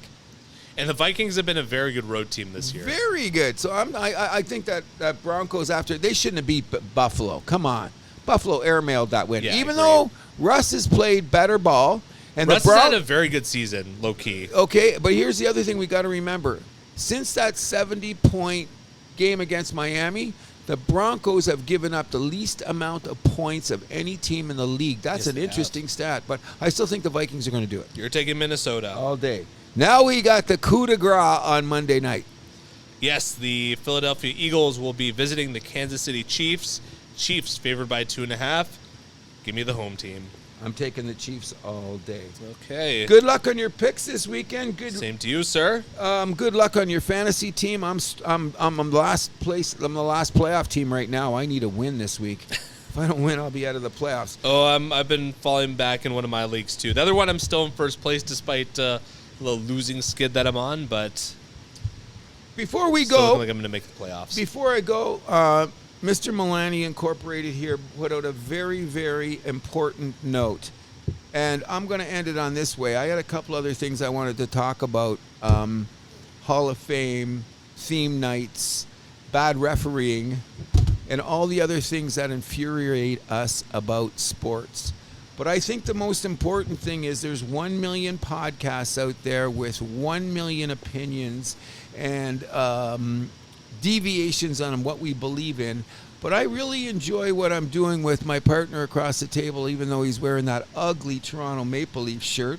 And the Vikings have been a very good road team this year. Very good. So I think that Broncos they shouldn't have beat Buffalo. Come on. Buffalo airmailed that win. Yeah, Even though Russ has played better ball. And Russ has had a very good season, low-key. Okay, but here's the other thing we got to remember. Since that 70-point game against Miami, the Broncos have given up the least amount of points of any team in the league. That's an interesting stat, but I still think the Vikings are going to do it. You're taking Minnesota. All day. Now we got the coup de grace on Monday night. Yes, the Philadelphia Eagles will be visiting the Kansas City Chiefs. Chiefs favored by 2.5. Give me the home team. I'm taking the Chiefs all day. Okay. Good luck on your picks this weekend. Same to you, sir. Good luck on your fantasy team. I'm last place. I'm the last playoff team right now. I need a win this week. If I don't win, I'll be out of the playoffs. I've been falling back in one of my leagues too. The other one, I'm still in first place despite the losing skid that I'm on. But before we still go, looking like I'm going to make the playoffs. Before I go, Mr. Milani Incorporated here put out a very, very important note. And I'm going to end it on this way. I had a couple other things I wanted to talk about. Hall of Fame, theme nights, bad refereeing, and all the other things that infuriate us about sports. But I think the most important thing is there's 1 million podcasts out there with 1 million opinions and deviations on what we believe in. But I really enjoy what I'm doing with my partner across the table, even though he's wearing that ugly Toronto Maple Leaf shirt.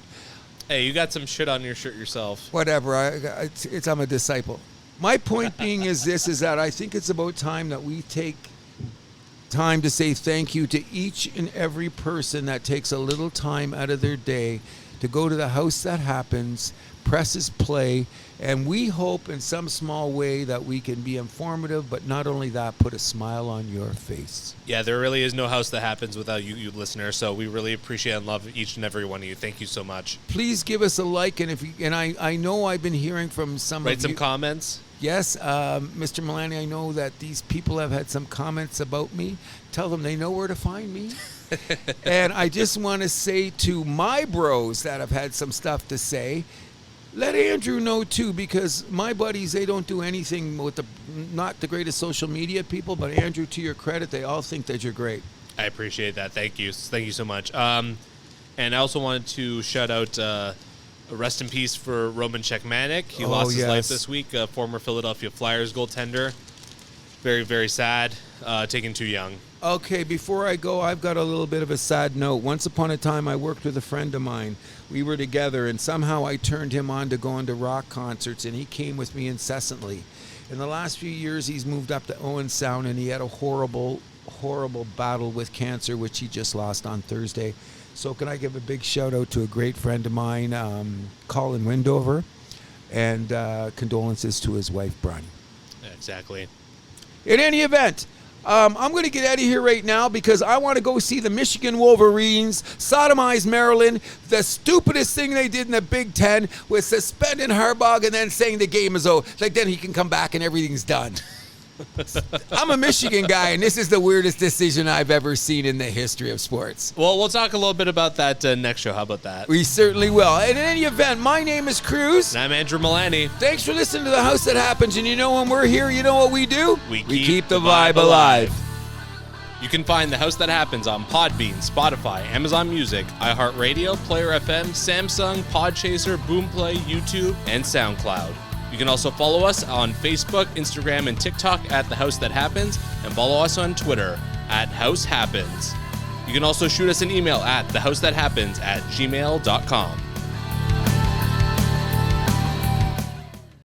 Hey, you got some shit on your shirt yourself. Whatever. I'm a disciple. My point being is that I think it's about time that we take time to say thank you to each and every person that takes a little time out of their day to go to the house that happens, presses play, and we hope in some small way that we can be informative, but not only that, put a smile on your face. Yeah, there really is no house that happens without you listeners, so we really appreciate and love each and every one of you. Thank you so much. Please give us a like, and I know I've been hearing from some Write of some you. comments. Yes, Mr. Milani, I know that these people have had some comments about me. Tell them they know where to find me. And I just want to say to my bros that have had some stuff to say, let Andrew know too, because my buddies, they don't do anything with not the greatest social media people, but Andrew, to your credit, they all think that you're great. I appreciate that. Thank you. Thank you so much. And I also wanted to shout out rest in peace for Roman Czechmanic. He lost his life this week, former Philadelphia Flyers goaltender. Very, very sad. Taken too young. Okay, before I go, I've got a little bit of a sad note. Once upon a time, I worked with a friend of mine. We were together, and somehow I turned him on to going to rock concerts, and he came with me incessantly. In the last few years, he's moved up to Owen Sound, and he had a horrible, horrible battle with cancer, which he just lost on Thursday. So can I give a big shout-out to a great friend of mine, Colin Windover, and condolences to his wife, Bronnie. Exactly. In any event, I'm going to get out of here right now because I want to go see the Michigan Wolverines sodomize Maryland. The stupidest thing they did in the Big Ten was suspending Harbaugh and then saying the game is over. Like, then he can come back and everything's done. I'm a Michigan guy, and this is the weirdest decision I've ever seen in the history of sports. Well, we'll talk a little bit about that next show. How about that? We certainly will. And in any event, my name is Cruz. And I'm Andrew Milani. Thanks for listening to The House That Happens. And you know when we're here, you know what we do? We keep the vibe alive. You can find The House That Happens on Podbean, Spotify, Amazon Music, iHeartRadio, Player FM, Samsung, Podchaser, Boomplay, YouTube, and SoundCloud. You can also follow us on Facebook, Instagram, and TikTok at The House That Happens, and follow us on Twitter at House Happens. You can also shoot us an email at thehousethathappens@gmail.com.